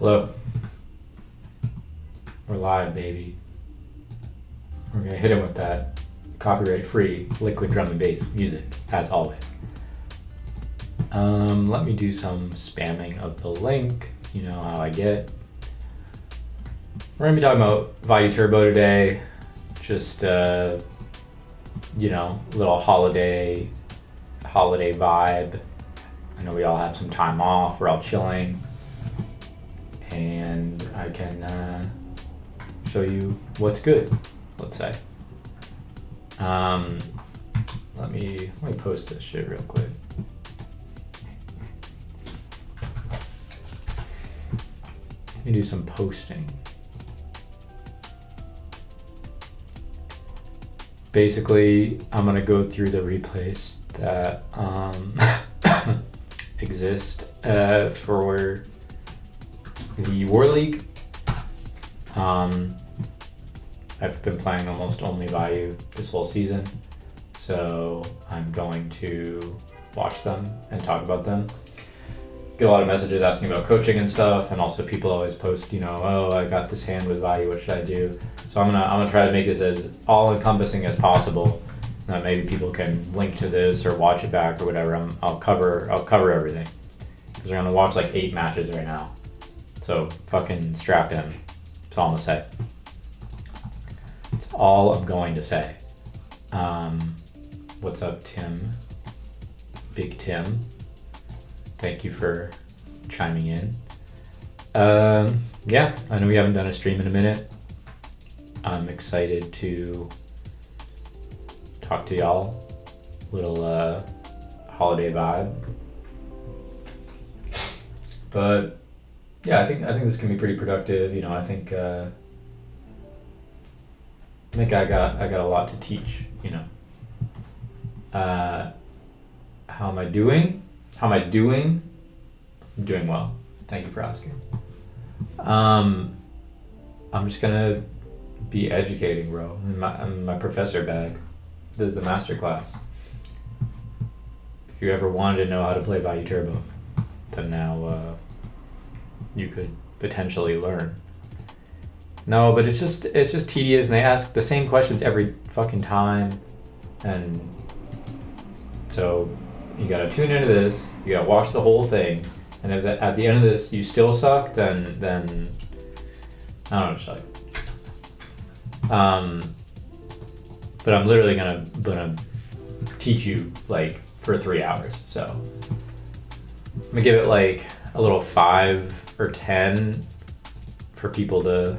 Hello. We're live, baby. We're gonna hit him with that copyright-free liquid drum and bass music, as always. Let me do some spamming of the link. You know how I get. We're gonna be talking about Vayu Turbo today. Just little holiday vibe. I know we all have some time off. We're all chilling. And I can show you what's good, let's say. Let me post this shit real quick. Let me do some posting. Basically, I'm gonna go through the replays that exist for the War League. I've been playing almost only Vayu this whole season, so I'm going to watch them and talk about them. Get a lot of messages asking about coaching and stuff, and also people always post, oh, I got this hand with Vayu, what should I do? So I'm gonna try to make this as all-encompassing as possible. Maybe people can link to this or watch it back or whatever. I'll cover everything, because we're gonna watch like 8 matches right now. So fucking strap in. That's all I'm gonna say. That's all I'm going to say. What's up, Tim? Big Tim. Thank you for chiming in. Yeah, I know we haven't done a stream in a minute. I'm excited to talk to y'all. Little holiday vibe. But yeah, I think this can be pretty productive. I think I got a lot to teach. How am I doing? I'm doing well. Thank you for asking. I'm just gonna be educating, bro. In my professor bag. This is the Masterclass. If you ever wanted to know how to play Vayu Turbo, then now you could potentially learn. No, but it's just tedious, and they ask the same questions every fucking time, and so you gotta tune into this. You gotta watch the whole thing, and if at the end of this you still suck, then I don't know what to tell you. But I'm literally gonna teach you like for 3 hours. So I'm gonna give it like a little 5 or 10 for people to,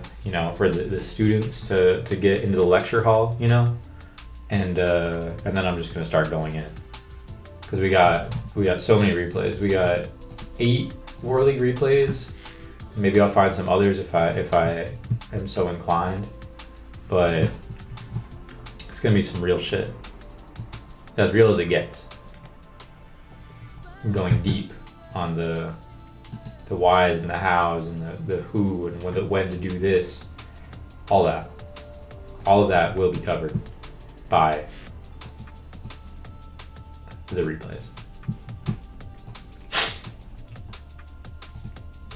for the students to get into the lecture hall, and then I'm just gonna start going in, because we got so many replays. We got 8 War League replays. Maybe I'll find some others if I am so inclined, but it's gonna be some real shit, as real as it gets. I'm going deep on the whys and the hows and the who and when to do this. All of that will be covered by the replays.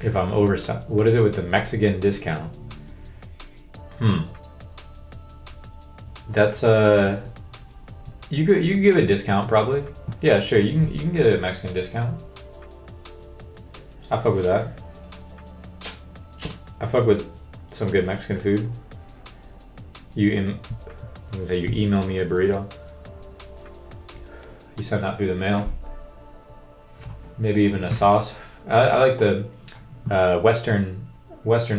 If I'm over, what is it with the Mexican discount? That's you could give a discount probably. Yeah, sure. You can get a Mexican discount. I fuck with that. I fuck with some good Mexican food. You email me a burrito. You send that through the mail. Maybe even a sauce. I like the Western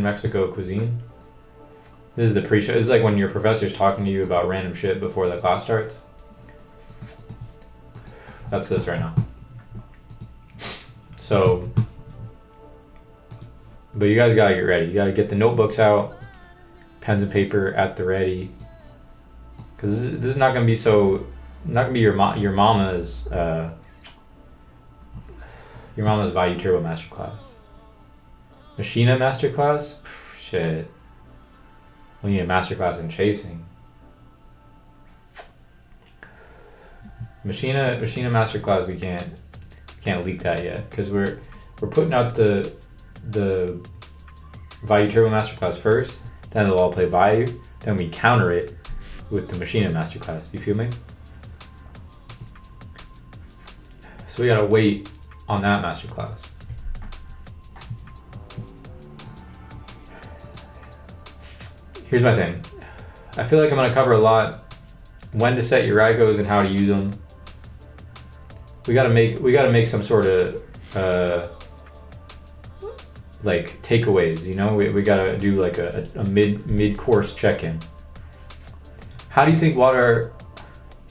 Mexico cuisine. This is the pre-show. This is like when your professor's talking to you about random shit before the class starts. That's this right now. So, but you guys gotta get ready. You gotta get the notebooks out, pens and paper at the ready, because this is not gonna be your mama's Vayu Turbo Masterclass. Machina Masterclass? Shit. We need a Masterclass in chasing. Machina Masterclass, we can't leak that yet, because we're putting out the Vayu Turbo Masterclass first, then they'll all play Vayu, then we counter it with the Machina Masterclass. You feel me? So we gotta wait on that Masterclass. Here's my thing. I feel like I'm gonna cover a lot when to set your Raikos and how to use them. We gotta make some sort of like takeaways, you know? We gotta do like a mid-course check-in. How do you think water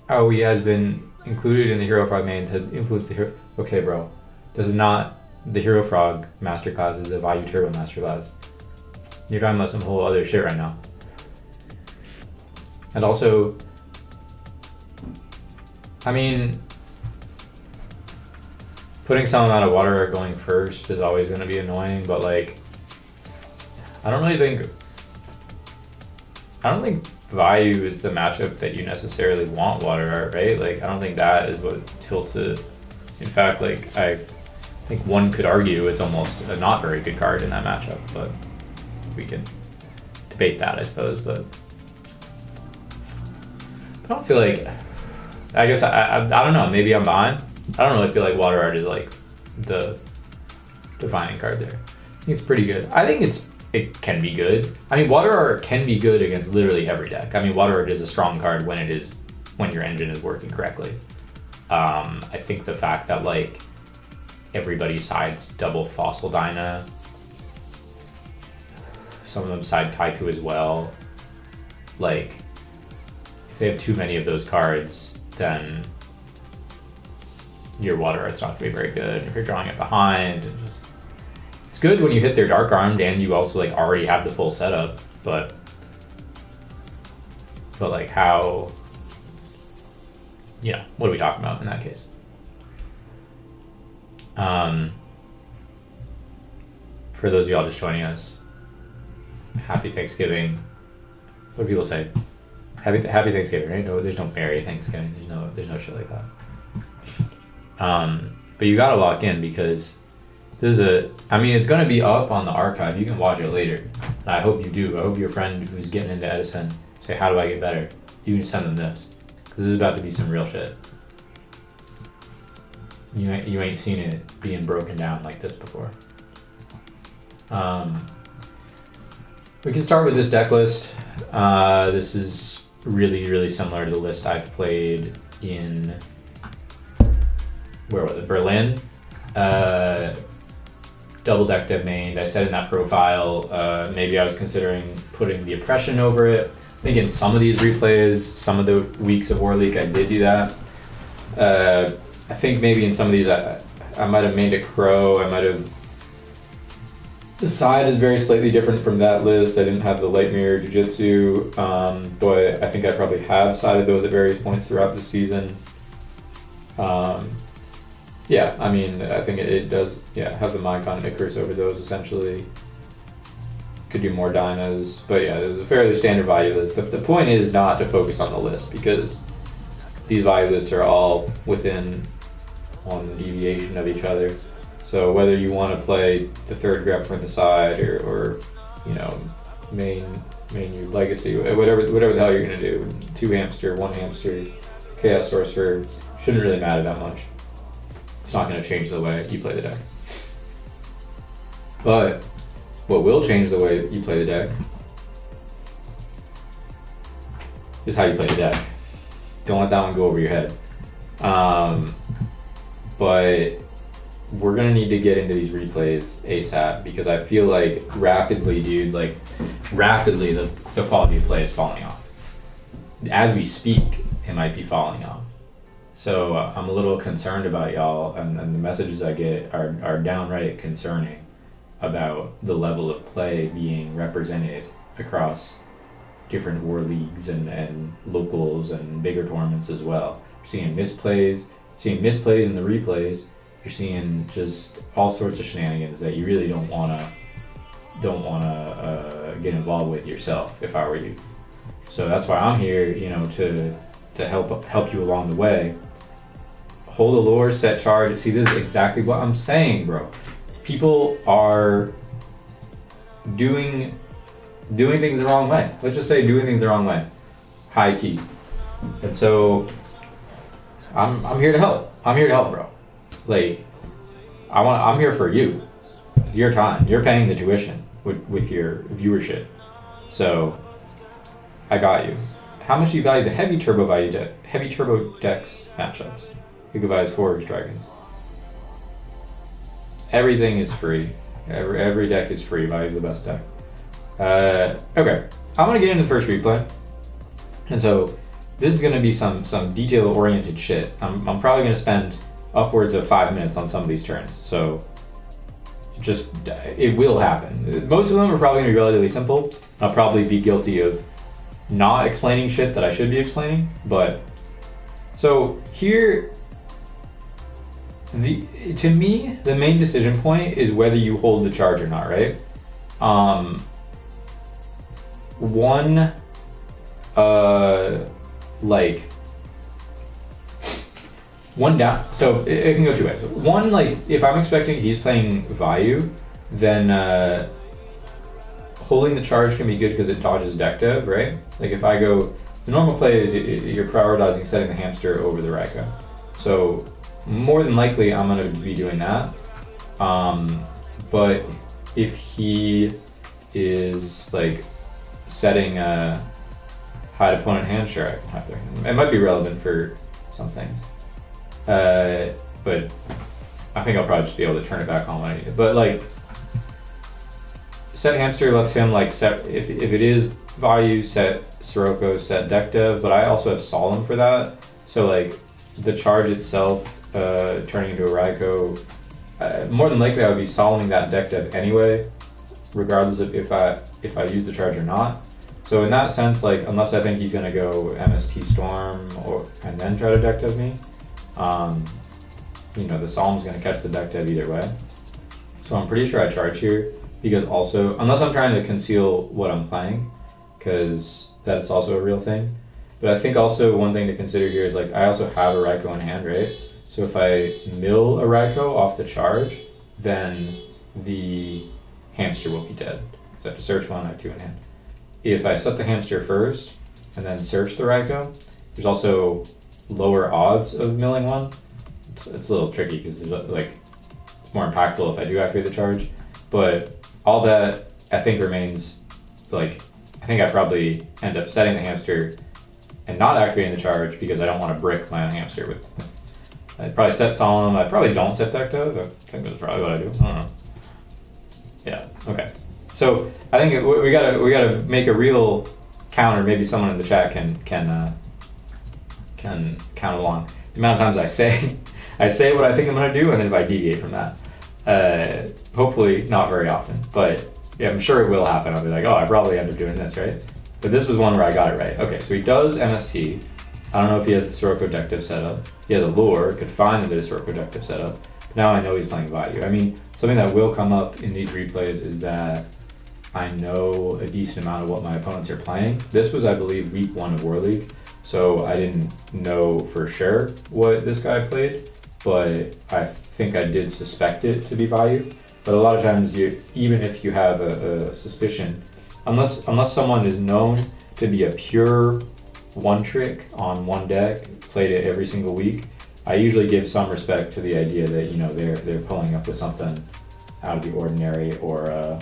ROE has been included in the Hero Frog main to influence the hero? Okay, bro. This is not the Hero Frog Masterclass, is the Vayu Turbo Masterclass. You're talking about some whole other shit right now. And also, I mean, putting some amount of water going first is always going to be annoying, but like, I don't think Vayu is the matchup that you necessarily want water art, right? Like, I don't think that is what tilts it. In fact, like, I think one could argue it's almost a not very good card in that matchup, but we can debate that, I suppose. But I don't feel like, I guess I don't know, maybe I'm behind. I don't really feel like water art is like the defining card there. I think it's pretty good. I think it can be good. I mean, water art can be good against literally every deck. I mean, water art is a strong card when your engine is working correctly. I think the fact that like everybody sides double Fossil Dyna, some of them side Kaiku as well. Like, if they have too many of those cards, then your water art's not gonna be very good. If you're drawing it behind, it's good when you hit their Dark Armed and you also like already have the full setup, but like how, what are we talking about in that case? For those of y'all just joining us, happy Thanksgiving. What do people say? Happy Thanksgiving, right? No, there's no Merry Thanksgiving. There's no shit like that. But you gotta lock in because this is it's gonna be up on the archive. You can watch it later. I hope you do. I hope your friend who's getting into Edison say, how do I get better? You can send them this. Because this is about to be some real shit. You ain't seen it being broken down like this before. We can start with this deck list. This is really, really similar to the list I've played in, where was it, Berlin. Double deck dev main. I said in that profile, maybe I was considering putting the Oppression over it. I think in some of these replays, some of the weeks of War League, I did do that. I think maybe in some of these, I might have made a Crow. I might have. The side is very slightly different from that list. I didn't have the Light Mirror Jiu-Jitsu, but I think I probably have sided those at various points throughout the season. Yeah, I mean, I think it does, have the Mycon Icarus over those, essentially. Could do more Dynas, but yeah, there's a fairly standard value list. The point is not to focus on the list, because these value lists are all within one deviation of each other. So whether you want to play the third grep from the side or main your legacy, whatever the hell you're gonna do, 2 hamster, 1 hamster, chaos sorcerer, shouldn't really matter that much. It's not gonna change the way you play the deck. But what will change the way you play the deck is how you play the deck. Don't let that one go over your head. But we're gonna need to get into these replays ASAP, because I feel like rapidly the quality of play is falling off. As we speak, it might be falling off. So I'm a little concerned about y'all, and the messages I get are downright concerning about the level of play being represented across different war leagues and locals and bigger tournaments as well. You're seeing misplays in the replays. You're seeing just all sorts of shenanigans that you really don't wanna get involved with yourself, if I were you. So that's why I'm here, to help you along the way. Hold the lore, set charge. See, this is exactly what I'm saying, bro. People are doing things the wrong way. Let's just say doing things the wrong way, high key. And so I'm here to help. I'm here to help, bro. Like, I'm here for you. It's your time. You're paying the tuition with your viewership. So I got you. How much do you value the heavy turbo decks matchups? Gigavi's Forge Dragons. Everything is free. Every deck is free. Value's the best deck. Okay, I'm gonna get into the first replay, and so this is gonna be some detail-oriented shit. I'm probably gonna spend upwards of 5 minutes on some of these turns. So it will happen. Most of them are probably gonna be relatively simple. I'll probably be guilty of not explaining shit that I should be explaining, but so here. To me, the main decision point is whether you hold the charge or not, right? One down. So it can go two ways. One, like if I'm expecting he's playing Vayu, then holding the charge can be good because it dodges deck dev, right? Like if I go, the normal play is you're prioritizing setting the hamster over the Raika. So more than likely, I'm going to be doing that. But if he is like setting a hide opponent hand, sure, I can have there. It might be relevant for some things. But I think I'll probably just be able to turn it back on when I need it. But like, set hamster lets him like set, if it is Vayu, set Sirocco, set deck dev, but I also have Solemn for that. So like the charge itself, turning into a Raiko, more than likely I would be Solemning that deck dev anyway, regardless of if I use the charge or not. So in that sense, like unless I think he's gonna go MST Storm and then try to deck dev me, the Solemn's gonna catch the deck dev either way. So I'm pretty sure I charge here, because also, unless I'm trying to conceal what I'm playing, because that's also a real thing. But I think also one thing to consider here is like I also have a Raiko in hand, right? So if I mill a Raiko off the charge, then the hamster will be dead. So I have to search one, I have two in hand. If I set the hamster first and then search the Raiko, there's also lower odds of milling one. It's a little tricky because it's more impactful if I do activate the charge. But all that I think remains, like I think I probably end up setting the hamster and not activating the charge because I don't want to brick my own hamster with. I'd probably set Solemn. I probably don't set deck dev. I think that's probably what I do. I don't know. Yeah. Okay. So I think we gotta make a real counter. Maybe someone in the chat can count along. The amount of times I say what I think I'm gonna do, and then if I deviate from that, hopefully not very often, but yeah, I'm sure it will happen. I'll be like, oh, I probably end up doing this, right? But this was one where I got it right. Okay, so he does MST. I don't know if he has the Sirocco deck dev setup. He has a lure, could find the Sirocco deck dev setup. But now I know he's playing Vayu. I mean, something that will come up in these replays is that I know a decent amount of what my opponents are playing. This was, I believe, week 1 of War League, so I didn't know for sure what this guy played, but I think I did suspect it to be Vayu. But a lot of times, even if you have a suspicion, unless someone is known to be a pure one trick on one deck, played it every single week, I usually give some respect to the idea that they're pulling up with something out of the ordinary, or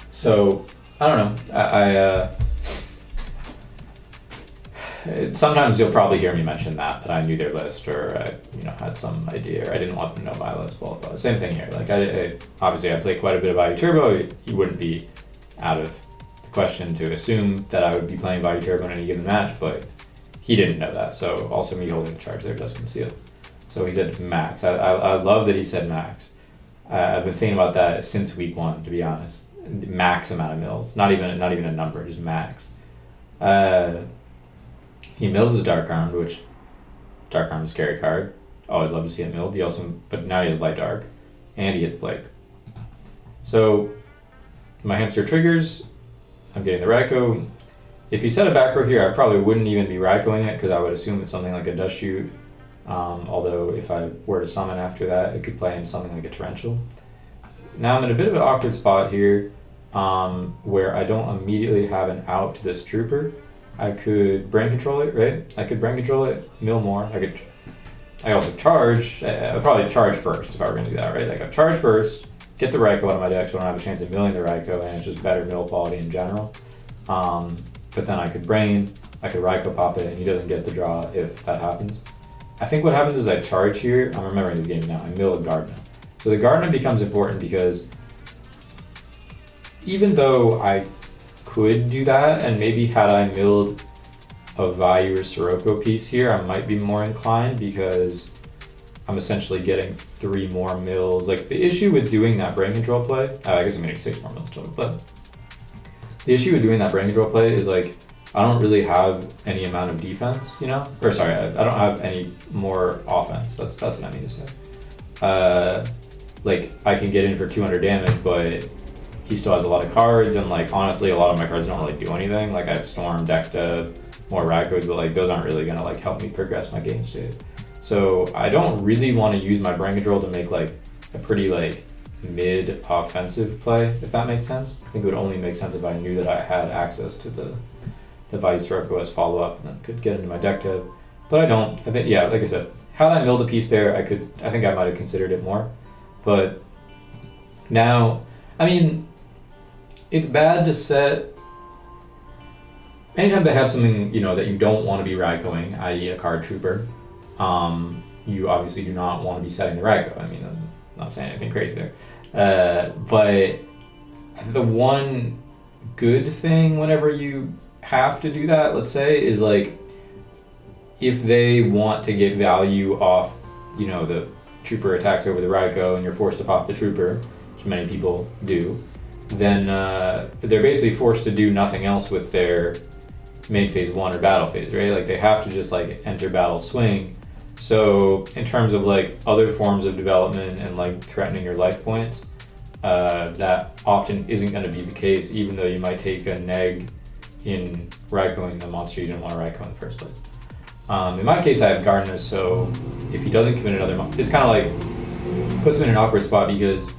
so I don't know. Sometimes you'll probably hear me mention that I knew their list, or I had some idea, or I didn't want them to know my list. Well, same thing here. Like obviously I play quite a bit of Vayu Turbo. You wouldn't be out of the question to assume that I would be playing Vayu Turbo in any given match, but he didn't know that. So also me holding the charge there does conceal. So he said max. I love that he said max. I've been thinking about that since week 1, to be honest. Max amount of mills, not even a number, just max. He mills his Dark Armed, which Dark Armed is a scary card. Always love to see it milled. But now he has Light Dark, and he hits Blake. So my hamster triggers. I'm getting the Raiko. If he set a back row here, I probably wouldn't even be Raikoing it because I would assume it's something like a Dust Shoot. Although if I were to summon after that, it could play in something like a Torrential. Now I'm in a bit of an awkward spot here, where I don't immediately have an out to this Trooper. I could brain control it, right? I could brain control it, mill more. I could also charge. I'd probably charge first if I were going to do that, right? Like I'd charge first, get the Raikou out of my deck so I don't have a chance of milling the Raikou, and it's just better mill quality in general. But then I could brain, I could Raikou pop it, and he doesn't get the draw if that happens. I think what happens is I charge here. I'm remembering this game now. I mill a Gardna. So the Gardna becomes important because even though I could do that, and maybe had I milled a Vayu or Sirocco piece here, I might be more inclined because I'm essentially getting 3 more mills. Like the issue with doing that brain control play, I guess I'm getting 6 more mills total, but the issue with doing that brain control play is like, I don't really have any amount of defense, you know? Or sorry, I don't have any more offense. That's what I mean to say. Like I can get in for 200 damage, but he still has a lot of cards, and like honestly, a lot of my cards don't really do anything. Like I have Storm, Deck Dev, more Raikous, but like those aren't really gonna like help me progress my game state. So I don't really want to use my brain control to make like a pretty like mid offensive play, if that makes sense. I think it would only make sense if I knew that I had access to the Vayu Sirocco as follow up and then could get into my deck dev. But I don't. I think, yeah, like I said, had I milled a piece there, I think I might have considered it more. But now, I mean, it's bad to set. Anytime they have something, you know, that you don't want to be Raikouing, i.e. a card Trooper, you obviously do not want to be setting the Raikou. I mean, I'm not saying anything crazy there. But the one good thing whenever you have to do that, let's say, is like, if they want to get value off, you know, the Trooper attacks over the Raikou and you're forced to pop the Trooper, which many people do, then they're basically forced to do nothing else with their main phase 1 or battle phase, right? Like they have to just like enter battle swing. So in terms of like other forms of development and like threatening your life points, that often isn't going to be the case, even though you might take a neg in Raikouing the monster you didn't want to Raikou in the first place. In my case, I have Gardner, so if he doesn't commit another monster, it's kind of like puts him in an awkward spot, because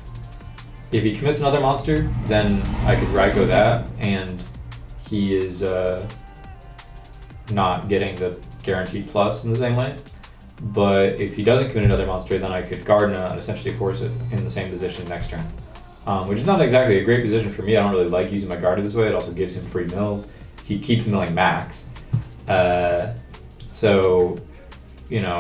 if he commits another monster, then I could Raikou that, and he is not getting the guaranteed plus in the same way. But if he doesn't commit another monster, then I could Gardna and essentially force it in the same position next turn. Which is not exactly a great position for me. I don't really like using my Gardna this way. It also gives him free mills. He keeps milling max. So, you know,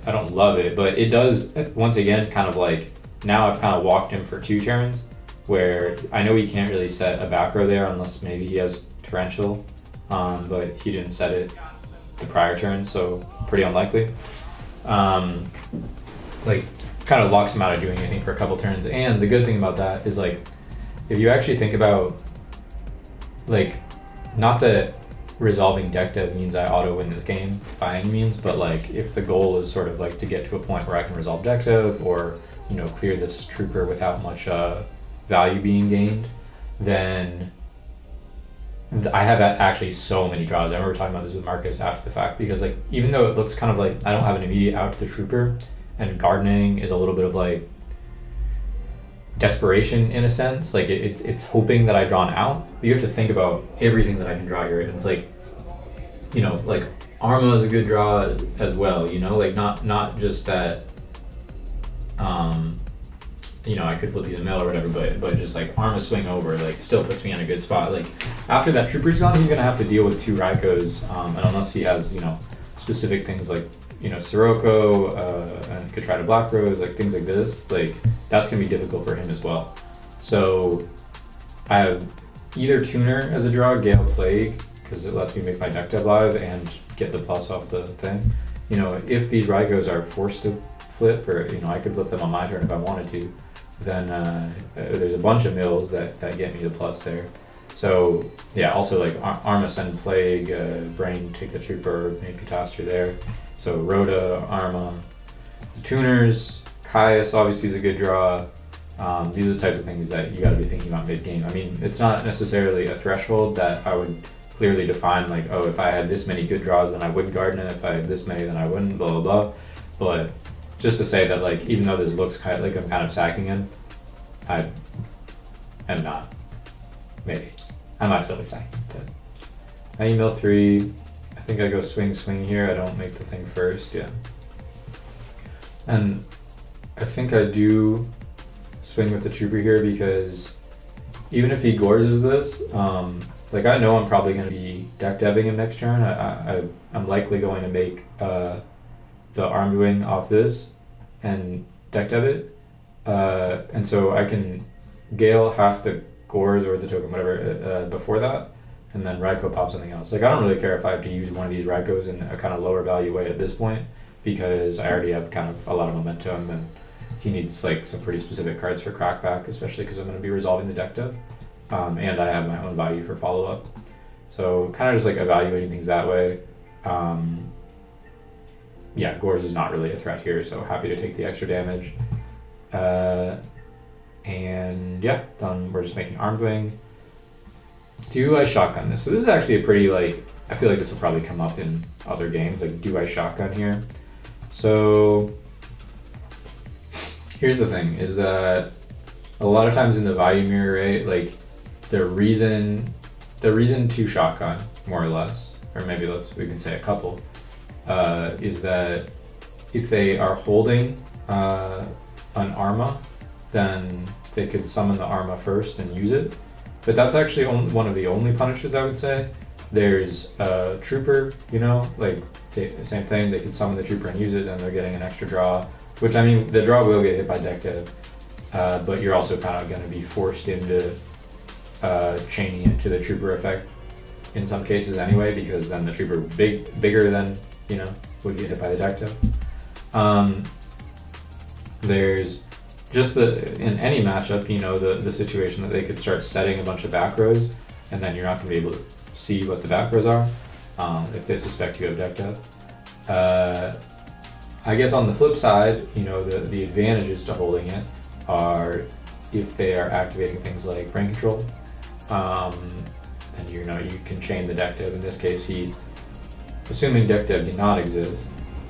I don't love it, but it does, once again, kind of like, now I've kind of walked him for 2 turns, where I know he can't really set a back row there unless maybe he has Torrential, but he didn't set it the prior turn, so pretty unlikely. Like, kind of locks him out of doing anything for a couple turns. And the good thing about that is, like, if you actually think about, like, not that resolving deck dev means I auto win this game by any means, but like if the goal is sort of like to get to a point where I can resolve deck dev, or, you know, clear this Trooper without much value being gained, then I have actually so many draws. I remember talking about this with Marcus after the fact, because like, even though it looks kind of like I don't have an immediate out to the Trooper, and gardening is a little bit of like desperation in a sense, like it's hoping that I draw an out, but you have to think about everything that I can draw here. It's like, you know, like Arma is a good draw as well, you know, like not just that, you know, I could flip these in mill or whatever, but just like Arma swing over, like still puts me in a good spot. Like after that Trooper's gone, he's gonna have to deal with 2 Raikous, and unless he has, you know, specific things like, you know, Sirocco, and could try to Black Rose, like things like this, like that's gonna be difficult for him as well. So I have either Tuner as a draw, Gale Plague, because it lets me make my deck dev live and get the plus off the thing. You know, if these Raikous are forced to flip, or, you know, I could flip them on my turn if I wanted to, then there's a bunch of mills that get me the plus there. So yeah, also like Arma send Plague, Brain take the Trooper, make Catastrophe there. So Rhoda, Arma, Tuners, Caius obviously is a good draw. These are the types of things that you got to be thinking about mid game. I mean, it's not necessarily a threshold that I would clearly defined, like, oh, if I had this many good draws, then I would garden it. If I had this many, then I wouldn't, blah, blah, blah. But just to say that, like, even though this looks kind of like I'm kind of sacking him, I am not. Maybe. I might still be sacking. But now you mill 3. I think I go swing here. I don't make the thing first. Yeah. And I think I do swing with the trooper here because even if he gorges this, like I know I'm probably going to be deck deving him next turn. I'm likely going to make the armed wing off this and deck dev it. And so I can Gale half the Gores or the token, whatever, before that, and then Raikou pop something else. Like I don't really care if I have to use one of these Raikous in a kind of lower value way at this point, because I already have kind of a lot of momentum, and he needs like some pretty specific cards for crackback, especially because I'm going to be resolving the deck dev, and I have my own value for follow up. So kind of just like evaluating things that way. Yeah, Gores is not really a threat here, so happy to take the extra damage. And yeah, done. We're just making armed wing. Do I shotgun this? So this is actually a pretty, like, I feel like this will probably come up in other games. Like, do I shotgun here? So here's the thing, is that a lot of times in the value mirror, right, like the reason to shotgun, more or less, or maybe we can say a couple, is that if they are holding an Arma, then they could summon the Arma first and use it. But that's actually one of the only punishments, I would say. There's a Trooper, you know, like the same thing, they could summon the Trooper and use it, and they're getting an extra draw, which, I mean, the draw will get hit by deck dev, but you're also kind of going to be forced into chaining it to the Trooper effect in some cases anyway, because then the Trooper bigger than, you know, would get hit by the deck dev. There's just in any matchup, you know, the situation that they could start setting a bunch of back rows, and then you're not going to be able to see what the back rows are if they suspect you have deck dev. I guess on the flip side, you know, the advantages to holding it are if they are activating things like brain control, and you know, you can chain the deck dev. In this case, assuming deck dev did not exist,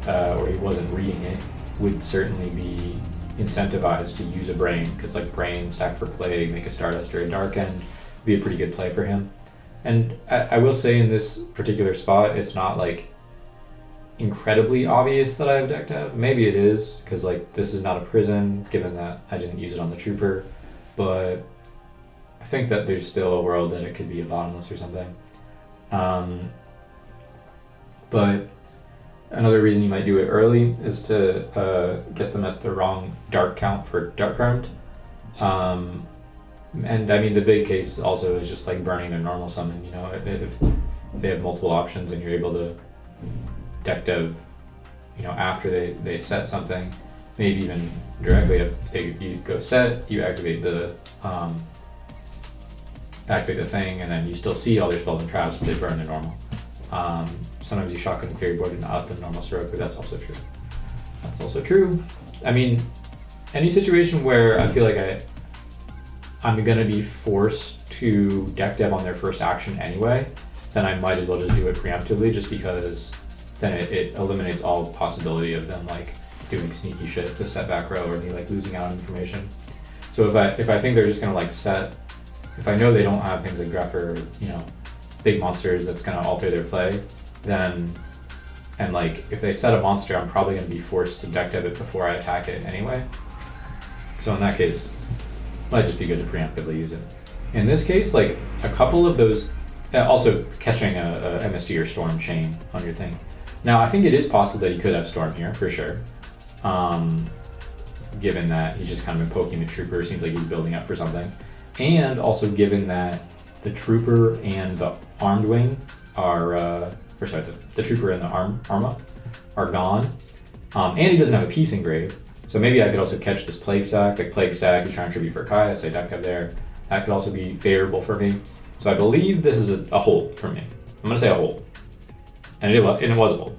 or he wasn't reading it, would certainly be incentivized to use a brain, because like brain, stack for plague, make a Stardust or a Dark End, be a pretty good play for him. And I will say in this particular spot, it's not like incredibly obvious that I have deck dev. Maybe it is, because like this is not a prison, given that I didn't use it on the Trooper, but I think that there's still a world that it could be a bottomless or something. But another reason you might do it early is to get them at the wrong dark count for Dark Armed. And I mean, the big case also is just like burning their normal summon, you know, if they have multiple options and you're able to deck dev, you know, after they set something, maybe even directly, if you go set, you activate the thing, and then you still see all their spells and traps, but they burn their normal. Sometimes you shotgun Fairy Board and out the normal Soroku, that's also true. I mean, any situation where I feel like I'm gonna be forced to deck dev on their first action anyway, then I might as well just do it preemptively, just because then it eliminates all possibility of them like doing sneaky shit to set back row, or me like losing out on information. So if I think they're just gonna like set, if I know they don't have things like Grep or, you know, big monsters that's gonna alter their play, then, and like if they set a monster, I'm probably gonna be forced to deck dev it before I attack it anyway. So in that case, it might just be good to preemptively use it. In this case, like a couple of those, also catching a MST or Storm chain on your thing. Now I think it is possible that you could have Storm here for sure. Given that he's just kind of been poking the Trooper, seems like he's building up for something. And also given that the Trooper and the Armed Wing are, the Trooper and the Arma are gone. And he doesn't have a Peace Engrave. So maybe I could also catch this Plague Stack, like Plague Stack, he's trying to tribute for Kai, so I deck up there. That could also be favorable for me. So I believe this is a hold for me. I'm gonna say a hold. And it was a hold.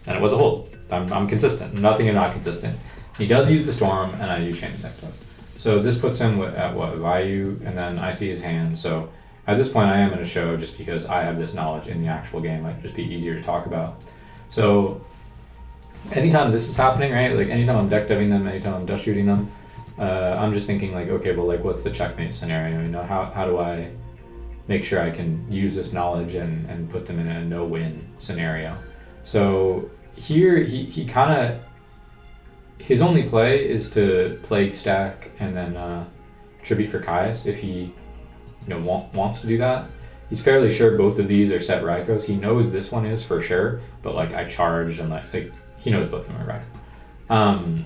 And it was a hold. I'm consistent, nothing is not consistent. He does use the Storm, and I do chain the deck up. So this puts him at what, Vayu, and then I see his hand. So at this point I am going to show just because I have this knowledge in the actual game, like just be easier to talk about. So anytime this is happening, right, like anytime I'm deck deving them, anytime I'm dust shooting them, I'm just thinking like, okay, well, like what's the checkmate scenario? You know, how do I make sure I can use this knowledge and put them in a no-win scenario? So here he kind of, his only play is to Plague stack and then Tribute for Caius if he wants to do that. He's fairly sure both of these are set Raikos. He knows this one is for sure, but like I charged and like he knows both of them are Raiko.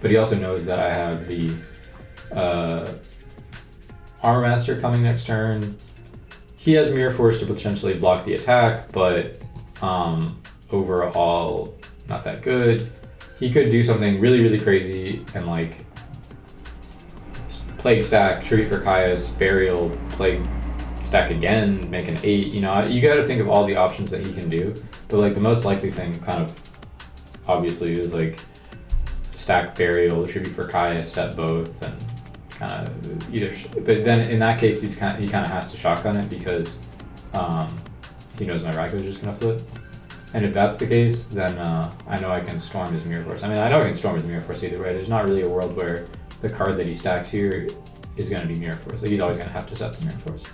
But he also knows that I have the Armor Master coming next turn. He has Mirror Force to potentially block the attack, but overall not that good. He could do something really, really crazy and like Plague stack, Tribute for Caius, Burial, Plague stack again, make an 8. You know, you got to think of all the options that he can do. But like the most likely thing, kind of obviously, is like stack Burial, Tribute for Caius, set both, and kind of either. But then in that case, he kind of has to shotgun it because he knows my Raiko is just gonna flip. And if that's the case, then I know I can Storm his Mirror Force. I mean, I know I can Storm his Mirror Force either way. There's not really a world where the card that he stacks here is going to be Mirror Force. Like he's always going to have to set the Mirror Force.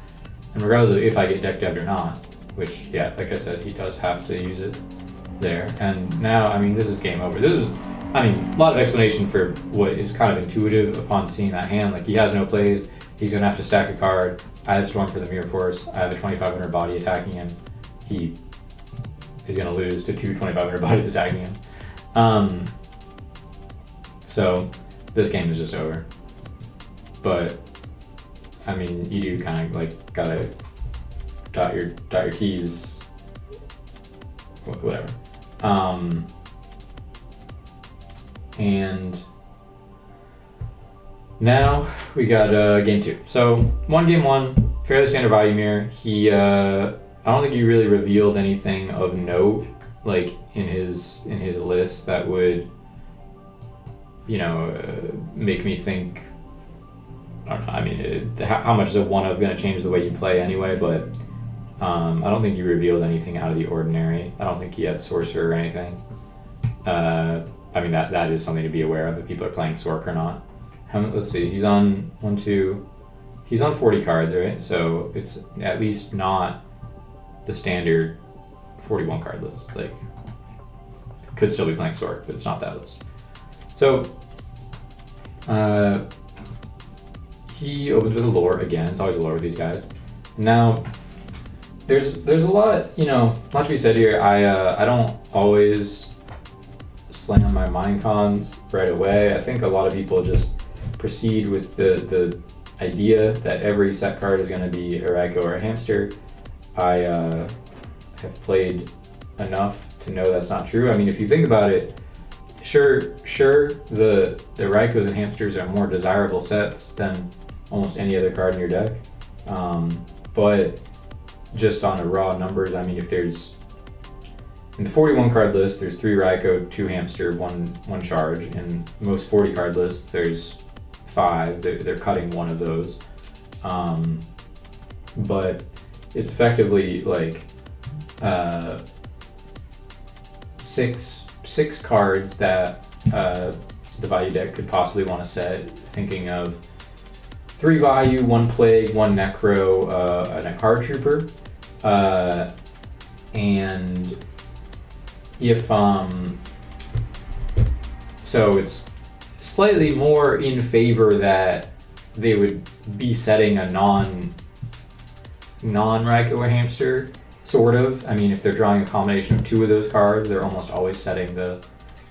And regardless of if I get deck devved or not, which, yeah, like I said, he does have to use it there. And now, I mean, this is game over. This is, I mean, a lot of explanation for what is kind of intuitive upon seeing that hand. Like he has no plays. He's going to have to stack a card. I have Storm for the Mirror Force. I have a 2500 body attacking him. He is going to lose to 2 2500 bodies attacking him. So this game is just over. But I mean, you do kind of like gotta dot your T's, whatever. And now we got game 2. So game 1, fairly standard Vayu mirror. He I don't think he really revealed anything of note, like in his list that would, make me think. I don't know. I mean, how much is a 1-of going to change the way you play anyway? But I don't think he revealed anything out of the ordinary. I don't think he had Sorcerer or anything. I mean, that is something to be aware of if people are playing Sorc or not. Let's see. He's on 1, 2. He's on 40 cards, right? So it's at least not the standard 41 card list. Like, could still be playing Sorc, but it's not that list. So he opens with a lore again. It's always a lore with these guys. Now, there's a lot, lot to be said here. I don't always slam my mind cons right away. I think a lot of people just proceed with the idea that every set card is going to be a Raiko or a hamster. I have played enough to know that's not true. I mean, if you think about it, sure, the Raikos and hamsters are more desirable sets than almost any other card in your deck. But just on a raw numbers, I mean, if there's, in the 41 card list, there's 3 Raiko, 2 hamster, 1 charge. In most 40 card lists, there's 5. They're cutting one of those. But it's effectively like 6 cards that the Vayu deck could possibly want to set, thinking of 3 Vayu, 1 Plague, 1 Necro, and a Card Trooper. And if, so it's slightly more in favor that they would be setting a non-Raiko or hamster, sort of. I mean, if they're drawing a combination of 2 of those cards, they're almost always setting the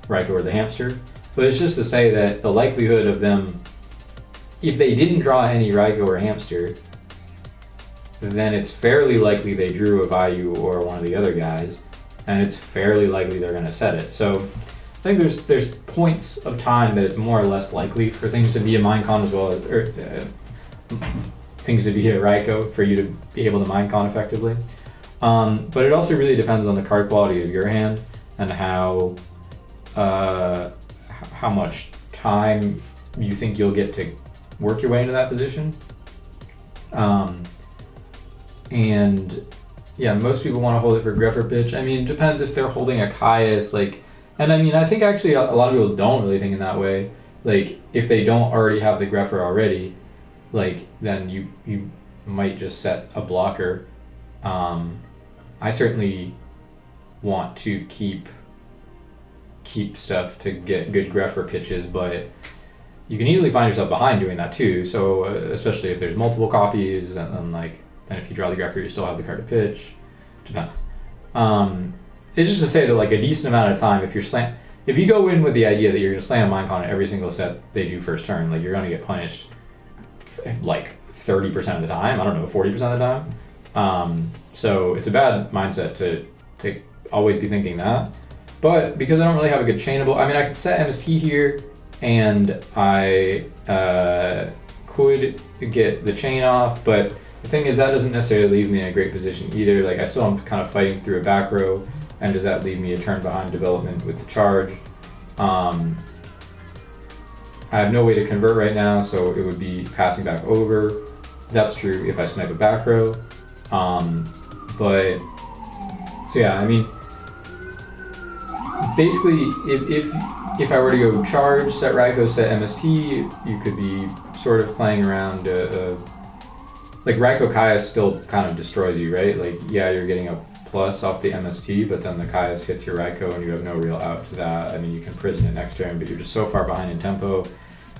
Raiko or the hamster. But it's just to say that the likelihood of them, if they didn't draw any Raiko or hamster, then it's fairly likely they drew a Vayu or one of the other guys, and it's fairly likely they're going to set it. So I think there's points of time that it's more or less likely for things to be a Minecon as well, or things to be a Raiko for you to be able to Minecon effectively. But it also really depends on the card quality of your hand and how much time you think you'll get to work your way into that position. And yeah, most people want to hold it for Greffer pitch. I mean, it depends if they're holding a Caius, like, and I mean, I think actually a lot of people don't really think in that way. Like, if they don't already have the Greffer already, like, then you might just set a blocker. I certainly want to keep stuff to get good Greffer pitches, but you can easily find yourself behind doing that too. So especially if there's multiple copies, and like, then if you draw the Greffer, you still have the card to pitch. Depends. It's just to say that like a decent amount of time, if you go in with the idea that you're gonna slam Minecon at every single set they do first turn, like you're gonna get punished like 30% of the time. I don't know, 40% of the time. So it's a bad mindset to always be thinking that. But because I don't really have a good chainable, I mean, I could set MST here, and I could get the chain off, but the thing is that doesn't necessarily leave me in a great position either. Like, I still am kind of fighting through a back row, and does that leave me a turn behind development with the charge? I have no way to convert right now, so it would be passing back over. That's true if I snipe a back row. But, so yeah, I mean, basically, if I were to go charge, set Raiko, set MST, you could be sort of playing around, like Raiko Caius still kind of destroys you, right? Like, yeah, you're getting a plus off the MST, but then the Caius hits your Raiko and you have no real out to that. I mean, you can prison it next turn, but you're just so far behind in tempo.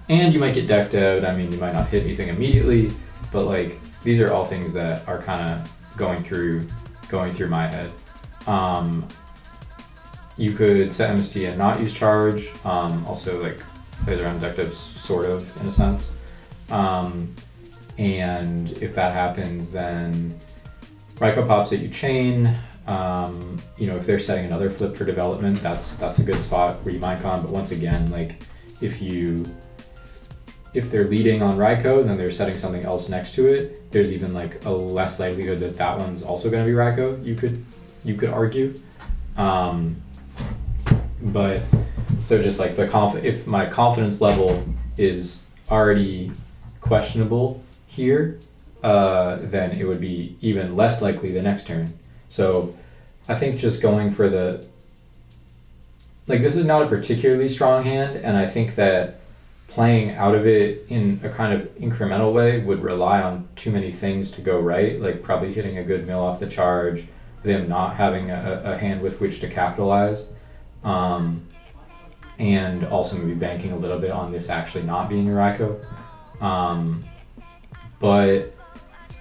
And you might get decked out. I mean, you might not hit anything immediately, but like, these are all things that are kind of going through my head. You could set MST and not use charge. Also, like, plays around decked sort of, in a sense. And if that happens, then Raiko pops it, you chain. If they're setting another flip for development, that's a good spot where you Minecon. But once again, like, if they're leading on Raiko, then they're setting something else next to it. There's even like a less likelihood that that one's also going to be Raiko. You could argue. But so just like if my confidence level is already questionable here, then it would be even less likely the next turn. So I think just going for this is not a particularly strong hand, and I think that playing out of it in a kind of incremental way would rely on too many things to go right, like probably hitting a good mill off the charge, them not having a hand with which to capitalize, and also maybe banking a little bit on this actually not being a Raiko. But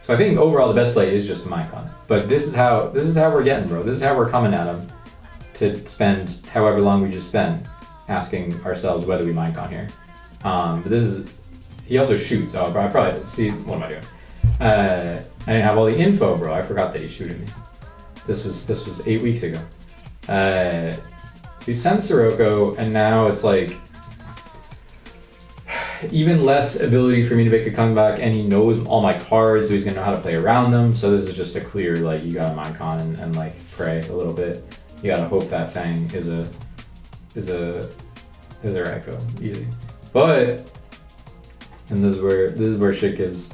so I think overall the best play is just Minecon. But this is how we're getting, bro. This is how we're coming at him to spend however long we just spend asking ourselves whether we Minecon here. But he also shoots. Oh, I probably see. What am I doing? I didn't have all the info, bro. I forgot that he shooted me. This was 8 weeks ago. He sends Sirocco, and now it's like even less ability for me to make a comeback, and he knows all my cards, so he's gonna know how to play around them. So this is just a clear, like, you gotta Minecon and like pray a little bit. You gotta hope that Fang is a Raiko. Easy. But, and this is where shit gets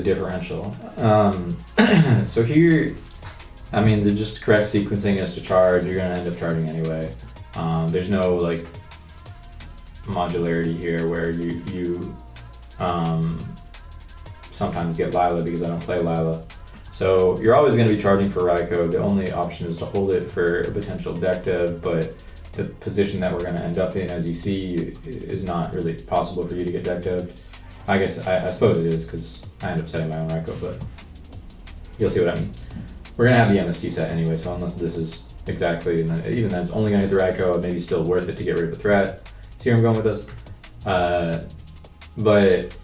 differential. So here, I mean, the just correct sequencing is to charge. You're gonna end up charging anyway. There's no like modularity here where you sometimes get Lila because I don't play Lila. So you're always going to be charging for Raiko. The only option is to hold it for a potential deck dev, but the position that we're going to end up in, as you see, is not really possible for you to get deck dev. I suppose it is because I end up setting my own Raiko, but you'll see what I mean. We're going to have the MST set anyway, so unless this is exactly, and then, even then it's only going to hit the Raiko, maybe still worth it to get rid of the threat. See where I'm going with this? But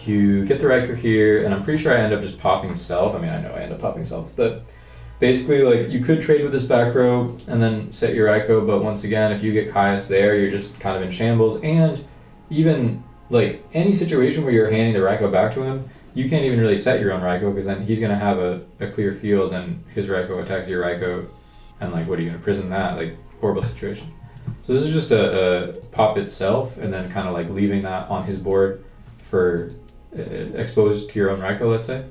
you get the Raiko here, and I'm pretty sure I end up just popping Self. I mean, I know I end up popping Self, but basically, like, you could trade with this back row and then set your Raiko, but once again, if you get Caius there, you're just kind of in shambles. And even, like, any situation where you're handing the Raiko back to him, you can't even really set your own Raiko, because then he's going to have a clear field, and his Raiko attacks your Raiko, and, like, what are you going to prison that? Like, horrible situation. So this is just a pop itself, and then kind of, like, leaving that on his board for exposed to your own Raikou, let's say.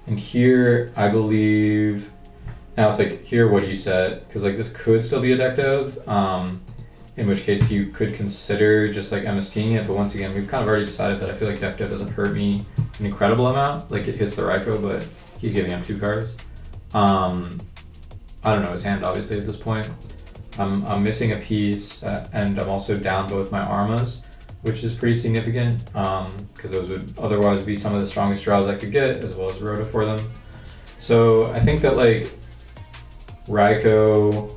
And here, I believe, now it's like, here, what do you set? Because like this could still be a deck dev, in which case you could consider just like MSTing it, but once again, we've kind of already decided that I feel like deck dev doesn't hurt me an incredible amount, like it hits the Raikou, but he's giving up 2 cards. I don't know his hand obviously at this point. I'm missing a piece, and I'm also down both my Armas, which is pretty significant, because those would otherwise be some of the strongest draws I could get, as well as Rhoda for them. So I think that like Raikou,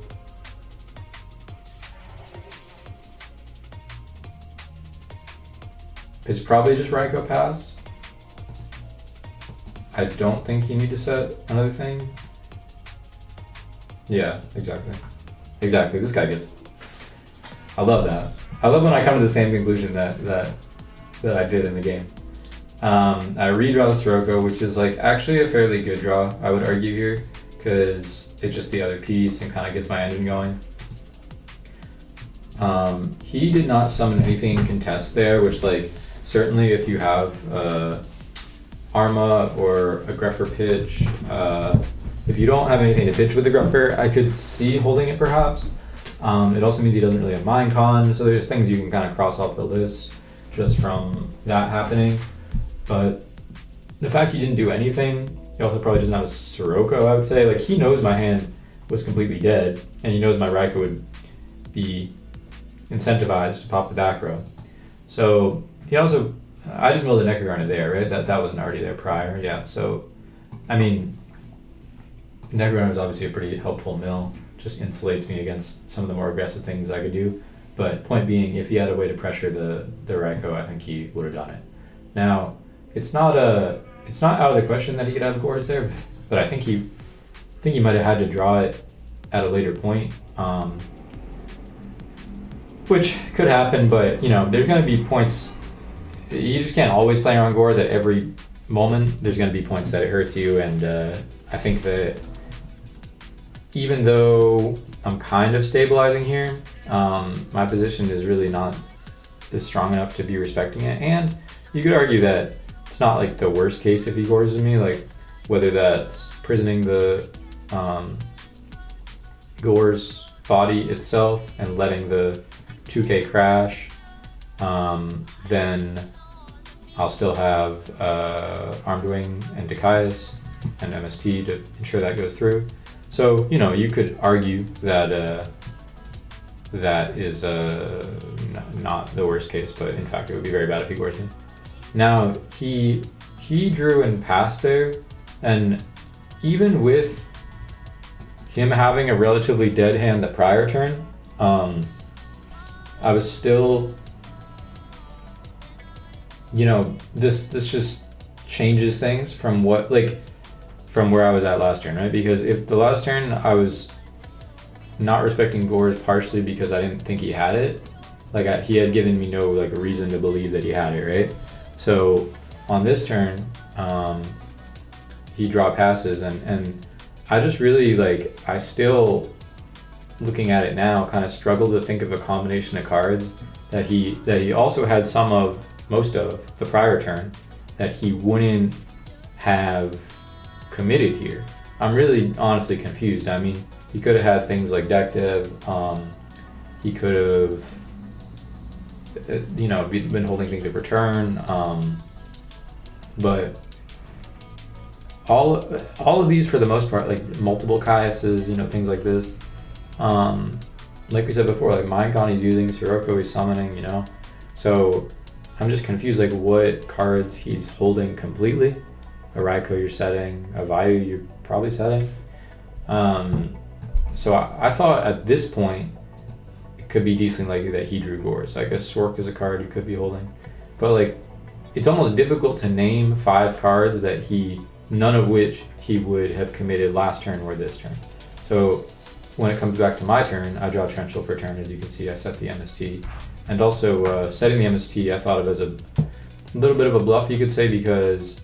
it's probably just Raikou pass. I don't think you need to set another thing. Yeah, exactly. Exactly, this guy gets it. I love that. I love when I come to the same conclusion that I did in the game. I redraw the Sirocco, which is like actually a fairly good draw, I would argue here, because it's just the other piece and kind of gets my engine going. He did not summon anything in contest there, which like certainly if you have Arma or a Grepher pitch, if you don't have anything to pitch with the Grepher, I could see holding it perhaps. It also means he doesn't really have Minecon, so there's things you can kind of cross off the list just from that happening. But the fact he didn't do anything, he also probably doesn't have a Sirocco, I would say. Like, he knows my hand was completely dead, and he knows my Raikou would be incentivized to pop the back row. So he also, I just milled the Necrogarner there, right? That wasn't already there prior, yeah. So, I mean, Necrogarner is obviously a pretty helpful mill. Just insulates me against some of the more aggressive things I could do. But point being, if he had a way to pressure the Raikou, I think he would have done it. Now, it's not out of the question that he could have Gores there, but I think he might have had to draw it at a later point, which could happen. But you know, there's going to be points. You just can't always play around Gores at every moment. There's going to be points that it hurts you, and I think that even though I'm kind of stabilizing here, my position is really not is strong enough to be respecting it. And you could argue that it's not like the worst case if he Gores me, like whether that's prisoning the Gores body itself and letting the 2k crash, then I'll still have Armed Wing and Decaius and MST to ensure that goes through. So, you know, you could argue that that is not the worst case, but in fact it would be very bad if he Gores me. Now, he drew and passed there, and even with him having a relatively dead hand the prior turn, I was still, you know, this just changes things from what, like, from where I was at last turn, right? Because if the last turn I was not respecting Gores partially because I didn't think he had it, like he had given me no like reason to believe that he had it, right? So on this turn, he draw passes, and I just really like, I still, looking at it now, kind of struggle to think of a combination of cards that he also had most of the prior turn that he wouldn't have committed here. I'm really honestly confused. I mean, he could have had things like deck dev, he could have, you know, been holding things at return, but all of these for the most part, like multiple Caiuses, you know, things like this, like we said before, like Minecon he's using, Sirocco he's summoning, you know, so I'm just confused like what cards he's holding completely. A Raikou you're setting, a Vayu you're probably setting. So I thought at this point it could be decently likely that he drew Gores. Like a Sork is a card you could be holding, but like it's almost difficult to name 5 cards that none of which he would have committed last turn or this turn. So when it comes back to my turn, I draw Torrential for turn. As you can see, I set the MST, and also setting the MST I thought of as a little bit of a bluff, you could say, because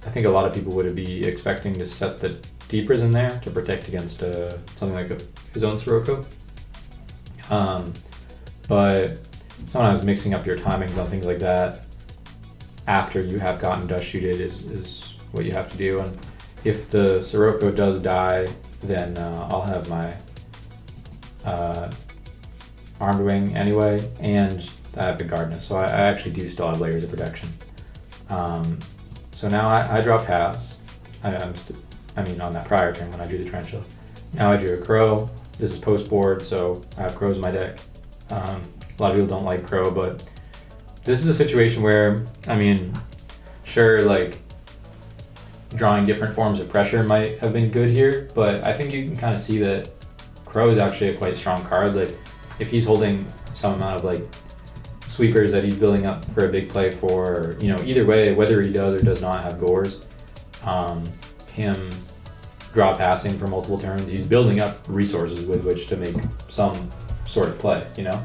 I think a lot of people would be expecting to set the Deepers in there to protect against something like his own Sirocco. But sometimes mixing up your timings on things like that after you have gotten dust shooted is what you have to do. And if the Sirocco does die, then I'll have my armed wing anyway, and I have the Gardener, so I actually do still have layers of protection. So now I draw pass. I mean on that prior turn when I drew the Tarantula. Now I drew a Crow. This is post board, so I have Crows in my deck. A lot of people don't like Crow, but this is a situation where, I mean, sure, like, drawing different forms of pressure might have been good here, but I think you can kind of see that Crow is actually a quite strong card. Like, if he's holding some amount of, like, sweepers that he's building up for a big play for, or, you know, either way, whether he does or does not have Gores, him draw passing for multiple turns, he's building up resources with which to make some sort of play, you know?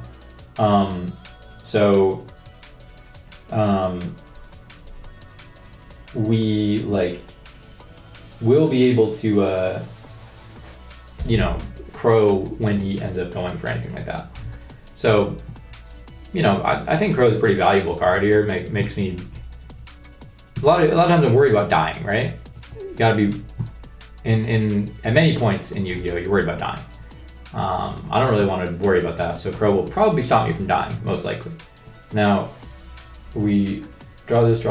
We like will be able to you know, Crow when he ends up going for anything like that. So, you know, I think Crow is a pretty valuable card here. Makes me a lot of times I'm worried about dying, right? You gotta be at many points in Yu-Gi-Oh! You're worried about dying. I don't really want to worry about that, so Crow will probably stop me from dying, most likely. Now, we draw this.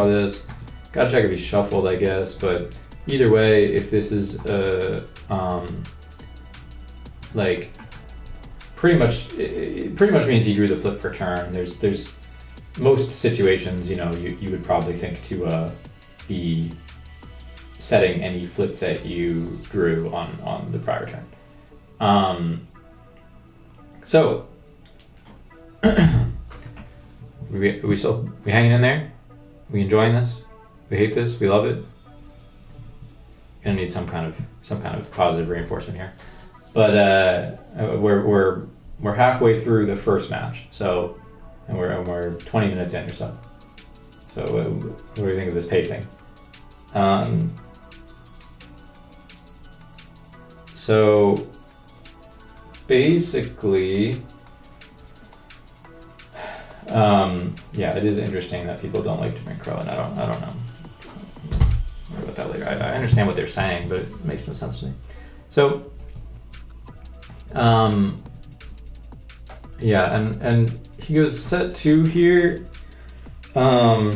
Gotta check if he's shuffled, I guess, but either way, if this is like pretty much means he drew the flip for turn. There's most situations, you know, you would probably think to be setting any flip that you drew on the prior turn. So we hanging in there? We enjoying this? We hate this? We love it? Gonna need some kind of positive reinforcement here. But we're halfway through the first match, so and we're 20 minutes in or so. So what do you think of this pacing? So basically, yeah, it is interesting that people don't like to bring Crow, and I don't know. I'll worry about that later. I understand what they're saying, but it makes no sense to me. So, yeah, and he goes set 2 here. I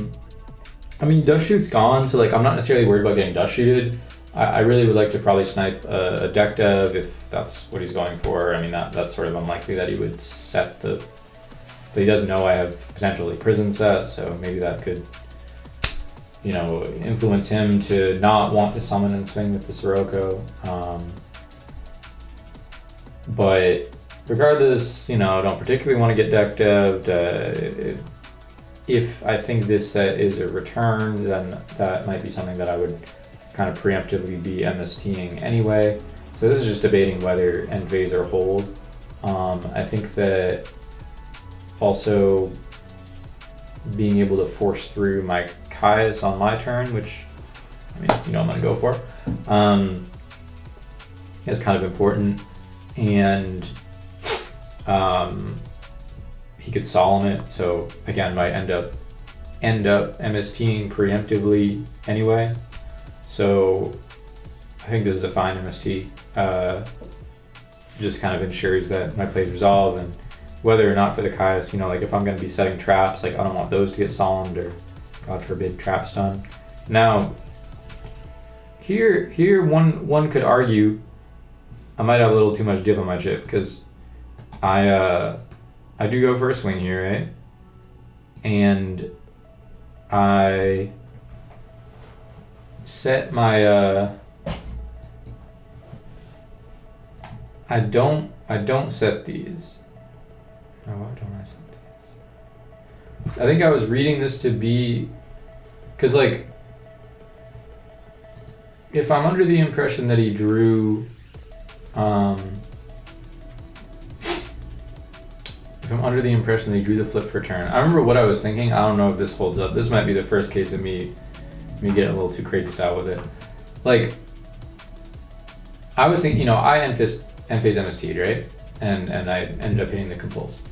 mean, dust shoot's gone, so like I'm not necessarily worried about getting dust shooted. I really would like to probably snipe a deck dev if that's what he's going for. I mean, that's sort of unlikely that he would set the... But he doesn't know I have potentially prison set, so maybe that could, you know, influence him to not want to summon and swing with the Sirocco. But regardless, you know, I don't particularly want to get deck dev'd. If I think this set is a return, then that might be something that I would kind of preemptively be MSTing anyway. So this is just debating whether end phase or hold. I think that also being able to force through my Caius on my turn, which, I mean, you know I'm going to go for, is kind of important. And he could solemn it, so again, might end up MSTing preemptively anyway. So I think this is a fine MST. Just kind of ensures that my plays resolve, and whether or not for the Caius, you know, like if I'm going to be setting traps, like I don't want those to get solemned or, God forbid, trap stun. Now, here one could argue I might have a little too much dip on my chip, because I do go for a swing here, right? And I set my I don't set these. No, why don't I set these? I think I was reading this to be, because like, if I'm under the impression that he drew, if I'm under the impression that he drew the flip for turn, I remember what I was thinking. I don't know if this holds up. This might be the first case of me getting a little too crazy style with it. Like, I was thinking, you know, I end phase MST'd, right? And I ended up hitting the compulse.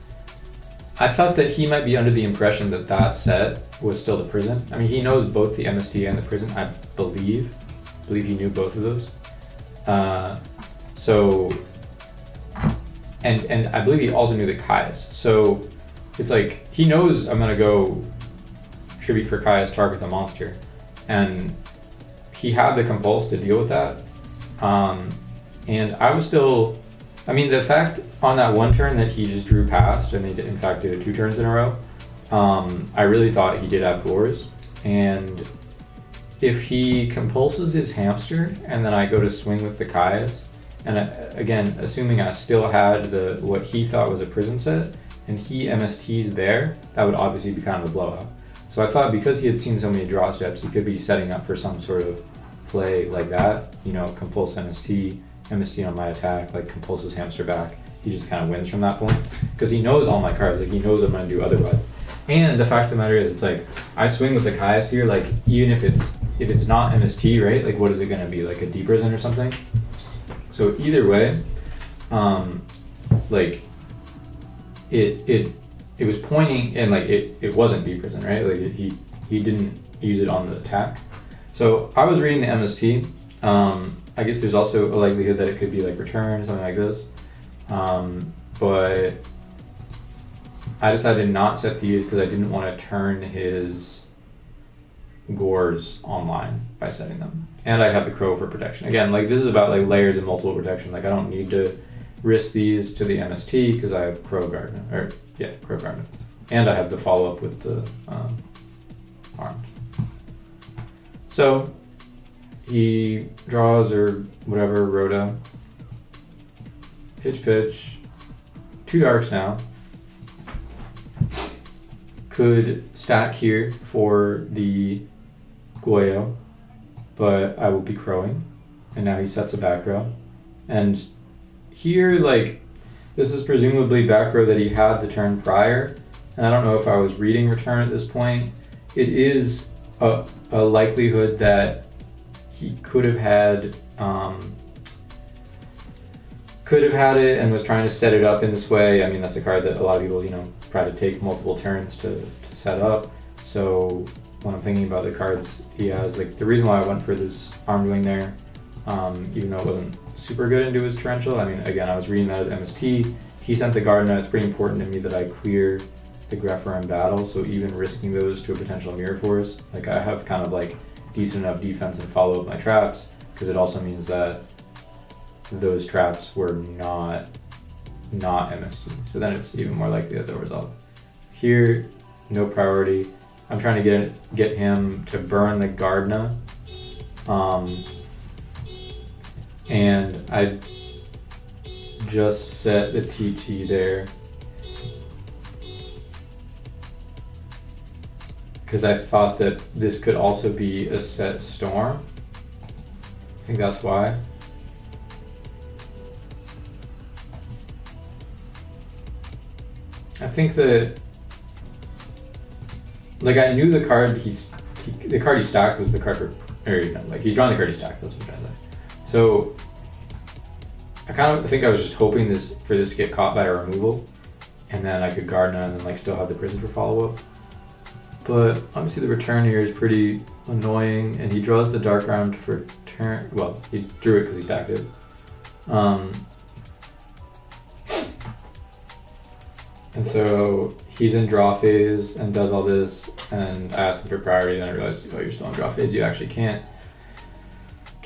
I thought that he might be under the impression that that set was still the prison. I mean, he knows both the MST and the prison, I believe. I believe he knew both of those. So, and I believe he also knew the Kai's. So it's like, he knows I'm gonna go tribute for Kai's, target the monster. And he had the compulse to deal with that. And I was still, I mean, the fact on that one turn that he just drew past, and he in fact did it 2 turns in a row, I really thought he did have Gores. And if he compulses his hamster, and then I go to swing with the Kai's, and again, assuming I still had what he thought was a prison set, and he MSTs there, that would obviously be kind of a blowout. So I thought because he had seen so many draw steps, he could be setting up for some sort of play like that, you know, compulse MST on my attack, like compulses hamster back. He just kind of wins from that point because he knows all my cards, like he knows what I'm gonna do otherwise. And the fact of the matter is, it's like I swing with the Kai's here, like even if it's not MST, right? Like what is it gonna be, like a D prison or something? So either way, like it was pointing, and like it wasn't D prison, right? Like he didn't use it on the attack. So I was reading the MST. I guess there's also a likelihood that it could be like return, something like this. But I decided to not set these because I didn't want to turn his Gores online by setting them. And I have the Crow for protection. Again, like this is about like layers and multiple protection. Like I don't need to risk these to the MST because I have Crow Garden, Crow Garden. And I have the follow up with the Armed. So he draws or whatever, Rhoda. Pitch. 2 darks now. Could stack here for the Goyo, but I will be crowing. And now he sets a back row. And here, like, this is presumably back row that he had the turn prior. And I don't know if I was reading return at this point. It is a likelihood that he could have had it and was trying to set it up in this way. I mean, that's a card that a lot of people, you know, try to take multiple turns to set up. So when I'm thinking about the cards he has, like the reason why I went for this Armed Wing there, even though it wasn't super good into his Torrential, I mean, again, I was reading that as MST. He sent the Gardener. It's pretty important to me that I clear the Grepher in battle, so even risking those to a potential Mirror Force, like I have kind of like decent enough defense and follow up my traps, because it also means that those traps were not MST. So then it's even more likely that they'll resolve. Here, no priority. I'm trying to get him to burn the Gardna. And I just set the TT there because I thought that this could also be a set Storm. I think that's why. I think that, like, I knew the card the card he stacked was the card for, or you know, like he's drawing the card he stacked. That's what I'm trying to say. So I think I was just hoping for this to get caught by a removal, and then I could Gardna and then like still have the prison for follow up. But obviously the return here is pretty annoying, and he draws the Dark Round for turn. Well, he drew it because he stacked it. And so he's in draw phase and does all this, and I asked him for priority, and I realized, oh, you're still in draw phase. You actually can't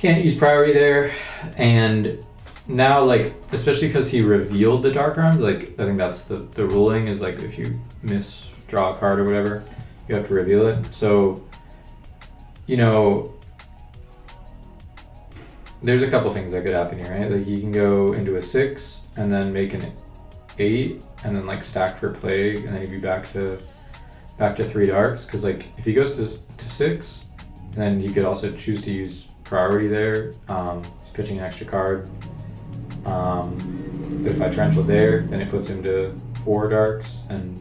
use priority there. And now, like, especially because he revealed the Dark Round, like I think that's the ruling is like if you misdraw a card or whatever, you have to reveal it. So, you know, there's a couple things that could happen here, right? Like he can go into a 6 and then make an 8 and then like stack for Plague, and then he'd be back to 3 darks. Because like if he goes to 6, then he could also choose to use priority there. He's pitching an extra card. But if I Torrential there, then it puts him to 4 darks, and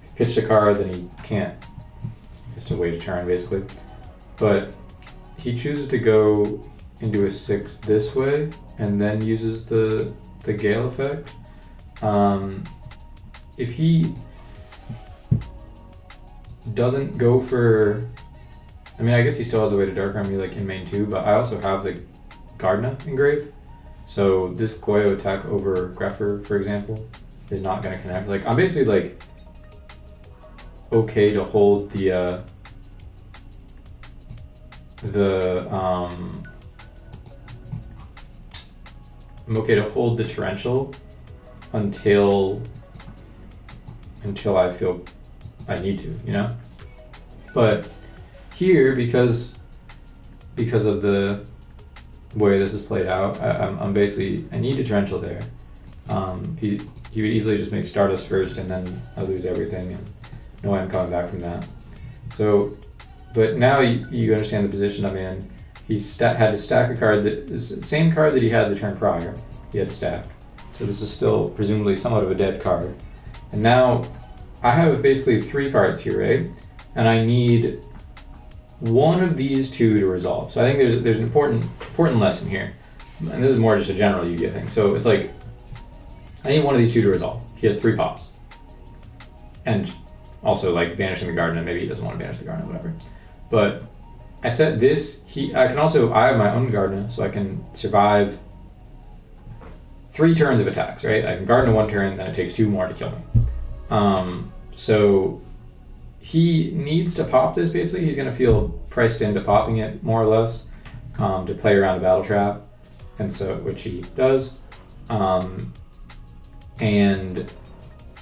if he pitched a card, then he can't. Just to wait a turn basically. But he chooses to go into a 6 this way, and then uses the Gale effect. if he doesn't go for, I mean, I guess he still has a way to dark arm me like in main 2, but I also have the Gardna engrave. So this Goyo attack over Greffer, for example, is not going to connect. Like, I'm basically like okay to hold I'm okay to hold the torrential until I feel I need to, you know? But here, because of the way this is played out, I'm basically, I need a torrential there. He would easily just make Stardust first and then I lose everything and no way I'm coming back from that. So, but now you understand the position I'm in. He had to stack a card that is the same card that he had the turn prior. He had to stack. So this is still presumably somewhat of a dead card. And now I have basically 3 cards here, right? And I need one of these 2 to resolve. So I think there's an important lesson here. And this is more just a general Yu-Gi-Oh thing. So it's like, I need one of these 2 to resolve. He has 3 pops. And also like banishing the garden, and maybe he doesn't want to banish the garden, whatever. But I set this, I have my own Gardna, so I can survive 3 turns of attacks, right? I can Gardna 1 turn, then it takes 2 more to kill me. So he needs to pop this, basically. He's going to feel priced into popping it, more or less, to play around a battle trap, and so, which he does. And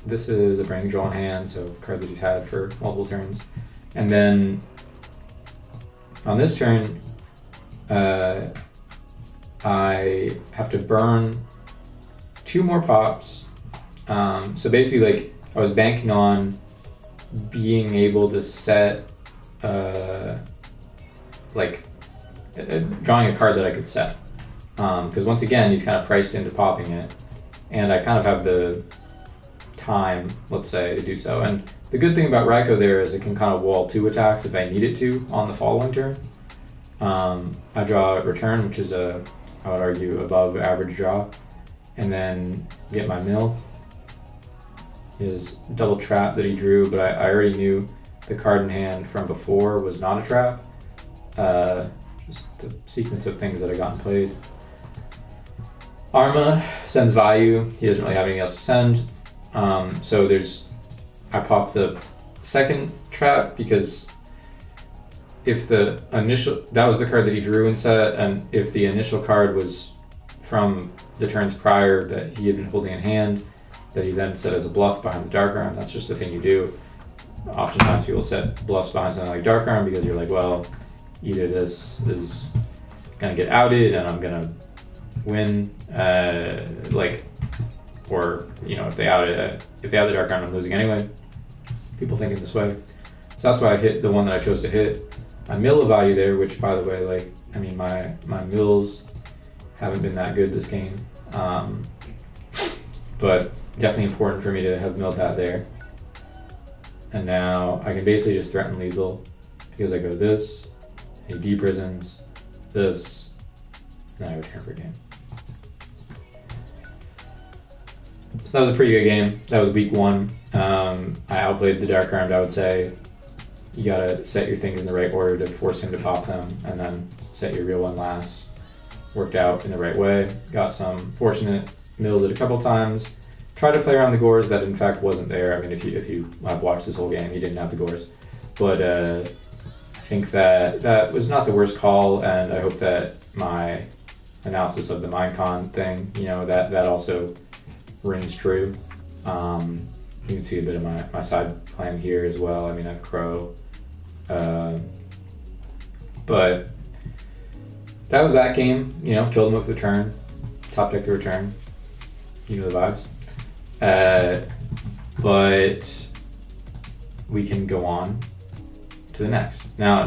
this is a Brain Control in hand, so a card that he's had for multiple turns. And then on this turn, I have to burn 2 more pops. So basically, like, I was banking on being able to set, drawing a card that I could set. Because once again, he's kind of priced into popping it, and I kind of have the time, let's say, to do so. And the good thing about Raikou there is it can kind of wall 2 attacks if I need it to on the following turn. I draw a return, which is I would argue, above average draw, and then get my mill. His double trap that he drew, but I already knew the card in hand from before was not a trap. Just the sequence of things that I gotten played. Arma sends Vayu. He doesn't really have anything else to send. So I pop the second trap because if the initial, that was the card that he drew and set, and if the initial card was from the turns prior that he had been holding in hand, that he then set as a bluff behind the Dark Arm, that's just the thing you do. Oftentimes people set bluffs behind something like Dark Arm because you're like, well, either this is gonna get outed and I'm gonna win, or, you know, if they out the Dark Arm, I'm losing anyway. People think in this way. So that's why I hit the one that I chose to hit. I mill a Value there, which, by the way, like, I mean, my mills haven't been that good this game. But definitely important for me to have milled that there. And now I can basically just threaten lethal because I go this, he deprisons, this, and I return for game. So that was a pretty good game. That was week 1. I outplayed the Dark Armed, I would say. You gotta set your things in the right order to force him to pop them, and then set your real one last. Worked out in the right way. Got some fortunate mills it a couple times. Tried to play around the gores that in fact wasn't there. I mean, if you have watched this whole game, he didn't have the gores. But I think that was not the worst call, and I hope that my analysis of the Minecon thing, you know, that also rings true. You can see a bit of my side plan here as well. I mean, I have Crow. But that was that game. You know, killed him with the return. Top deck the return. You know the vibes. But we can go on to the next. Now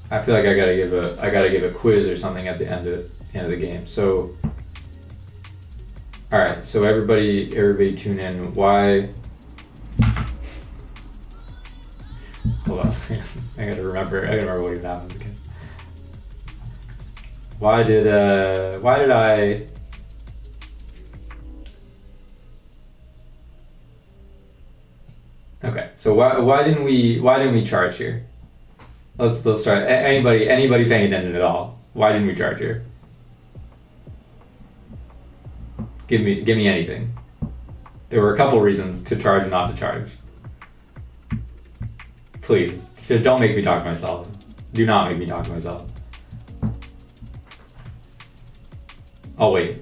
I feel like I gotta give a quiz or something at the end of the game. So, all right. So everybody tune in. Why? Hold on. I gotta remember what even happened again. Why did I? So why didn't we charge here? Let's try. Anybody paying attention at all? Why didn't we charge here? Give me anything. There were a couple reasons to charge and not to charge. Please, so don't make me talk to myself. Do not make me talk to myself. I'll wait.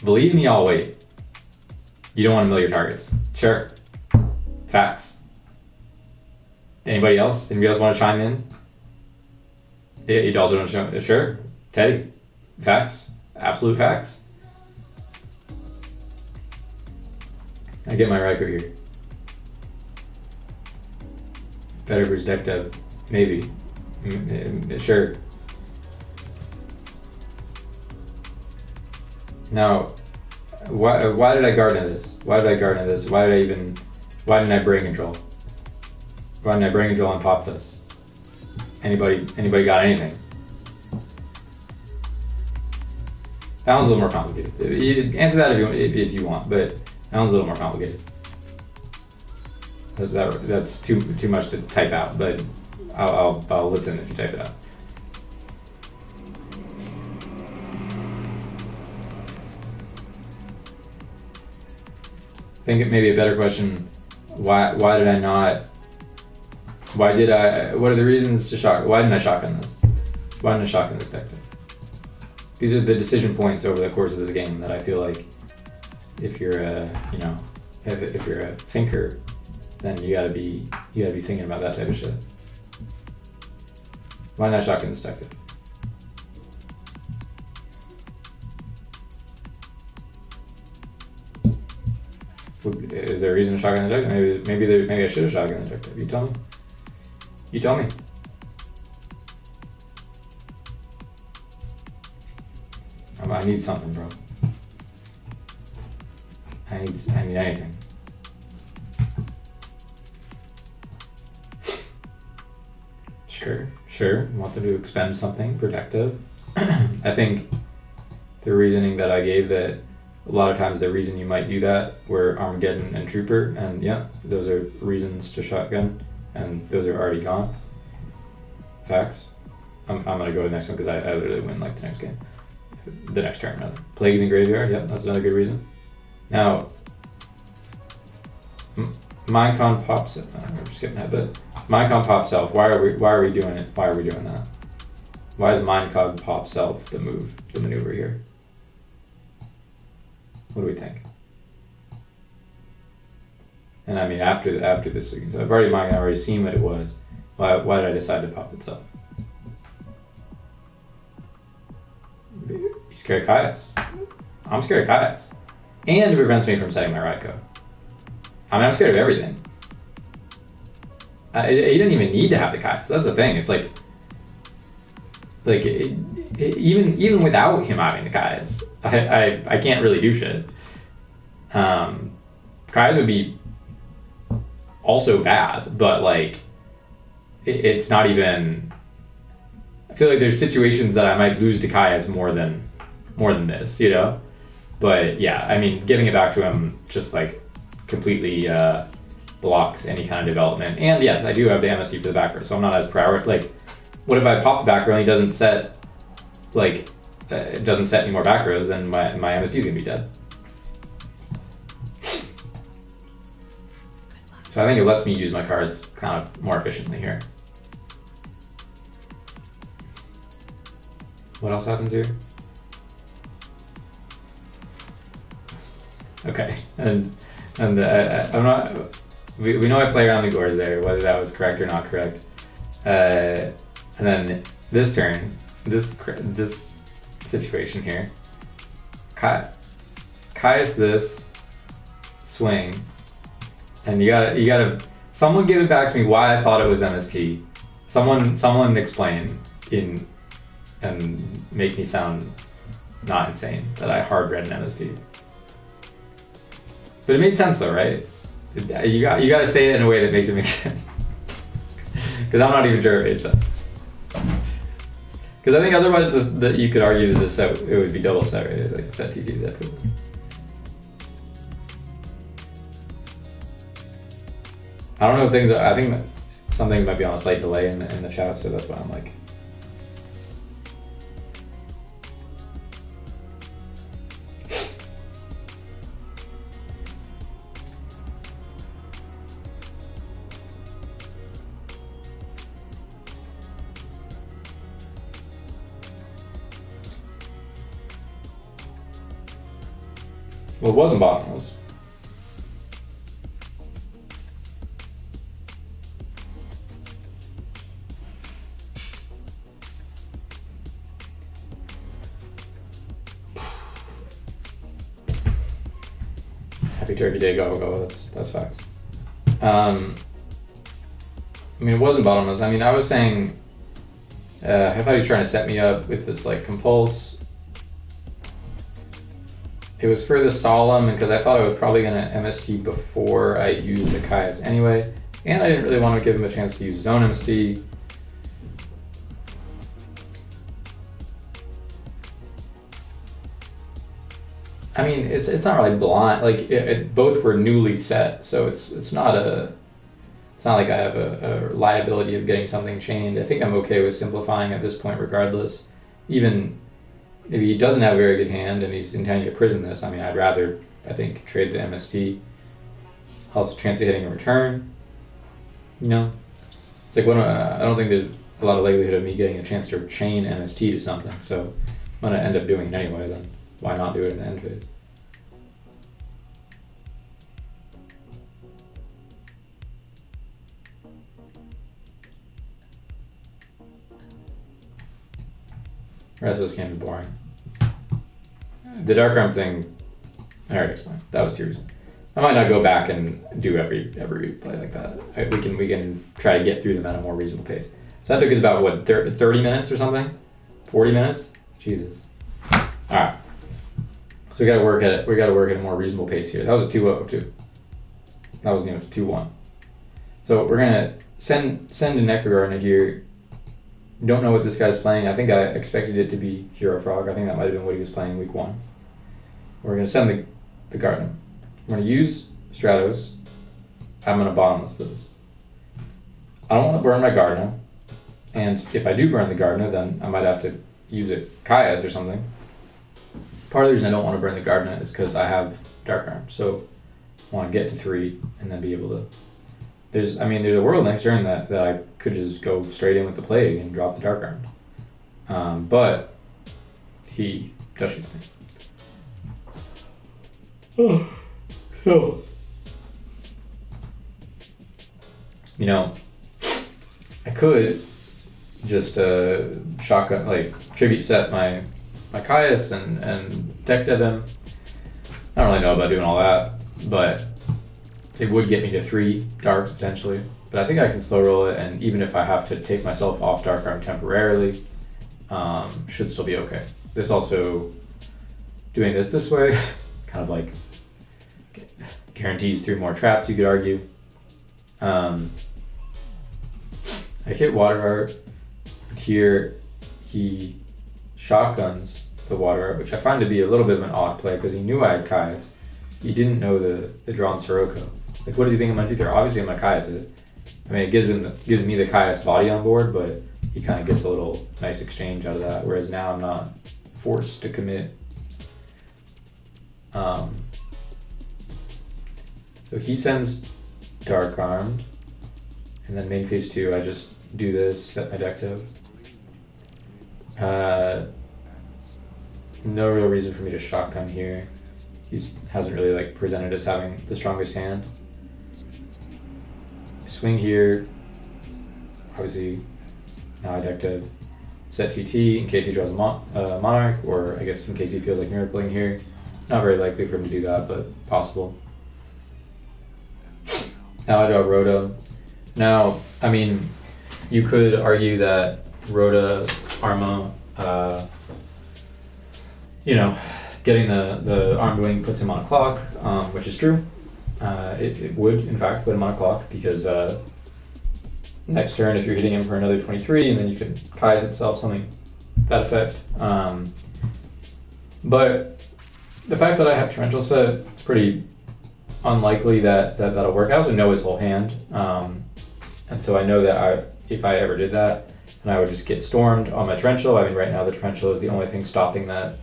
Believe me, I'll wait. You don't want to mill your targets. Sure. Facts. Anybody else? Anybody else want to chime in? You also want to show? Sure. Teddy. Facts. Absolute facts. I get my Riker here. Better versus deck dev. Maybe. Sure. Now, why did I garden this? Why didn't I brain control? Why didn't I brain control and pop this? Anybody got anything? That one's a little more complicated. Answer that if you want, but that one's a little more complicated. That's too much to type out, but I'll listen if you type it out. I think it may be a better question. Why did I not? What are the reasons to shock? Why didn't I shotgun this? Why didn't I shotgun this deck? These are the decision points over the course of the game that I feel like if you're if you're a thinker, then you gotta be thinking about that type of shit. Why not shotgun this deck? Is there a reason to shotgun the deck? Maybe I should have shotgun the deck. You tell me. You tell me. I need something, bro. I need anything. Sure. Want them to expend something protective. I think the reasoning that I gave, that a lot of times the reason you might do that were Armageddon and Trooper, and yeah, those are reasons to shotgun, and those are already gone. Facts. I'm gonna go to the next one because I literally win like the next game. The next turn, rather. Plagues in Graveyard, yep, that's another good reason. Now, Minecon pops. I'm skipping that, but Minecon pop self. Why are we doing it? Why are we doing that? Why is Minecon pop self the maneuver here? What do we think? And I mean, after this, so I've already seen what it was. Why did I decide to pop itself? You scared of Kaias. I'm scared of Kaias. And it prevents me from setting my right code. I mean, I'm scared of everything. You didn't even need to have the Kaias. That's the thing. It's like even without him having the Kaias, I can't really do shit. Kaias would be also bad, but like it's not even. I feel like there's situations that I might lose to Kaias more than this, you know. But yeah, I mean, giving it back to him just like completely blocks any kind of development. And yes, I do have the MSD for the back row, so I'm not as proud. Like, what if I pop the back row and he doesn't set any more back rows? Then my MSD is gonna be dead. So I think it lets me use my cards kind of more efficiently here. What else happens here? Okay, and I'm not. We know I play around the gores there, whether that was correct or not correct. And then this turn, this situation here, Kaias this swing, and you gotta. Someone give it back to me why I thought it was MST. Someone explain and make me sound not insane that I hard read an MST. But it made sense though, right? You gotta say it in a way that makes it make sense. Because I'm not even sure it made sense. Because I think otherwise that you could argue that this set, it would be double set, right? Like set TTZ. I don't know if things. I think that some things might be on a slight delay in the chat, so that's why I'm like. Well, it wasn't bottomless. Happy Turkey Day, go. That's facts. I mean, it wasn't bottomless. I mean, I was saying, I thought he was trying to set me up with this like compulse. It was for the solemn, and because I thought I was probably going to MST before I used the Kai's anyway, and I didn't really want to give him a chance to use his own MST. I mean, it's not really blind. Like both were newly set, so it's not like I have a liability of getting something chained. I think I'm okay with simplifying at this point, regardless. Even if he doesn't have a very good hand and he's intending to prison this, I mean, I'd rather, I think, trade the MST. Also, chance of hitting a return. You know, it's like I don't think there's a lot of likelihood of me getting a chance to chain MST to something. So I'm gonna end up doing it anyway. Then why not do it in the end phase? The rest of this game is boring. The Dark Arm thing, I already explained. That was 2 reasons. I might not go back and do every play like that. We can try to get through them at a more reasonable pace. So that took us about what 30 minutes or something, 40 minutes. Jesus. All right. So we got to work at it. We got to work at a more reasonable pace here. That was a 2-0 too. That was 2-1. So we're gonna send a Necrogardener here. Don't know what this guy's playing. I think I expected it to be Hero Frog. I think that might have been what he was playing week 1. We're going to send the Gardener. We're going to use Stratos. I'm going to bottomless this. I don't want to burn my Gardener. And if I do burn the Gardener, then I might have to use it Kaya's or something. Part of the reason I don't want to burn the Gardener is because I have Dark Arm. So I want to get to 3 and then be able to... There's a world next turn that I could just go straight in with the Plague and drop the Dark Arm. But he does shoot me. So, you know, I could just shotgun, like, tribute set my Caius and deck dead them. I don't really know about doing all that, but it would get me to 3 dark potentially. But I think I can slow roll it, and even if I have to take myself off Dark Arm temporarily, should still be okay. This also, doing this way, kind of like guarantees 3 more traps, you could argue. I hit Water Art. Here, he shotguns the Water Art, which I find to be a little bit of an odd play, because he knew I had Kai's. He didn't know the drawn Sirocco. Like, what does he think I'm going to do there? Obviously, I'm going to Kai's it. I mean, it gives me the Kai's body on board, but he kind of gets a little nice exchange out of that, whereas now I'm not forced to commit. So he sends Dark Armed, and then main phase 2, I just do this, set my deck to. No real reason for me to shotgun here. He hasn't really like presented as having the strongest hand. Swing here. Obviously, now I deck to set TT in case he draws a Monarch, or I guess in case he feels like miracling here. Not very likely for him to do that, but possible. Now I draw Rhoda. Now, I mean, you could argue that Rhoda, Arma, getting the armed wing puts him on a clock, which is true. It would, in fact, put him on a clock, because next turn, if you're hitting him for another 23, and then you can Kai's itself, something to that effect. But the fact that I have Torrential set, it's pretty unlikely that'll work. I also know his whole hand, and so I know that if I ever did that, then I would just get stormed on my torrential. I mean, right now the torrential is the only thing stopping that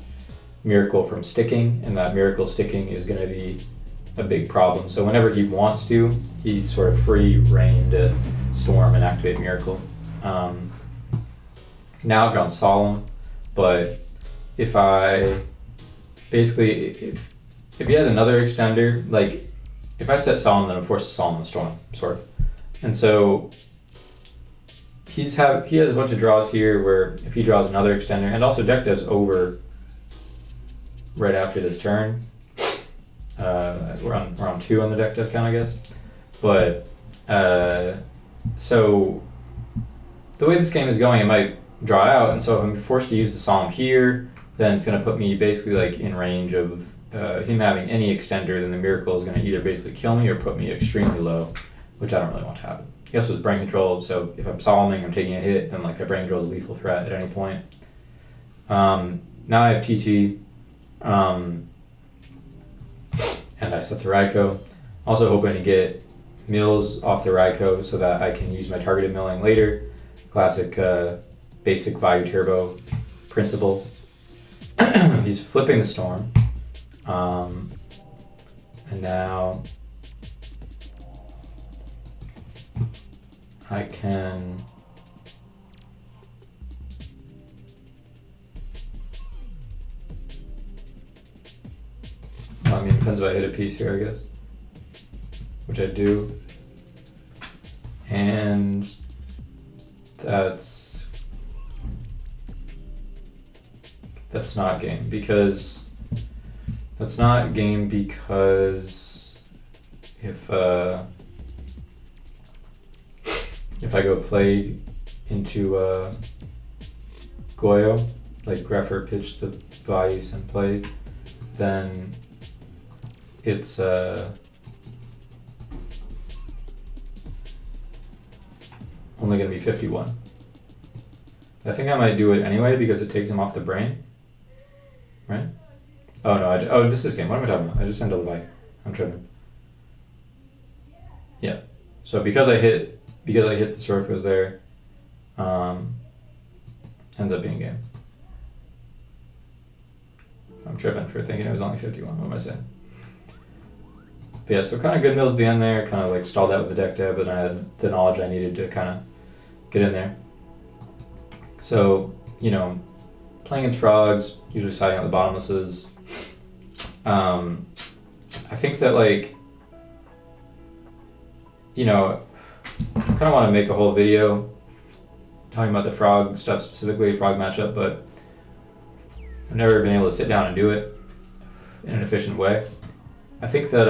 miracle from sticking, and that miracle sticking is going to be a big problem. So whenever he wants to, he's sort of free reign to storm and activate miracle. Now I've gone solemn, but if he has another extender, like if I set solemn, then I'm forced to solemn the storm, sort of. And so he has a bunch of draws here where if he draws another extender, and also deck dev's over right after this turn. We're on 2 on the deck dev count, I guess. But so the way this game is going, it might draw out, and so if I'm forced to use the solemn here, then it's going to put me basically like in range of him having any extender. Then the miracle is going to either basically kill me or put me extremely low, which I don't really want to happen. I guess with brain control, so if I'm solemning, I'm taking a hit, then like my brain control is a lethal threat at any point. Now I have TT, and I set the Raikou. Also hoping to get mills off the Raikou so that I can use my targeted milling later. Classic basic Vayu turbo principle. He's flipping the storm. And now I can I mean, it depends if I hit a piece here, I guess, which I do, and that's not game because if I go Plague into Goyo, like Greffer pitched the Vayu and Plague, then it's only going to be 51. I think I might do it anyway because it takes him off the brain, right? Oh no, this is game. What am I talking about? I just sent a Vayu. I'm tripping. Yeah. So because I hit the surf was there, ends up being game. I'm tripping for thinking it was only 51. What am I saying? But yeah, so kind of good mills at the end there, kind of like stalled out with the deck dev, but then I had the knowledge I needed to kind of get in there. So, playing against frogs, usually siding out the bottomlesses. I think that I kind of want to make a whole video talking about the frog stuff specifically, frog matchup, but I've never been able to sit down and do it in an efficient way. I think that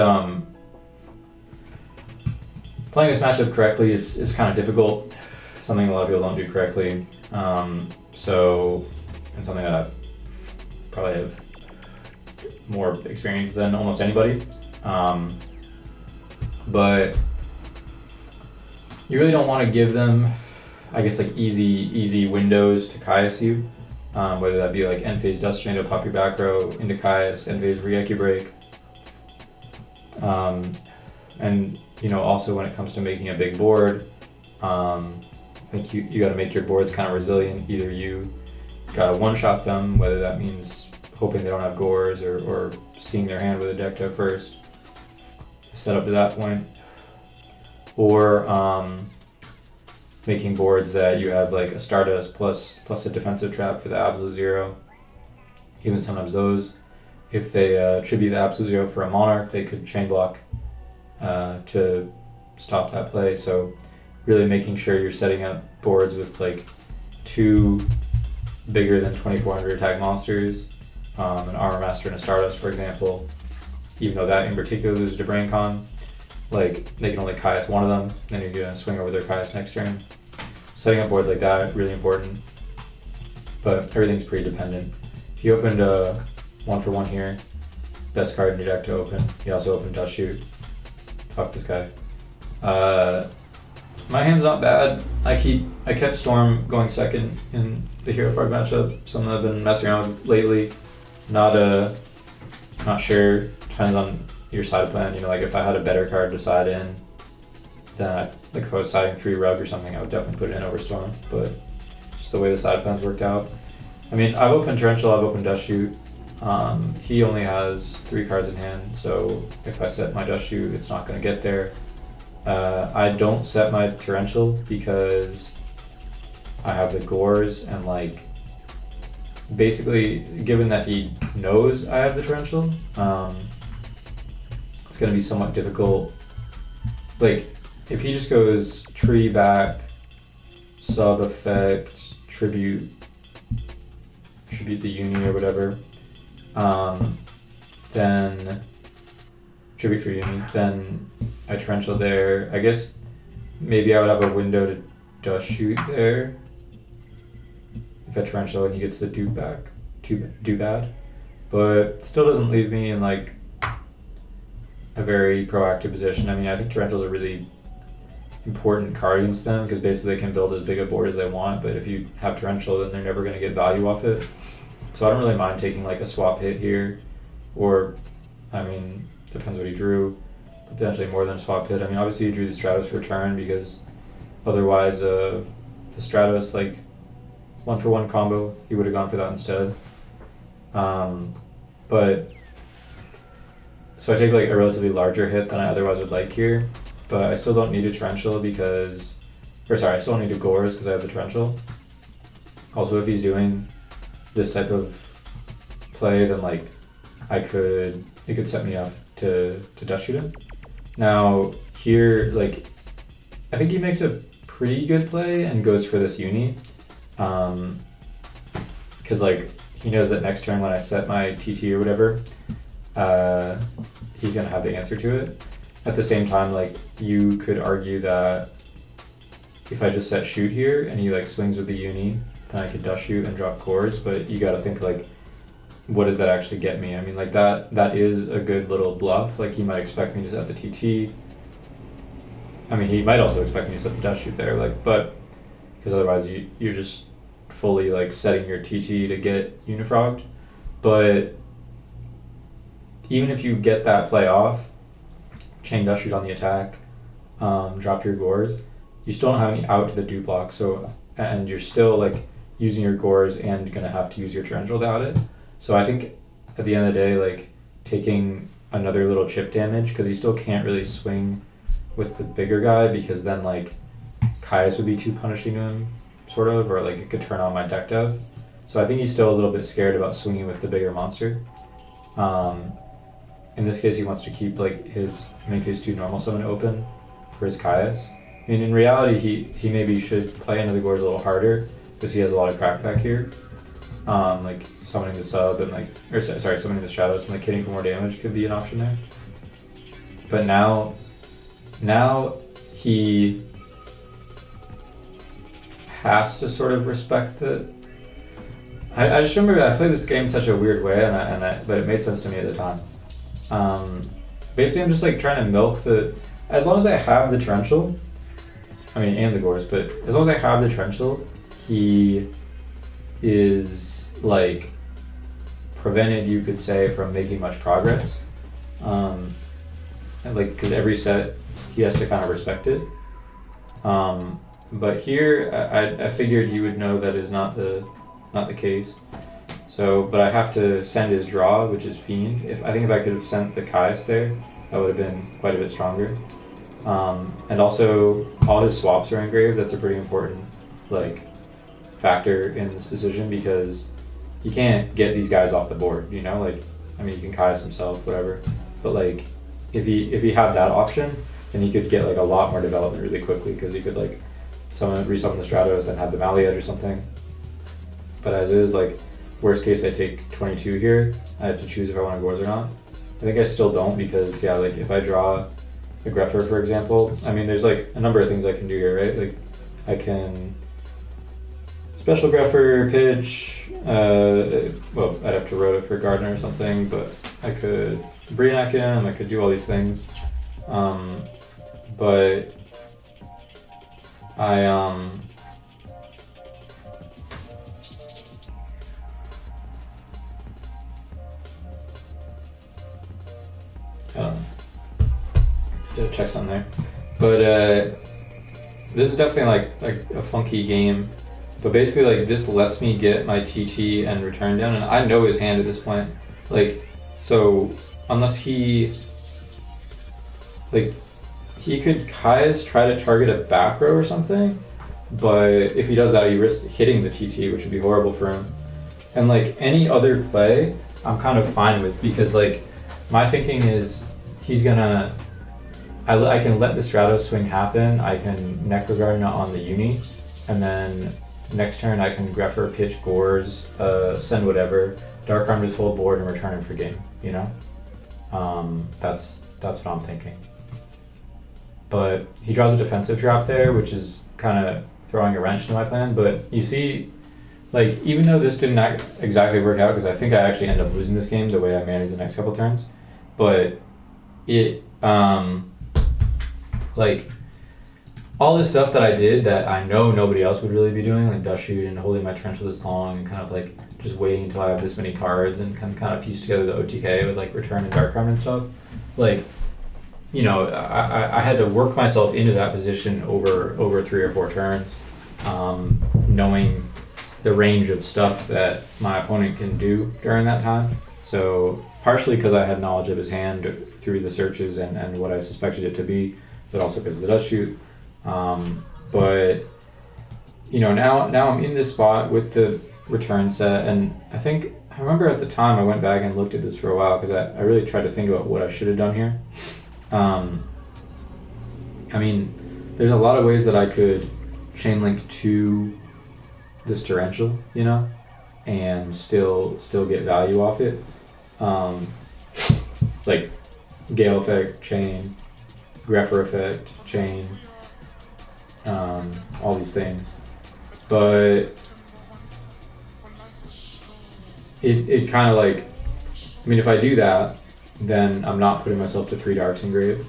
playing this matchup correctly is kind of difficult, something a lot of people don't do correctly. And something that I probably have more experience than almost anybody. But you really don't want to give them, I guess, like easy windows to Caius you, whether that be like end phase Dust Tornado, pop your back row into Caius, end phase Rieki break. And also when it comes to making a big board, I think you got to make your boards kind of resilient. Either you got to one-shot them, whether that means hoping they don't have gores or seeing their hand with a deck dev first, set up to that point, or making boards that you have like a Stardust plus a defensive trap for the absolute zero. Even sometimes those, if they tribute the absolute zero for a Monarch, they could chain block to stop that play. So really making sure you're setting up boards with like 2 bigger than 2400 attack monsters, an Armor Master and a Stardust, for example, even though that in particular loses to Brain Con. Like, they can only Caius one of them, then you're going to swing over their Caius next turn. Setting up boards like that, really important. But everything's pretty dependent. If you opened a 1-for-1 here, best card in your deck to open. He also opened Dust Shoot. Fuck this guy. My hand's not bad. I kept Storm going second in the Hero Frog matchup. Something I've been messing around with lately. Not sure. Depends on your side plan. You know, like if I had a better card to side in, then like if I was siding 3 rug or something, I would definitely put it in over Storm. But just the way the side plans worked out. I mean, I've opened Torrential, I've opened Dust Shoot. He only has 3 cards in hand, so if I set my Dust Shoot, it's not going to get there. I don't set my Torrential because I have the Gores, and like basically, given that he knows I have the Torrential, it's going to be somewhat difficult. Like, if he just goes tree back, sub effect, tribute the uni or whatever, then tribute for uni, then I torrential there. I guess maybe I would have a window to Dust Shoot there if I torrential and he gets the do back, do bad, but still doesn't leave me in like a very proactive position. I mean, I think torrentials are really important card against them because basically they can build as big a board as they want, but if you have torrential, then they're never going to get value off it. So I don't really mind taking like a swap hit here, or I mean, depends what he drew, but potentially more than a swap hit. I mean, obviously he drew the Stratos for turn because otherwise the Stratos, like 1-for-1 combo, he would have gone for that instead. But so I take like a relatively larger hit than I otherwise would like here, but I still don't need a torrential because, or sorry, I still don't need a Gores because I have the torrential. Also, if he's doing this type of play, then like it could set me up to Dust Shoot him. Now here, like I think he makes a pretty good play and goes for this uni, because like he knows that next turn when I set my TT or whatever, he's gonna have the answer to it. At the same time, like you could argue that if I just set shoot here and he like swings with the uni, then I could Dust Shoot and drop Gores, but you gotta think like, what does that actually get me? I mean, like that is a good little bluff. Like he might expect me to set the TT. I mean, he might also expect me to set the Dust Shoot there, like, but because otherwise you're just fully like setting your TT to get unifrogged. But even if you get that play off, chain Dust Shoot on the attack, drop your Gores, you still don't have any out to the do block. So, and you're still like using your Gores and gonna have to use your torrential to out it. So I think at the end of the day, like taking another little chip damage, because he still can't really swing with the bigger guy because then like Caius would be too punishing to him, sort of, or like it could turn on my deck dev. So I think he's still a little bit scared about swinging with the bigger monster. In this case, he wants to keep like his main phase 2 normal summon open for his Caius. I mean, in reality, he maybe should play into the Gores a little harder because he has a lot of crackback here. Like summoning the sub and like, or sorry, summoning the Stratos and like hitting for more damage could be an option there. But now he has to sort of respect that. I just remember I played this game in such a weird way, but it made sense to me at the time. Basically, I'm just like trying to milk as long as I have the torrential, I mean, and the Gores, but as long as I have the torrential, he is like prevented, you could say, from making much progress. And like, because every set he has to kind of respect it. But here, I figured he would know that is not the case. So, but I have to send his draw, which is Fiend. I think if I could have sent the Caius there, that would have been quite a bit stronger. And also, all his swaps are engraved. That's a pretty important like factor in this decision because you can't get these guys off the board. You know, like I mean, he can Caius himself, whatever. But like, if he had that option, then he could get like a lot more development really quickly because he could like resummon the Stratos and have the Maliad or something. But as is, like, worst case I take 22 here, I have to choose if I want to Gores or not. I think I still don't because, yeah, like if I draw a Greffer, for example, I mean there's like a number of things I can do here, right? Like I can special Greffer, pitch, well, I'd have to Rota for Gardener or something, but I could Brionac him, I could do all these things. But I don't know. Check something there. But this is definitely like a funky game. But basically, like, this lets me get my TT and return down, and I know his hand at this point. Like, so unless he could Kai's try to target a back row or something, but if he does that, he risks hitting the TT, which would be horrible for him. And like any other play, I'm kind of fine with, because like my thinking is he's gonna. I can let the Stratos swing happen. I can Necrogarden on the uni, and then next turn I can Grepher, pitch Gores, send whatever, Dark Arm, just hold board and return him for game. You know, that's what I'm thinking. But he draws a defensive trap there, which is kind of throwing a wrench into my plan. But you see, like, even though this didn't exactly work out, because I think I actually end up losing this game the way I managed the next couple turns, but it like all this stuff that I did that I know nobody else would really be doing, like dust shoot and holding my trench this long and kind of like just waiting until I have this many cards and kind of piece together the OTK with like return and dark arm and stuff. Like, you know, I had to work myself into that position over 3 or 4 turns, knowing the range of stuff that my opponent can do during that time. So partially because I had knowledge of his hand through the searches and what I suspected it to be, but also because of the dust shoot. But you know, now I'm in this spot with the return set, and I remember at the time I went back and looked at this for a while because I really tried to think about what I should have done here. I mean, there's a lot of ways that I could chain link to this torrential, you know, and still get value off it. Like Gale effect, chain, Grepher effect, chain, all these things. But it kind of like, I mean, if I do that, then I'm not putting myself to 3 darks in grave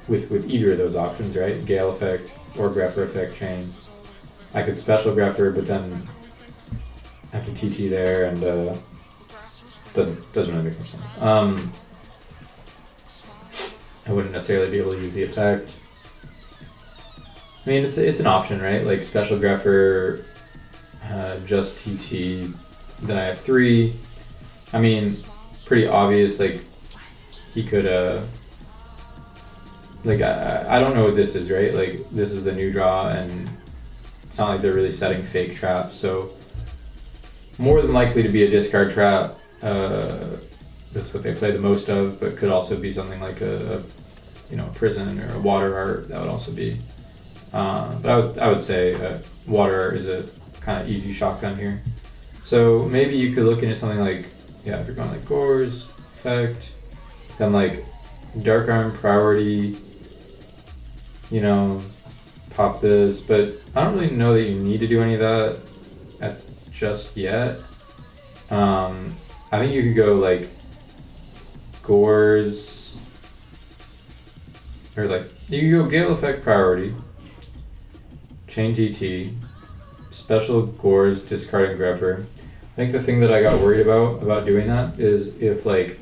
with either of those options, right? Gale effect or Grepher effect chain. I could special Grepher, but then I have to TT there, and doesn't really make sense. I wouldn't necessarily be able to use the effect. I mean, it's an option, right? Like special Grepher, just TT, then I have 3. I mean, pretty obvious, like he could like I don't know what this is, right? Like this is the new draw, and it's not like they're really setting fake traps, so more than likely to be a discard trap. That's what they play the most of, but could also be something like a prison or a water art. That would also be. But I would say water art is a kind of easy shotgun here. So maybe you could look into something like, if you're going like Gores effect, then like Dark Arm priority, pop this, but I don't really know that you need to do any of that just yet. I think you could go like Gores, or like you could go Gale effect priority, chain TT, special Gores, discarding Grepher. I think the thing that I got worried about doing that is if like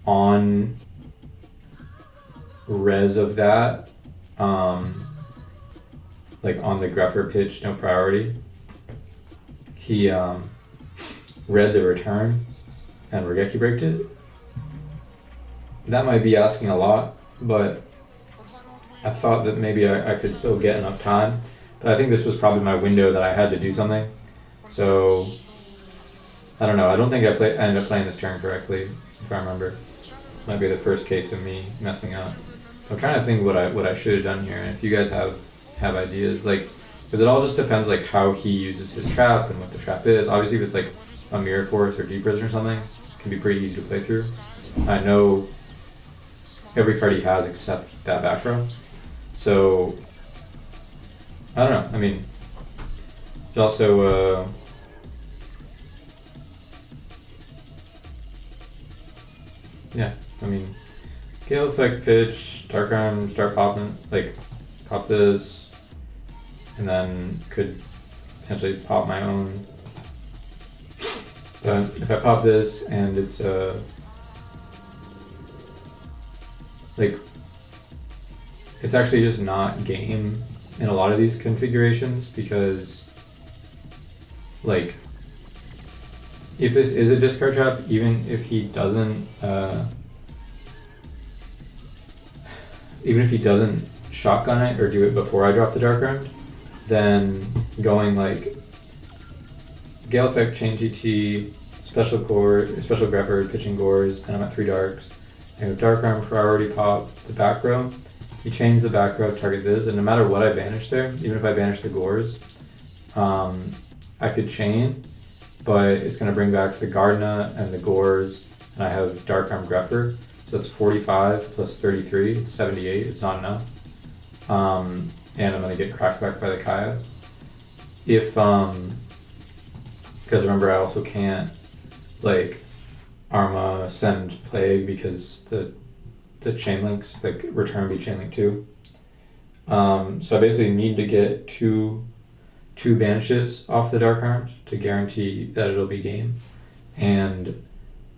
on res of that, like on the Grepher pitch, no priority, he read the return and Regeki braked it. That might be asking a lot, but I thought that maybe I could still get enough time. But I think this was probably my window that I had to do something. So I don't know. I don't think I ended up playing this turn correctly, if I remember. Might be the first case of me messing up. I'm trying to think what I should have done here, and if you guys have ideas, like, because it all just depends like how he uses his trap and what the trap is. Obviously, if it's like a Mirror Force or Deep Prison or something, it can be pretty easy to play through. I know every card he has except that back row, so I don't know. I mean, it's also I mean, Gale effect pitch, Dark Arm, start popping, like pop this, and then could potentially pop my own. But if I pop this and it's like, it's actually just not game in a lot of these configurations, because like, if this is a discard trap, even if he doesn't shotgun it or do it before I drop the Dark Armed, then going like Gale Effect, Chain GT, Special Grepper, Pitching Gores, then I'm at 3 darks. I go Dark Arm, Priority Pop, the back row. He chains the back row, target this, and no matter what I banish there, even if I banish the Gores, I could chain, but it's going to bring back the Gardna and the Gores, and I have Dark Arm Grepper, so it's 45 plus 33, it's 78, it's not enough. And I'm going to get cracked back by the Kayas. If, because remember I also can't, like, Arma send Plague because the chain links, like, return be chain link too. So I basically need to get two banishes off the Dark Armed to guarantee that it'll be game. And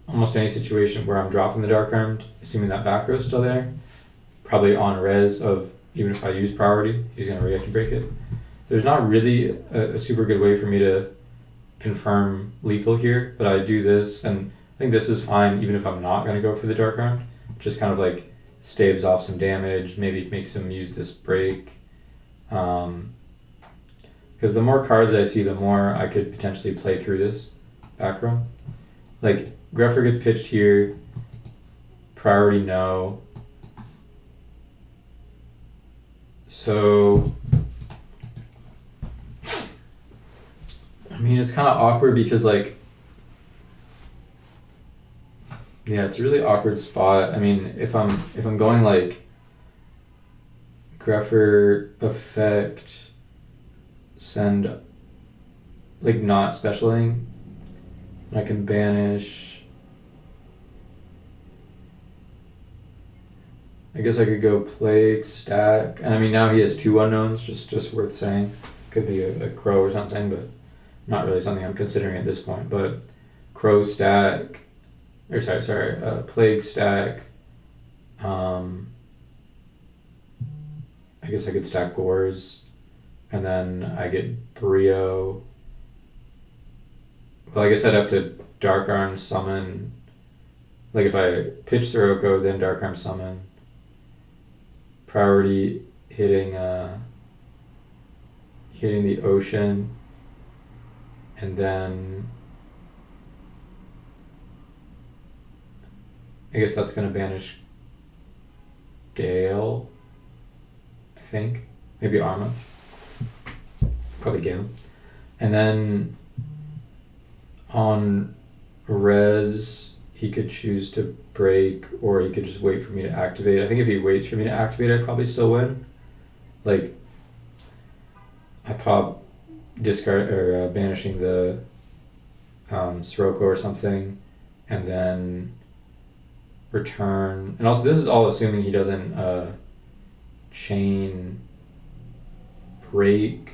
almost any situation where I'm dropping the Dark Armed, assuming that back row is still there, probably on res of, even if I use priority, he's going to reactive break it. There's not really a super good way for me to confirm lethal here, but I do this, and I think this is fine even if I'm not going to go for the Dark Armed. Just kind of like staves off some damage, maybe makes him use this break. Because the more cards I see, the more I could potentially play through this back row. Like, Grepher gets pitched here, priority no. So, I mean, it's kind of awkward because, like, yeah, it's a really awkward spot. I mean, if I'm going like Grepher effect, send, like, not specialing, I can banish. I guess I could go Plague, stack, and I mean now he has 2 unknowns, just worth saying. Could be a Crow or something, but not really something I'm considering at this point. But Crow stack, or sorry, Plague stack. I guess I could stack Gores, and then I get Brio. Well, I guess I'd have to Dark Arm summon. Like, if I pitch Sirocco, then Dark Arm summon. Priority hitting the ocean, and then I guess that's gonna banish Gale, I think. Maybe Arma. Probably Gale. And then on res, he could choose to break, or he could just wait for me to activate. I think if he waits for me to activate, I'd probably still win. Like, I pop discard or banishing the Sirocco or something, and then return. And also, this is all assuming he doesn't chain break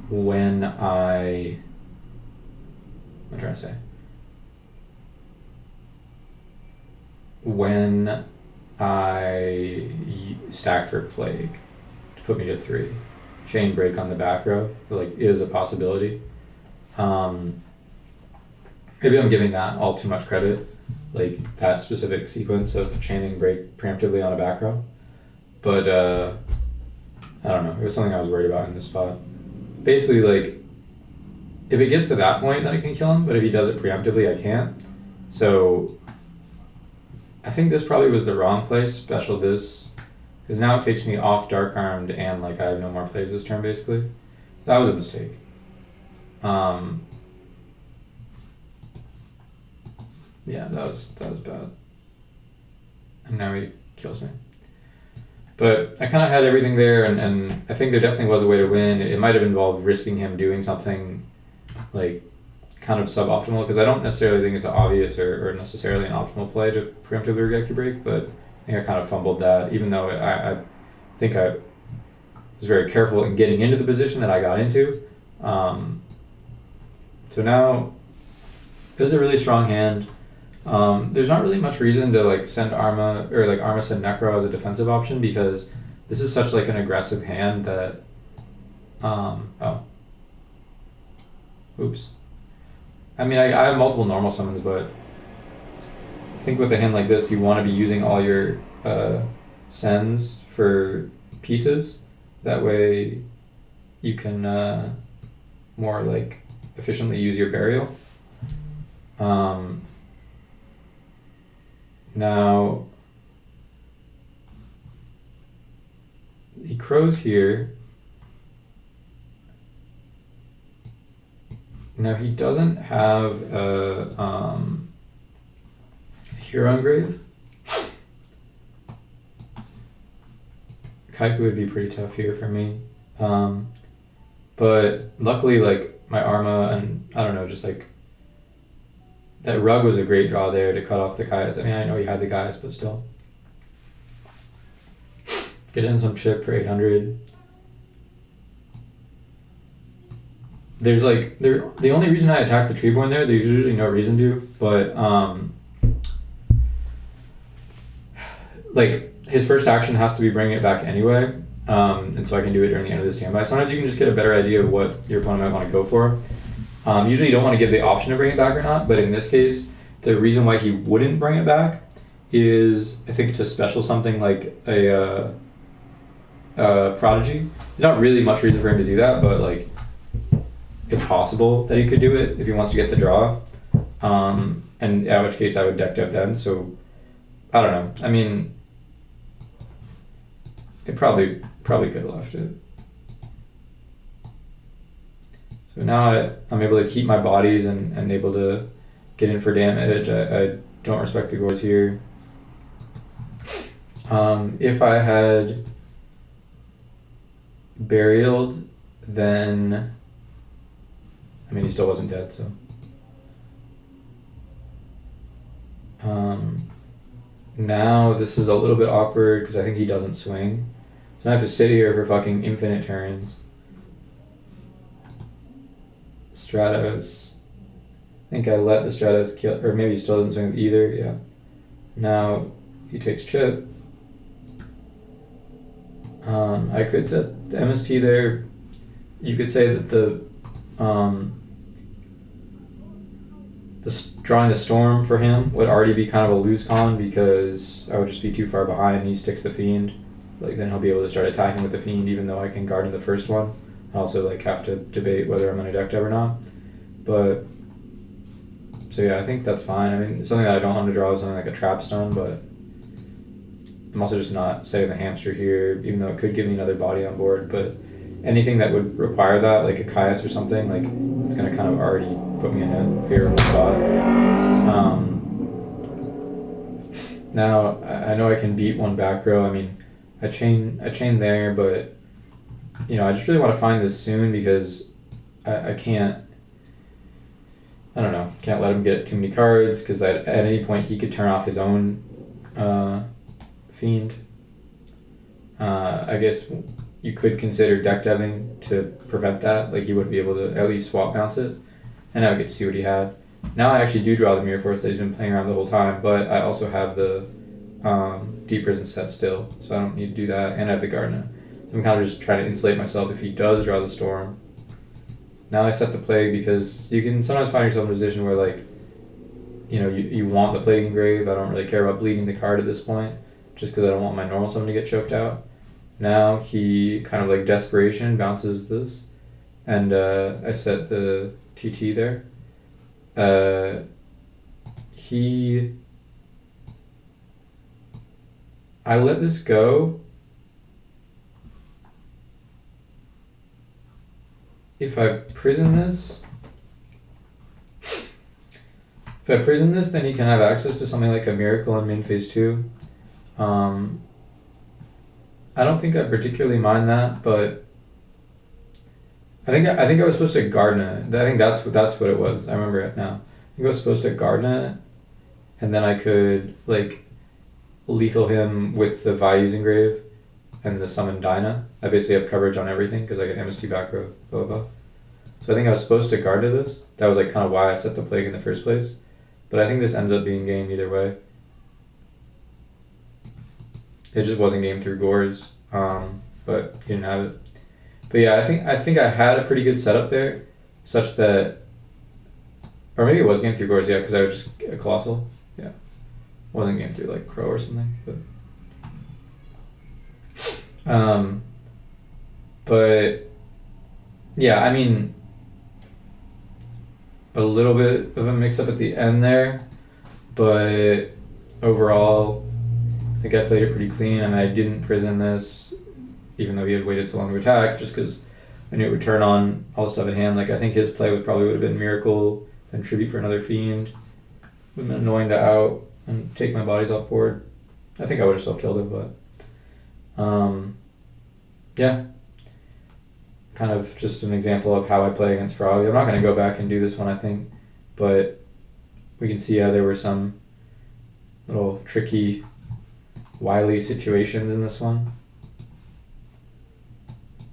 when I'm trying to say, when I stack for Plague to put me to 3. Chain break on the back row, like, is a possibility. Maybe I'm giving that all too much credit, like that specific sequence of chaining break preemptively on a back row. But I don't know, it was something I was worried about in this spot. Basically, like, if it gets to that point, then I can kill him, but if he does it preemptively, I can't. So I think this probably was the wrong place, special this, because now it takes me off Dark Armed, and, like, I have no more plays this turn, basically. So that was a mistake. Yeah, that was bad. And now he kills me. But I kind of had everything there, and I think there definitely was a way to win. It might have involved risking him doing something, like, kind of suboptimal, because I don't necessarily think it's obvious or necessarily an optimal play to preemptively reactive break, but I think I kind of fumbled that, even though I think I was very careful in getting into the position that I got into. So now, it was a really strong hand. There's not really much reason to like send Arma or like Arma send Necro as a defensive option because this is such like an aggressive hand that oops. I mean I have multiple normal summons, but I think with a hand like this you want to be using all your sends for pieces. That way you can more like efficiently use your burial. Now he crows here. Now he doesn't have a hero engrave. Kaiku would be pretty tough here for me. But luckily like my Arma and I don't know, just like that rug was a great draw there to cut off the Kaias. I mean, I know he had the Kaias, but still. Get in some chip for 800. There's like, the only reason I attack the Treeborn there's usually no reason to, but like his first action has to be bringing it back anyway, and so I can do it during the end of the standby. Sometimes you can just get a better idea of what your opponent might want to go for. Usually you don't want to give the option to bring it back or not, but in this case, the reason why he wouldn't bring it back is, I think, to special something like a Prodigy. There's not really much reason for him to do that, but like it's possible that he could do it if he wants to get the draw. And in which case I would deck dev then, so I don't know. I mean, it probably could have left it. So now I'm able to keep my bodies and able to get in for damage. I don't respect the Gores here. If I had burialed, then I mean he still wasn't dead, so now this is a little bit awkward because I think he doesn't swing, so I have to sit here for fucking infinite turns. Stratos. I think I let the Stratos kill, or maybe he still doesn't swing with either. Yeah. Now he takes chip. I could set the MST there. You could say that the drawing the storm for him would already be kind of a lose con because I would just be too far behind. He sticks the fiend, like then he'll be able to start attacking with the fiend, even though I can guard in the first one. I also like have to debate whether I'm gonna deck dev or not. But so yeah, I think that's fine. I mean, something that I don't want to draw is something like a trap stun, but I'm also just not setting the hamster here, even though it could give me another body on board. But anything that would require that, like a Caius or something, like it's gonna kind of already put me in a favorable spot. Now I know I can beat one back row. I mean, I chain there, but you know, I just really want to find this soon because I can't. I don't know. Can't let him get too many cards because at any point he could turn off his own fiend. I guess you could consider deck deving to prevent that. Like he wouldn't be able to at least swap bounce it, and I would get to see what he had. Now I actually do draw the Mirror Force that he's been playing around the whole time, but I also have the Deep Prison set still, so I don't need to do that, and I have the Gardener. I'm kind of just trying to insulate myself if he does draw the Storm. Now I set the Plague because you can sometimes find yourself in a position where, like, you know, you want the Plague Engrave. I don't really care about bleeding the card at this point, just because I don't want my normal summon to get choked out. Now he kind of like Desperation bounces this, and I set the TT there. I let this go. If I prison this, then he can have access to something like a Miracle in min phase 2. I don't think I particularly mind that, but I think I was supposed to Garden it. I think that's what it was. I remember it now. I think I was supposed to Garden it, and then I could like lethal him with the Vayu's Engrave and the summon Dinah. I basically have coverage on everything because I get MST back row, blah, blah, blah. So I think I was supposed to guard to this. That was like kind of why I set the Plague in the first place. But I think this ends up being game either way. It just wasn't game through Gores, but he didn't have it. But yeah, I think I had a pretty good setup there, such that, or maybe it was game through Gores, yeah, because I would just get a Colossal. Yeah, wasn't game through like Crow or something, but yeah, I mean, a little bit of a mix up at the end there, but overall, I think I played it pretty clean. I mean, I didn't prison this, even though he had waited so long to attack, just because I knew it would turn on all the stuff at hand. Like, I think his play would have been Miracle, then Tribute for another Fiend. Would have been annoying to out and take my bodies off board. I think I would have still killed him, but yeah. Kind of just an example of how I play against Frog. I'm not going to go back and do this one, I think, but we can see how there were some little tricky, wily situations in this one.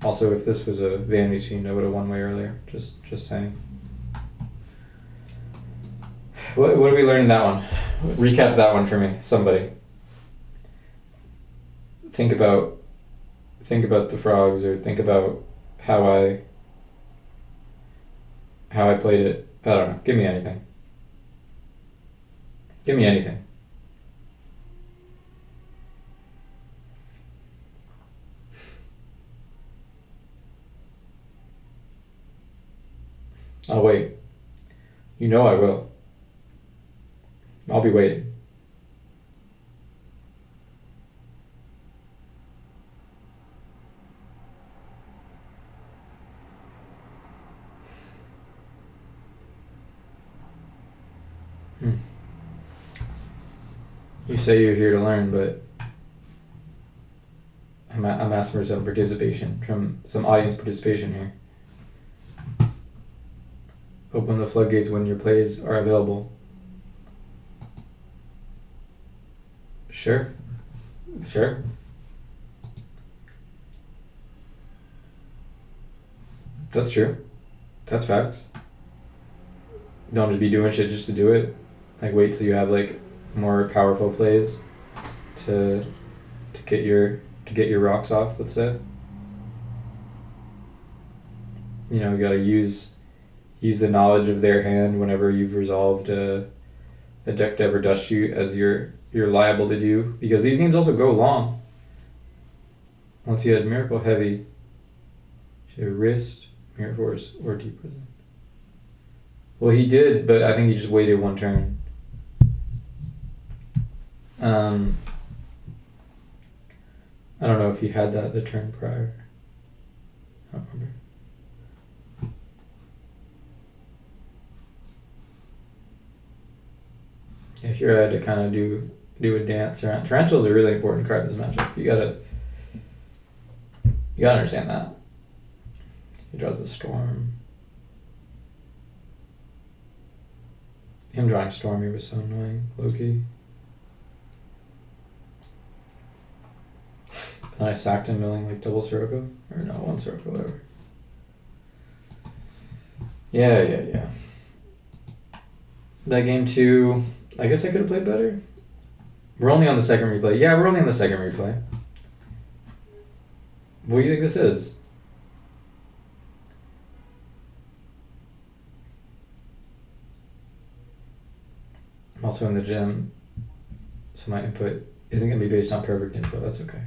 Also, if this was a Vanity's Fiend, I would have won way earlier. Just saying. What did we learn in that one? Recap that one for me, somebody. Think about the frogs, or think about how I played it. I don't know. Give me anything. Give me anything. I'll wait. You know I will. I'll be waiting. You say you're here to learn, but I'm asking for some participation, from some audience participation here. Open the floodgates when your plays are available. Sure. That's true. That's facts. Don't just be doing shit just to do it. Like, wait till you have like more powerful plays to get your rocks off, let's say. You know, you gotta use the knowledge of their hand whenever you've resolved a deck dev or dust shoot, as you're liable to do, because these games also go long. Once you had Miracle Heavy, you had Wrist, Mirror Force, or Deep Prison. Well, he did, but I think he just waited one turn. I don't know if he had that the turn prior. I don't remember. Yeah, here I had to kind of do a dance around. Tarantula's a really important card in this matchup. You gotta understand that. He draws the Storm. Him drawing Stormy was so annoying, low-key. Then I sacked him milling like double Sirocco. Or no, one Sirocco, whatever. Yeah. That game too, I guess I could have played better. We're only on the second replay. Yeah, we're only on the second replay. What do you think this is? I'm also in the gym, so my input isn't going to be based on perfect info. That's okay.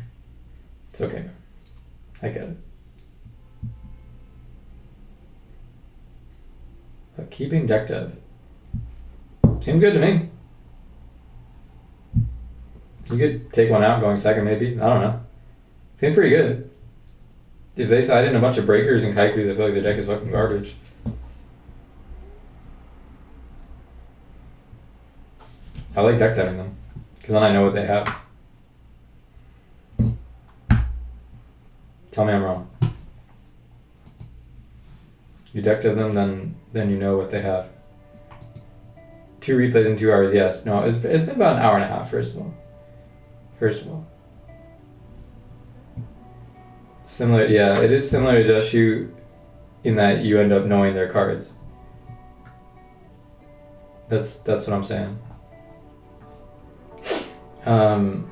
It's okay, man. I get it. But keeping deck dev seems good to me. You could take one out going second, maybe. I don't know. Seems pretty good. If they side in a bunch of breakers and kaikus, I feel like the deck is fucking garbage. I like deck deving them, because then I know what they have. Tell me I'm wrong. You deck dev them, then you know what they have. 2 replays in 2 hours, yes. No, it's been about an hour and a half, first of all. Similar, yeah, it is similar to Dust Shoot in that you end up knowing their cards. That's what I'm saying. I'm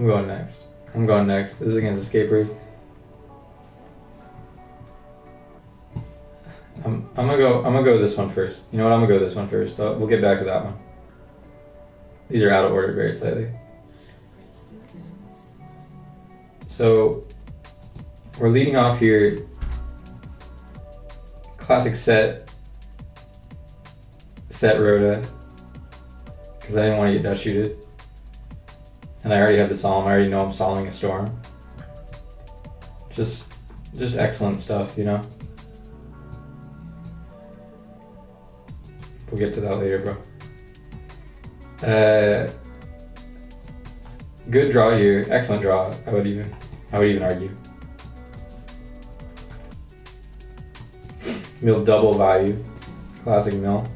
going next. This is against Escape Route. I'm gonna go this one first. You know what? I'm gonna go this one first. We'll get back to that one. These are out of order very slightly. So we're leading off here. Classic set Rhoda, because I didn't want to get dust shooted. And I already have the Solemn. I already know I'm solving a storm. Just excellent stuff, you know? We'll get to that later, bro. Good draw here. Excellent draw, I would even argue. Mill double Vayu. Classic mill.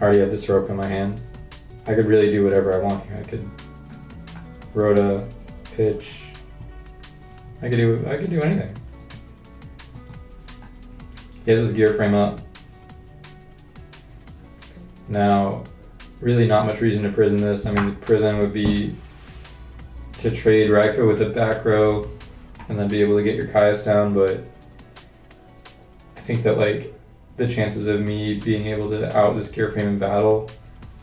Already have this rope in my hand. I could really do whatever I want here. I could Rhoda, pitch. I could do anything. He has his gear frame up. Now, really not much reason to prison this. I mean, the prison would be to trade Raiko with the back row and then be able to get your Caius down, but I think that like the chances of me being able to out this gear frame in battle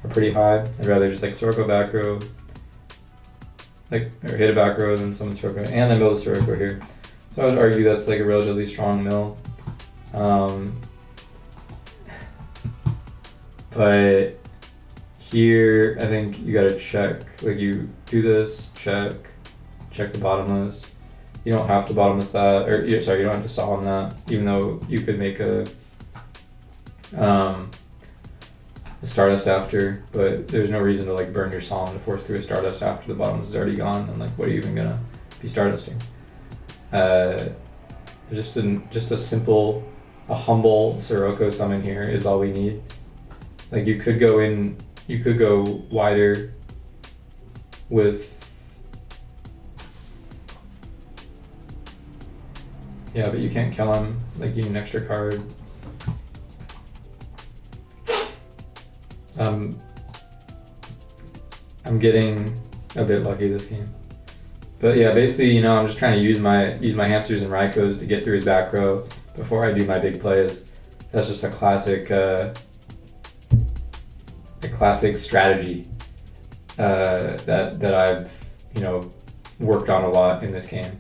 are pretty high. I'd rather just like Soroko back row, or hit a back row than summon Soroko, and then build a Soroko here. So I would argue that's like a relatively strong mill. But here, I think you gotta check, like you do this, check the bottomless. You don't have to bottomless that, you don't have to solemn that, even though you could make a Stardust after, but there's no reason to like burn your solemn to force through a Stardust after the bottomless is already gone, and like what are you even gonna be Stardusting? Just a simple, a humble Soroko summon here is all we need. Like you could go wider with, yeah, but you can't kill him, like you need an extra card. I'm getting a bit lucky this game. But yeah, basically, you know, I'm just trying to use my hamsters and Raikos to get through his back row before I do my big plays. That's just a classic strategy that I've, you know, worked on a lot in this game.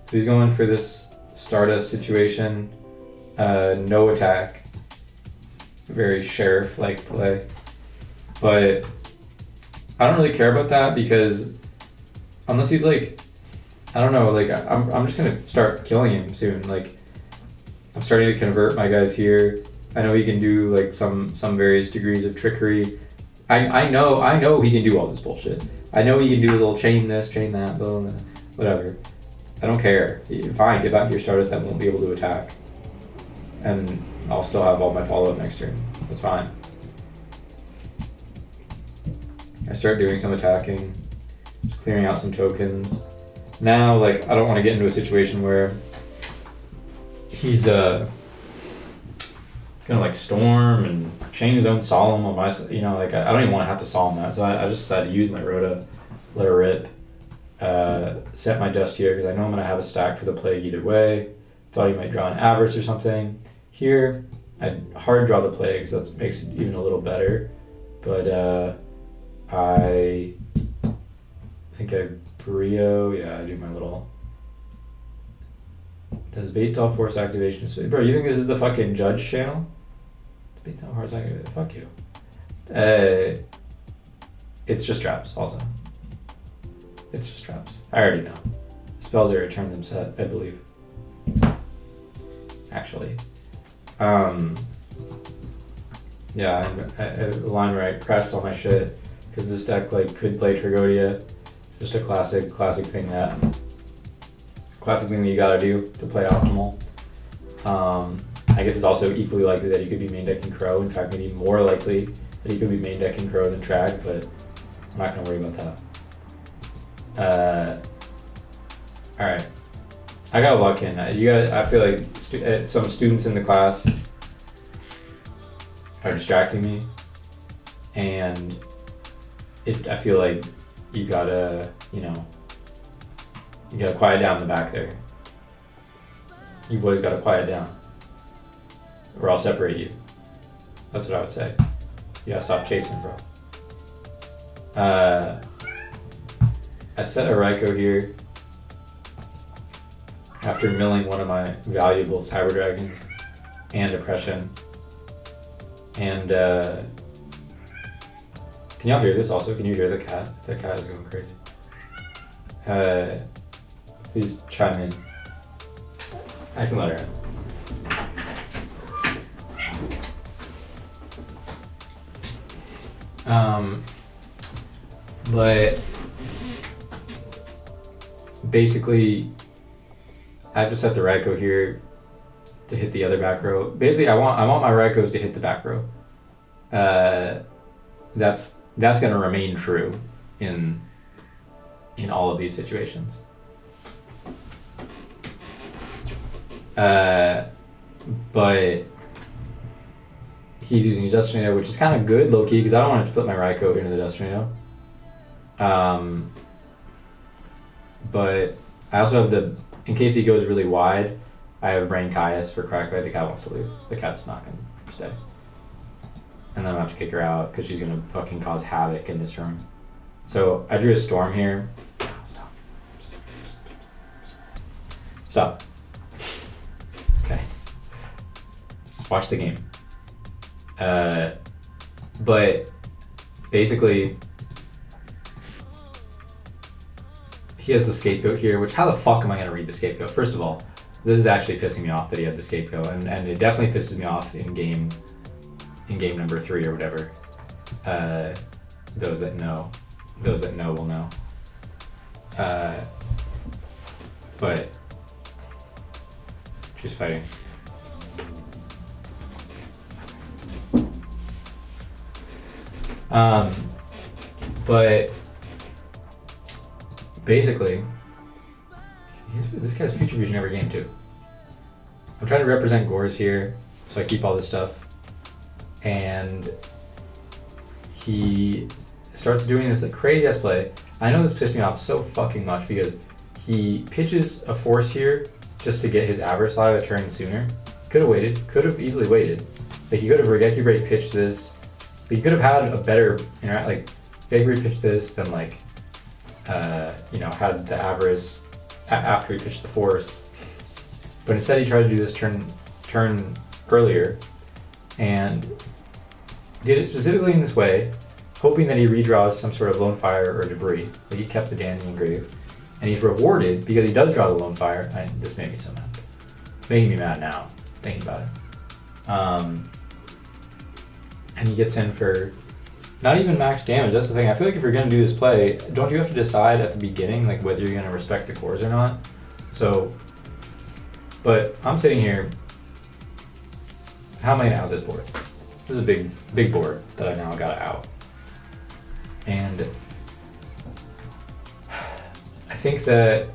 So he's going for this Stardust situation, no attack, very sheriff-like play. But I don't really care about that because unless he's like, I don't know, like I'm just gonna start killing him soon. Like I'm starting to convert my guys here. I know he can do like some various degrees of trickery. I know he can do all this bullshit. I know he can do a little chain this, chain that, blah, blah, whatever. I don't care. Fine, get back to your Stardust that won't be able to attack. And I'll still have all my follow-up next turn. That's fine. I start doing some attacking, just clearing out some tokens. Now, like, I don't want to get into a situation where he's gonna like storm and chain his own solemn on my side. You know, like I don't even want to have to solemn that. So I just decided to use my Rhoda, let her rip, set my dust here because I know I'm gonna have a stack for the plague either way. Thought he might draw an Avarice or something. Here, I hard draw the plague, so that makes it even a little better. But I think I Brio. Yeah, I do my little. Does Baital force activation? Bro, you think this is the fucking Judge channel? Baital force activation. Fuck you. It's just traps. Also, it's just traps. I already know. Spells are return them set, I believe. Actually, yeah, I line where I crashed all my shit because this deck like could play Trigodia. Just a classic thing that you gotta do to play optimal. I guess it's also equally likely that he could be main decking Crow. In fact, maybe more likely that he could be main decking Crow than Trag, but I'm not gonna worry about that. Alright. I gotta lock in. I feel like some students in the class are distracting me, and I feel like you gotta quiet down the back there. You boys gotta quiet down, or I'll separate you. That's what I would say. You gotta stop chasing, bro. I set a Raikou here after milling one of my valuable Cyber Dragons and Depression. And can y'all hear this also? Can you hear the cat? That cat is going crazy. Please chime in. I can let her in. But basically, I have to set the Raikou here to hit the other back row. Basically, I want my Raikous to hit the back row. That's gonna remain true in all of these situations. But he's using his Dust Tornado, which is kind of good, low key, because I don't want to flip my Raikou into the Dust Tornado. But I also have in case he goes really wide, I have Brain Caius for Crackbait. The cat wants to leave. The cat's not going to stay. And then I'm going to have to kick her out because she's going to fucking cause havoc in this room. So I drew a Storm here. Stop. Okay. Watch the game. But basically, he has the Scapegoat here, which how the fuck am I going to read the Scapegoat? First of all, this is actually pissing me off that he had the Scapegoat, and it definitely pisses me off in game number 3 or whatever. Those that know will know. But she's fighting. But basically, this guy's Future Vision every game too. I'm trying to represent Gores here, so I keep all this stuff. And he starts doing this crazy ass play. I know this pissed me off so fucking much because he pitches a Force here just to get his Averslide a turn sooner. Could have waited, could have easily waited. Like he could have Regeki Break pitched this. But he could have had a better, like Regeki pitched this, then like, had the Avarice after he pitched the Force. But instead he tried to do this turn earlier and did it specifically in this way, hoping that he redraws some sort of Lone Fire or debris. Like he kept the Danny engraved. And he's rewarded because he does draw the Lone Fire. This made me so mad. It's making me mad now, thinking about it. And he gets in for not even max damage. That's the thing. I feel like if you're going to do this play, don't you have to decide at the beginning like whether you're going to respect the cores or not? So, but I'm sitting here. How am I going to out this board? This is a big board that I now got out. And I think that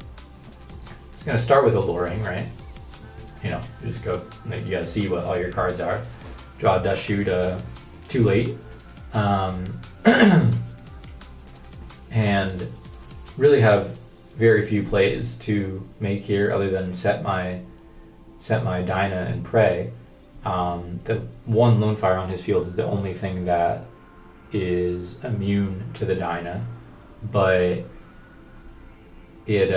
it's going to start with alluring, right? You just go, you got to see what all your cards are. Draw a Dust Shoot too late. And really have very few plays to make here other than set my Dyna and Prey. The one Lone Fire on his field is the only thing that is immune to the Dyna, but it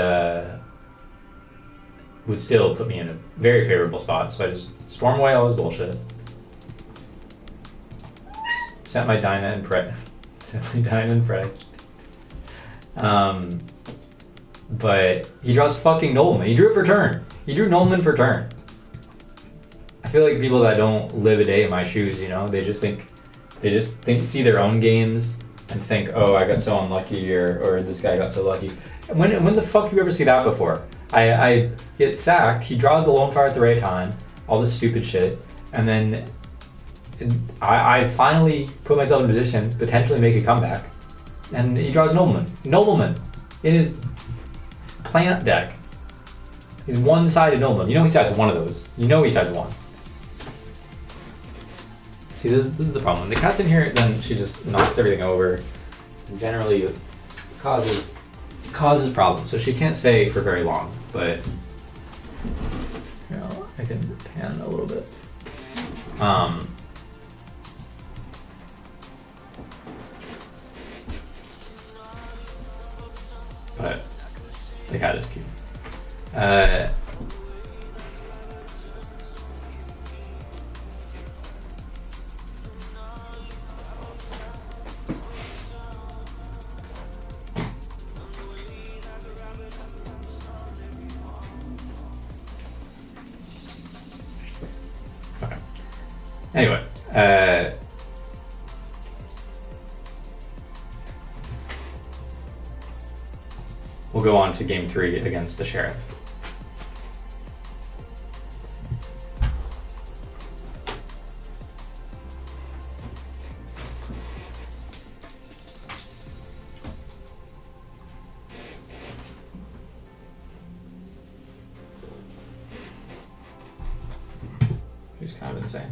would still put me in a very favorable spot. So I just storm away all his bullshit. Set my Dyna and Prey. But he draws fucking Nobleman. He drew it for turn. He drew Nobleman for turn. I feel like people that don't live a day in my shoes, they just see their own games and think, oh, I got so unlucky or this guy got so lucky. When the fuck do you ever see that before? I get sacked, he draws the Lone Fire at the right time, all this stupid shit, and then I finally put myself in a position to potentially make a comeback, and he draws Nobleman in his plant deck. He's one-sided Nobleman. You know he sides one of those. You know he sides one. See, this is the problem. When the cat's in here, then she just knocks everything over. And generally causes problems. So she can't stay for very long. But I can pan a little bit. But the cat is cute. Okay. Anyway, we'll go on to game 3 against the Sheriff. He's kind of insane.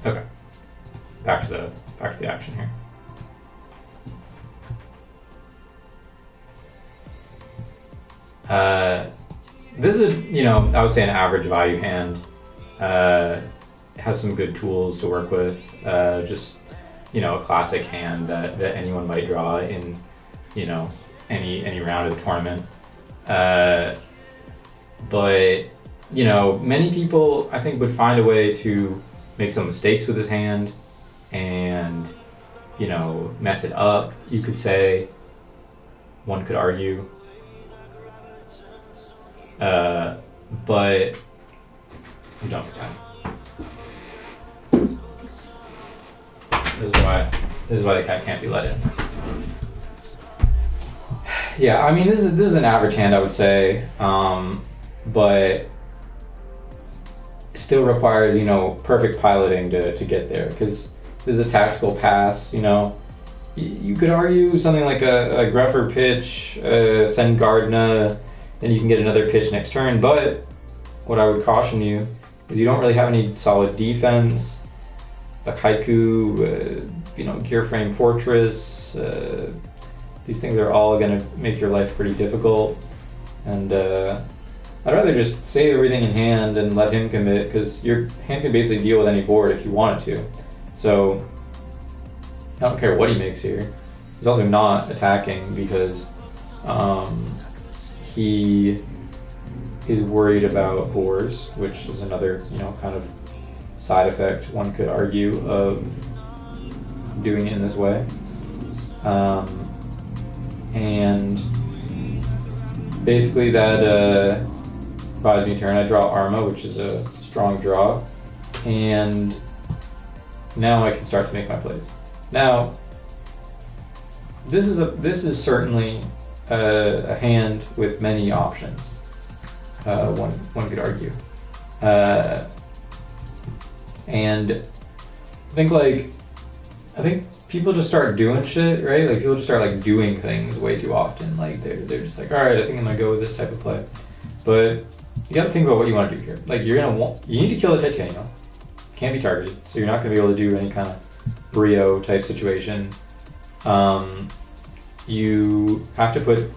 Okay. Back to the action here. This is, I would say an average Vayu hand. Has some good tools to work with. Just, a classic hand that anyone might draw in, any round of the tournament. But, many people, I think, would find a way to make some mistakes with his hand and, mess it up, you could say. One could argue. But I'm done for time. This is why the cat can't be let in. Yeah, I mean, this is an average hand, I would say, but still requires, perfect piloting to get there, because this is a tactical pass, You could argue something like a Gruffer pitch, send Gardner, then you can get another pitch next turn, but what I would caution you is you don't really have any solid defense. A Haiku, Gear Frame Fortress, these things are all going to make your life pretty difficult, and I'd rather just save everything in hand and let him commit, because your hand can basically deal with any board if you want it to. So I don't care what he makes here. He's also not attacking because he is worried about boars, which is another, kind of side effect, one could argue, of doing it in this way. And basically that buys me turn. I draw Arma, which is a strong draw, and now I can start to make my plays. Now, this is certainly a hand with many options. One could argue, and I think people just start doing shit, right? Like people just start doing things way too often. Like they're just like, all right, I think I'm gonna go with this type of play. But you got to think about what you want to do here. Like you need to kill the Titanium. Can't be targeted, so you're not gonna be able to do any kind of Brio type situation. You want to put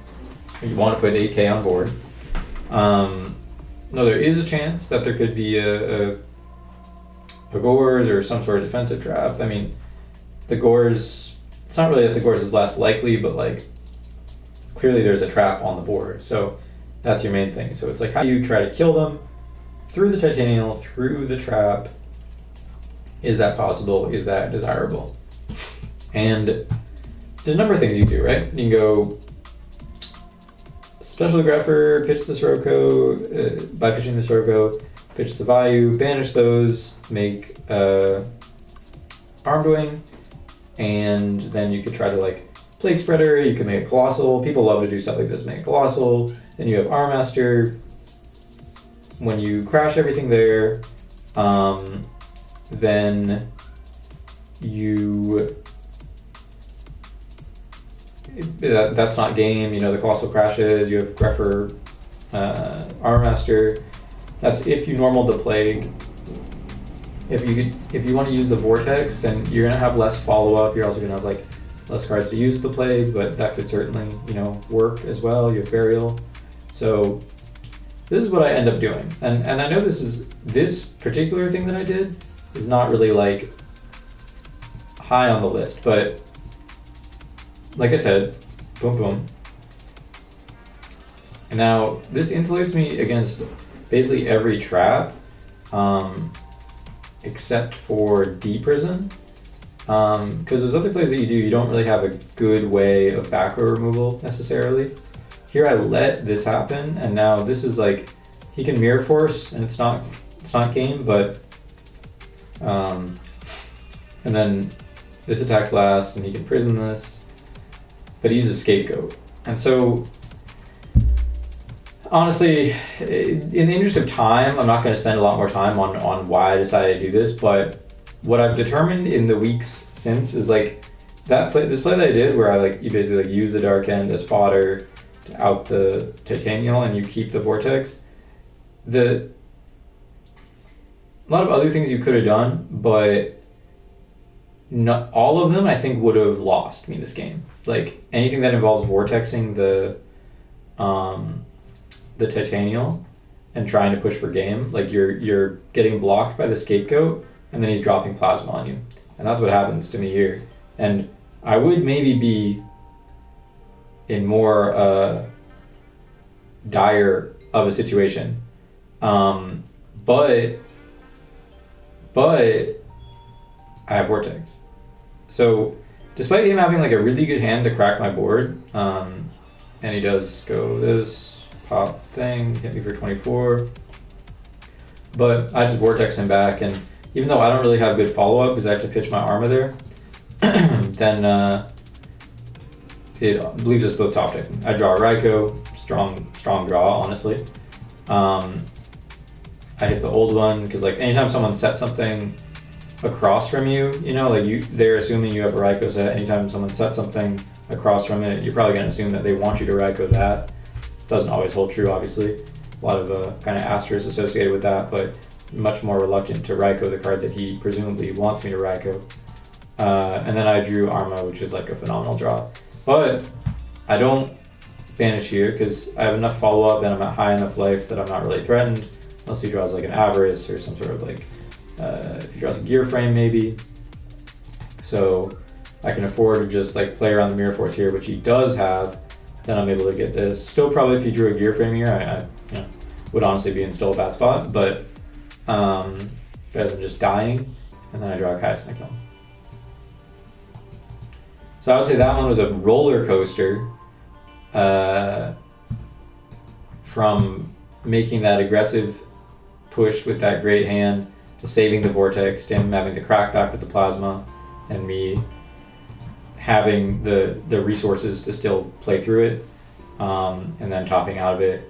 8K on board. No, there is a chance that there could be a Gores or some sort of defensive trap. I mean, the Gores, it's not really that the Gores is less likely, but clearly there's a trap on the board. So that's your main thing. So it's how do you try to kill them through the Titanium, through the trap? Is that possible? Is that desirable? And there's a number of things you do, right? You can go Special Gruffer, pitch the Sirocco, by pitching the Sirocco, pitch the Vayu, banish those, make Armed Wing, and then you could try to Plague Spreader, you can make Colossal. People love to do stuff like this, make Colossal. Then you have Armmaster. When you crash everything there, then you that's not game. You know, the Colossal Crashes, you have Greffer, Armor Master. That's if you normal the Plague. If you want to use the Vortex, then you're gonna have less follow-up. You're also gonna have like less cards to use the Plague, but that could certainly, you know, work as well. You have Burial. So this is what I end up doing. And I know this particular thing that I did is not really like high on the list, but like I said, boom, boom. And now this insulates me against basically every trap, except for D-Prison. Because there's other plays that you don't really have a good way of back row removal necessarily. Here I let this happen, and now this is like, he can Mirror Force, and it's not game, but, and then this attacks last, and he can prison this, but he uses Scapegoat. And so, honestly, in the interest of time, I'm not going to spend a lot more time on why I decided to do this, but what I've determined in the weeks since is like, this play that I did where you basically like use the Dark End as fodder to out the Titanial and you keep the Vortex. A lot of other things you could have done, but not all of them I think would have lost me this game. Like anything that involves vortexing the Titanial and trying to push for game, like you're getting blocked by the Scapegoat and then he's dropping Plasma on you. And that's what happens to me here. And I would maybe be in more dire of a situation. But I have Vortex. So despite him having like a really good hand to crack my board, and he does go this pop thing, hit me for 24. But I just Vortex him back, and even though I don't really have good follow-up because I have to pitch my Armor there, then it leaves us both top decking. I draw a Raikou, strong draw, honestly. I hit the old one because like anytime someone sets something across from you, you know, like they're assuming you have a Raikou set. Anytime someone sets something across from it, you're probably going to assume that they want you to Raikou that. Doesn't always hold true, obviously. A lot of kind of asterisks associated with that, but much more reluctant to Raikou the card that he presumably wants me to Raikou. And then I drew Arma, which is like a phenomenal draw. But I don't banish here because I have enough follow-up and I'm at high enough life that I'm not really threatened, unless he draws like an Avarice or some sort of like, if he draws a Gear Frame maybe. So I can afford to just like play around the Mirror Force here, which he does have. Then I'm able to get this. Still probably if he drew a Gear Frame here, I would honestly be in still a bad spot, but rather than just dying, and then I draw a Kaius and I kill him. So I would say that one was a roller coaster from making that aggressive push with that great hand to saving the Vortex, to him having the crackback with the Plasma, and me having the resources to still play through it, and then topping out of it.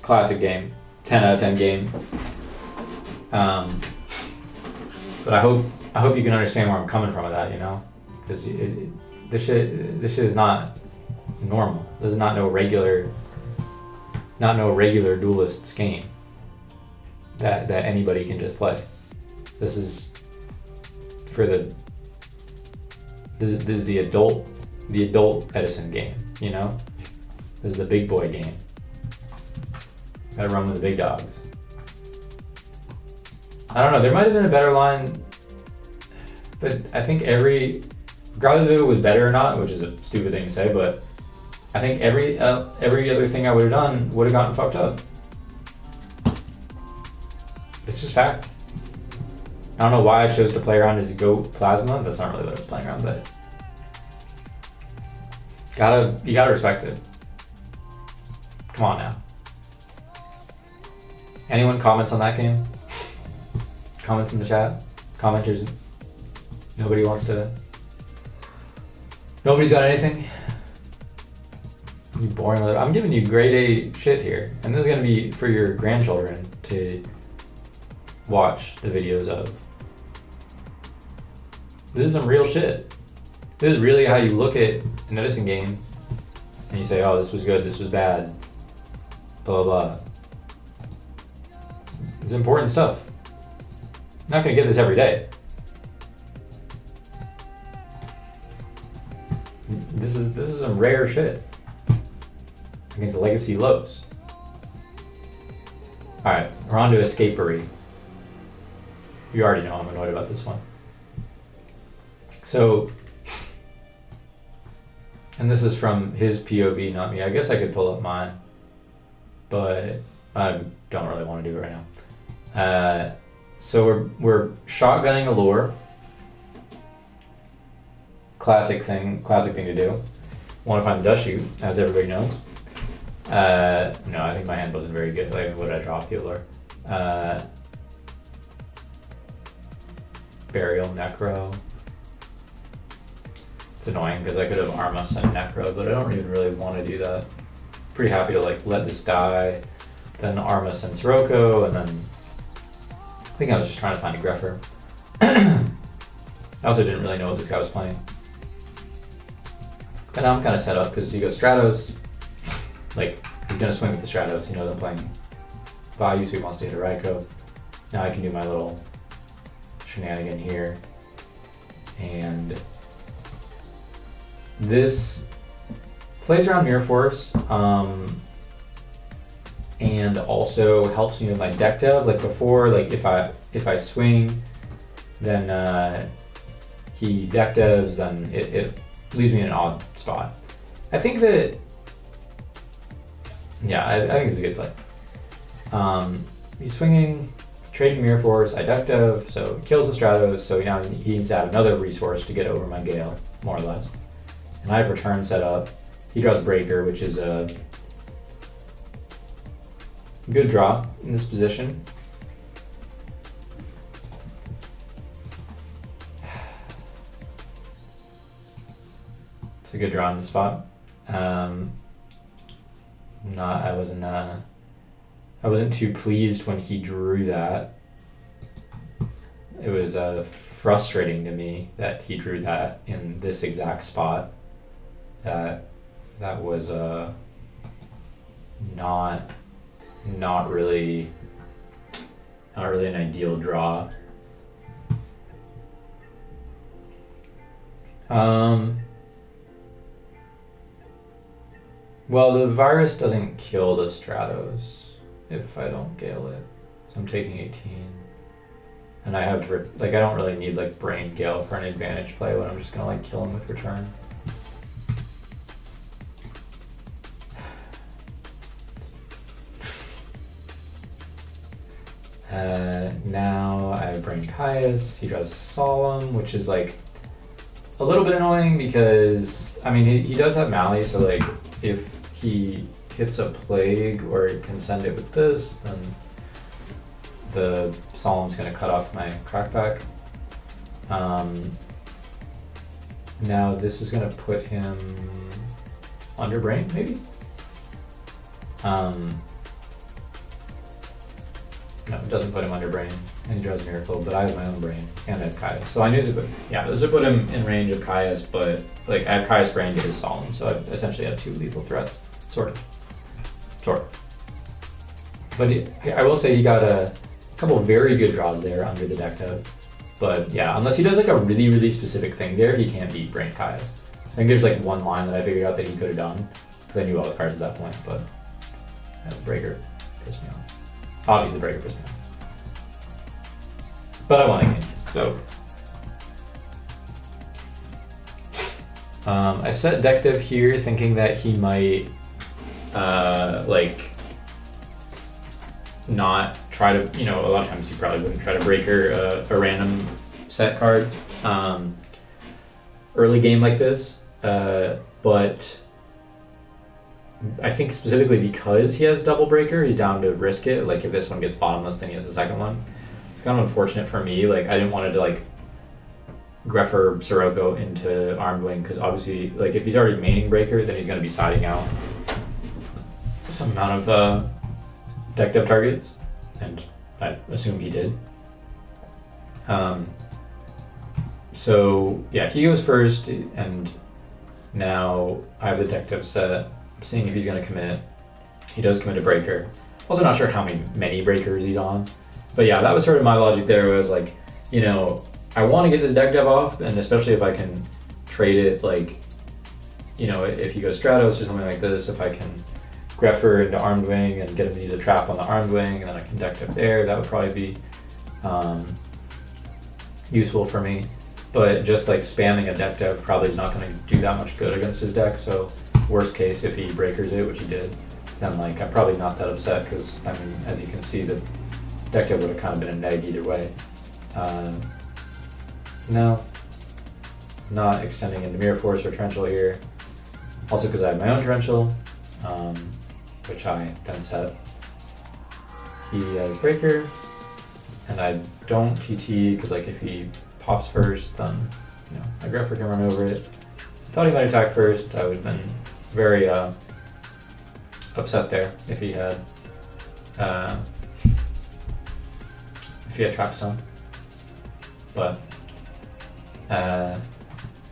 Classic game, 10 out of 10 game. But I hope you can understand where I'm coming from with that, you know, because this shit is not normal. This is not no regular duelist's game that anybody can just play. This is for this is the adult Edison game, you know? This is the big boy game. Gotta run with the big dogs. I don't know, there might have been a better line, but I think regardless if it was better or not, which is a stupid thing to say, but I think every other thing I would have done would have gotten fucked up. It's just fact. I don't know why I chose to play around his Goat Plasma. That's not really what I was playing around, but you gotta respect it. Come on now. Anyone comments on that game? Comments in the chat? Commenters? Nobody's got anything? You boring little. I'm giving you grade A shit here, and this is gonna be for your grandchildren to watch the videos of. This is some real shit. This is really how you look at an Edison game, and you say, oh, this was good, this was bad, blah, blah, blah. It's important stuff. I'm not gonna get this every day. This is some rare shit against legacy lows. All right, we're on to Escapery. You already know I'm annoyed about this one. So, and this is from his POV, not me. I guess I could pull up mine, but I don't really want to do it right now. So we're shotgunning a lure. Classic thing to do. Want to find the dust chute, as everybody knows. No, I think my hand wasn't very good. Like, what did I drop the allure? Burial, Necro. It's annoying because I could have Arma sent Necro, but I don't even really want to do that. Pretty happy to like let this die, then Arma send Sirocco, and then I think I was just trying to find a Greffer. I also didn't really know what this guy was playing. And now I'm kind of set up because he goes Stratos. Like, he's going to swing with the Stratos. He knows I'm playing Vayu, so he wants to hit a Raikou. Now I can do my little shenanigan here. And this plays around Mirror Force and also helps me with my deck dev. Like before, like if I swing, then he deck devs, then it leaves me in an odd spot. I think that, yeah, I think it's a good play. He's swinging, trading Mirror Force, I deck dev, so it kills the Stratos, so now he needs to have another resource to get over my Gale, more or less. And I have return set up. He draws Breaker, which is a good draw in this position. It's a good draw in the spot. I wasn't too pleased when he drew that. It was frustrating to me that he drew that in this exact spot. That was not really an ideal draw. Well, the virus doesn't kill the Stratos if I don't Gale it, so I'm taking 18. And I have, like, I don't really need, like, Brain Gale for an advantage play when I'm just gonna, like, kill him with return. Now I have Brain Caius, he draws Solemn, which is, like, a little bit annoying because, I mean, he does have Mally, so, like, if he hits a Plague or can send it with this, then the Solemn's gonna cut off my Crackback. Now this is gonna put him under Brain, maybe? No, it doesn't put him under Brain, and he draws Miracle, but I have my own Brain, and I have Caius. So I knew this would, this would put him in range of Caius, but like I have Caius Brain to his Solemn, so I essentially have two lethal threats, sort of. But I will say he got a couple of very good draws there under the deck dev. But yeah, unless he does like a really, really specific thing there, he can't beat Brain Caius. I think there's like one line that I figured out that he could have done, because I knew all the cards at that point, but the Breaker pissed me off. Obviously the Breaker pissed me off. But I won a game, so. I set deck dev here thinking that he might like not try to, a lot of times he probably wouldn't try to Breaker a random set card early game like this, but I think specifically because he has double Breaker, he's down to risk it. Like if this one gets bottomless, then he has the second one. It's kind of unfortunate for me. Like I didn't want to like Greffer Sirocco into Armed Wing, because obviously like if he's already maining Breaker, then he's going to be siding out some amount of deck dev targets, and I assume he did. So yeah, he goes first, and now I have the deck dev set. I'm seeing if he's gonna commit. He does commit a breaker. Also not sure how many breakers he's on. But yeah, that was sort of my logic there. Was like, you know, I want to get this deck dev off, and especially if I can trade it, like, you know, if he goes Stratos or something like this, if I can Greffer into Armed Wing and get him to use a trap on the Armed Wing, and then I can deck dev there, that would probably be useful for me. But just like spamming a deck dev probably is not going to do that much good against his deck, so worst case, if he breakers it, which he did, then like I'm probably not that upset, because I mean, as you can see, the deck dev would have kind of been a neg either way. No, not extending into Mirror Force or Torrential here. Also because I have my own Torrential, which I then set. He has Breaker, and I don't TT because like if he pops first, then you know my Greffer can run over it. Thought he might attack first. I would have been very upset there if he had Trap Stone. But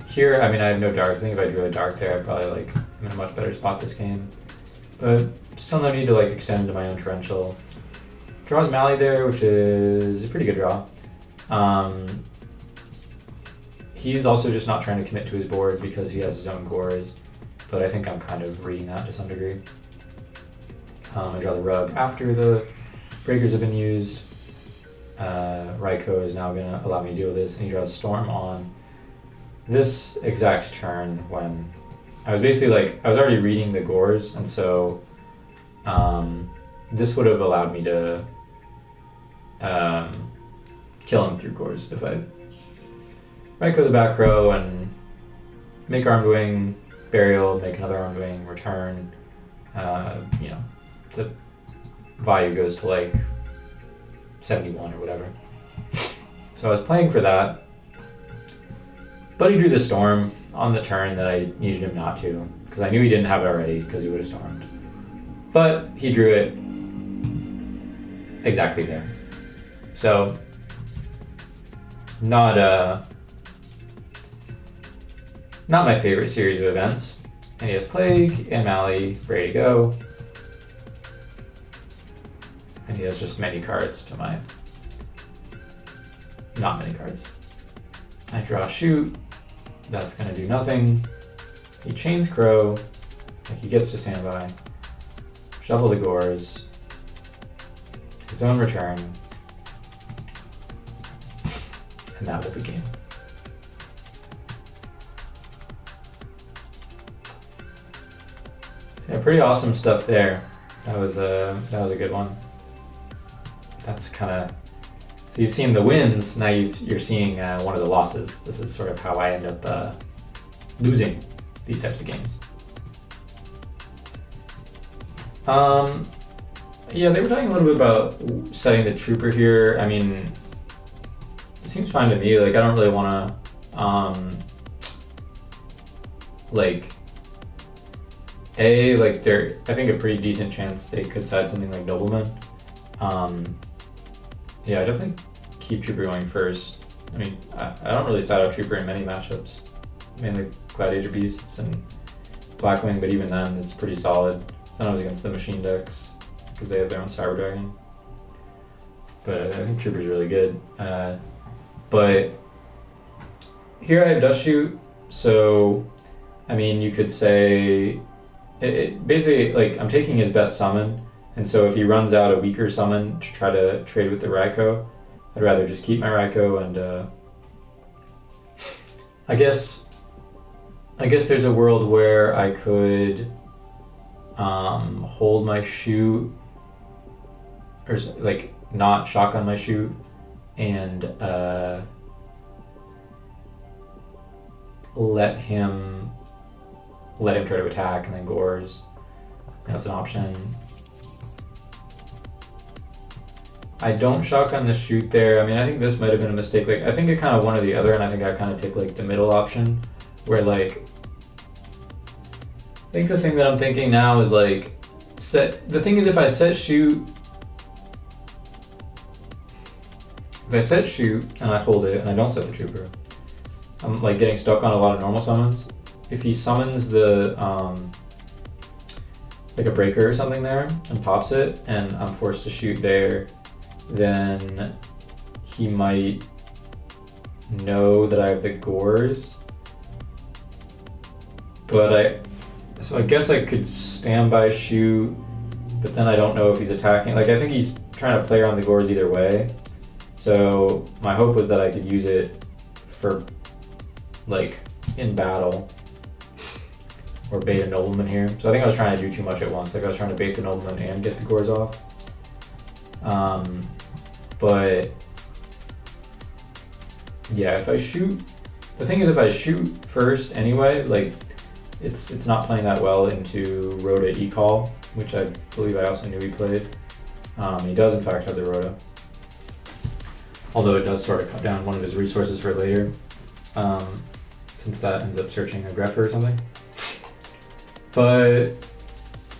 here, I mean, I have no Dark. I think if I drew a Dark there, I'd probably like I'm in a much better spot this game. But still no need to like extend into my own Torrential. Draws Mally there, which is a pretty good draw. He's also just not trying to commit to his board because he has his own Gores, but I think I'm kind of reading that to some degree. I draw the Rug after the breakers have been used. Raikou is now going to allow me to deal with this, and he draws Storm on this exact turn when I was basically like, I was already reading the Gores, and so this would have allowed me to kill him through Gores if I Raikou the back row and make Armed Wing, Burial, make another Armed Wing, return. You know, the Vayu goes to like 71 or whatever. So I was playing for that, but he drew the Storm on the turn that I needed him not to, because I knew he didn't have it already because he would have stormed. But he drew it exactly there. So not my favorite series of events. And he has Plague and Mally ready to go. And he has just many cards to my... Not many cards. I draw Shoot. That's going to do nothing. He chains Crow. Like he gets to standby. Shuffle the Gores. His own return. And that will be game. Yeah, pretty awesome stuff there. That was a good one. That's kind of, so you've seen the wins, now you're seeing one of the losses. This is sort of how I end up losing these types of games. Yeah, they were talking a little bit about setting the Trooper here. I mean, it seems fine to me. Like I don't really want to, like I think a pretty decent chance they could side something like Nobleman. Yeah, I definitely keep Trooper going first. I mean, I don't really side out Trooper in many matchups, mainly Gladiator Beasts and Blackwing, but even then it's pretty solid. Sometimes against the machine decks because they have their own Cyber Dragon. But I think Trooper's really good. But here I have Dust Shoot, so I mean, you could say it basically, like, I'm taking his best summon, and so if he runs out a weaker summon to try to trade with the Raikou, I'd rather just keep my Raikou, and I guess there's a world where I could hold my Shoot, or like not shotgun my Shoot, and let him try to attack and then Gores. That's an option. I don't shotgun the Shoot there. I mean, I think this might have been a mistake. Like, I think it kind of one or the other, and I think I kind of take like the middle option, where like, I think the thing that I'm thinking now is like, the thing is if I set Shoot and I hold it and I don't set the Trooper, I'm like getting stuck on a lot of normal summons. If he summons the like a breaker or something there and pops it, and I'm forced to shoot there, then he might know that I have the gores. But so I guess I could stand by shoot, but then I don't know if he's attacking. Like I think he's trying to play around the gores either way. So my hope was that I could use it for like in battle or bait a nobleman here. So I think I was trying to do too much at once. Like I was trying to bait the nobleman and get the gores off. But yeah, if I shoot, the thing is if I shoot first anyway, like it's not playing that well into Rhoda E-Call, which I believe I also knew he played. He does in fact have the Rhoda. Although it does sort of cut down one of his resources for later, since that ends up searching a Greffer or something. But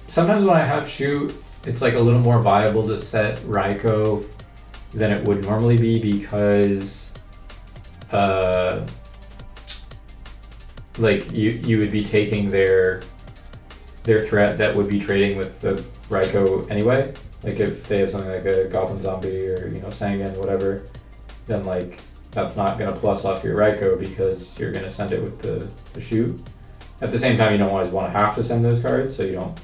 sometimes when I have shoot, it's like a little more viable to set Raiko than it would normally be because like you would be taking their threat that would be trading with the Raiko anyway. Like if they have something like a Goblin Zombie or Sangan, whatever, then like that's not gonna plus off your Raiko because you're gonna send it with the shoot. At the same time, you don't always want to have to send those cards, so you don't,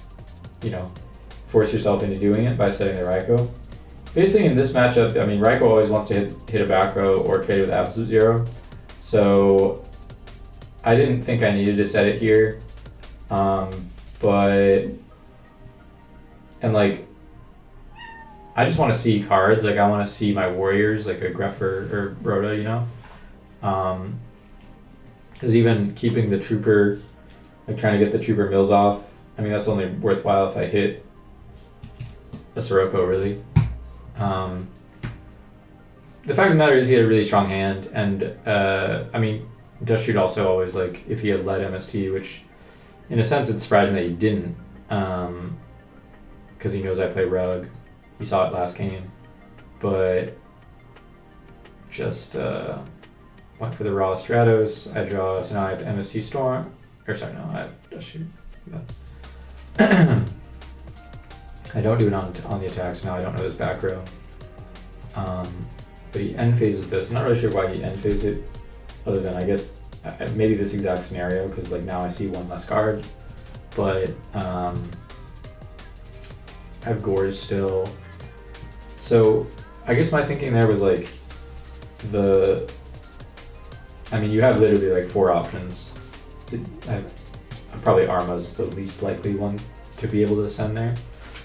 force yourself into doing it by setting the Raiko. Basically, in this matchup, I mean, Raiko always wants to hit a back row or trade with Absolute Zero, so I didn't think I needed to set it here, I just want to see cards. Like I want to see my warriors, like a Greffer or Rhoda, because even keeping the trooper, like trying to get the trooper mills off, I mean that's only worthwhile if I hit a Sirocco really. The fact of the matter is he had a really strong hand, and I mean Dust Shoot also always, like if he had led MST, which in a sense it's surprising that he didn't, because he knows I play Rug. He saw it last game, but just went for the raw Stratos. I draw, so now I have MST Storm. Or sorry, no, I have Dust Shoot. I don't do it on the attacks now. I don't know his back row. But he end phases this. I'm not really sure why he end phased it, other than I guess maybe this exact scenario, because like now I see one less card. But I have Gores still. So I guess my thinking there was like you have literally like 4 options. Probably Arma's the least likely one to be able to send there,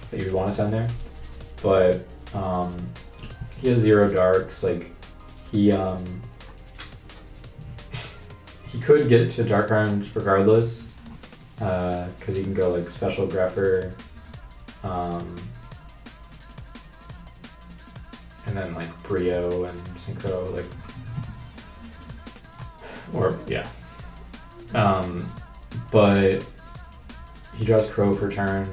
that you'd want to send there. But he has 0 darks. Like he could get to Dark Arms regardless, because he can go like Special Greffer, and then like Brio and Synchro, like, or yeah. But he draws Crow for turn,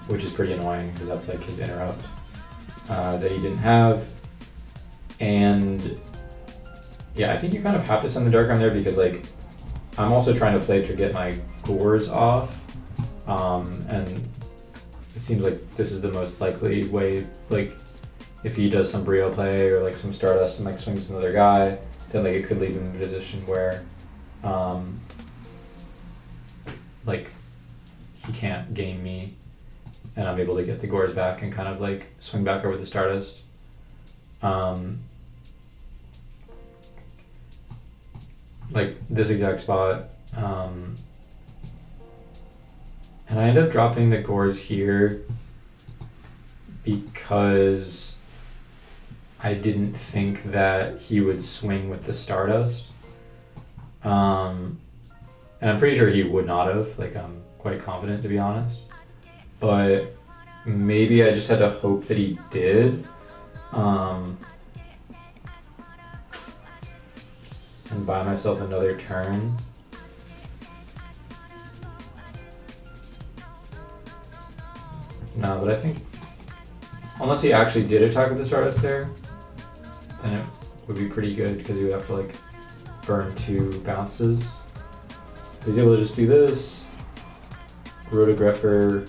which is pretty annoying because that's like his interrupt that he didn't have. And yeah, I think you kind of have to send the Dark Arm there because like I'm also trying to play to get my Gores off, and it seems like this is the most likely way. Like if he does some Brio play or like some Stardust and like swings another guy, then like it could leave him in a position where like he can't game me and I'm able to get the Gores back and kind of like swing back over the Stardust. Like this exact spot. And I end up dropping the Gores here because I didn't think that he would swing with the Stardust. And I'm pretty sure he would not have, like I'm quite confident to be honest. But maybe I just had to hope that he did. And buy myself another turn. No, but I think, unless he actually did attack with the Stardust there, then it would be pretty good because he would have to like burn 2 bounces. He's able to just do this. Rotographer.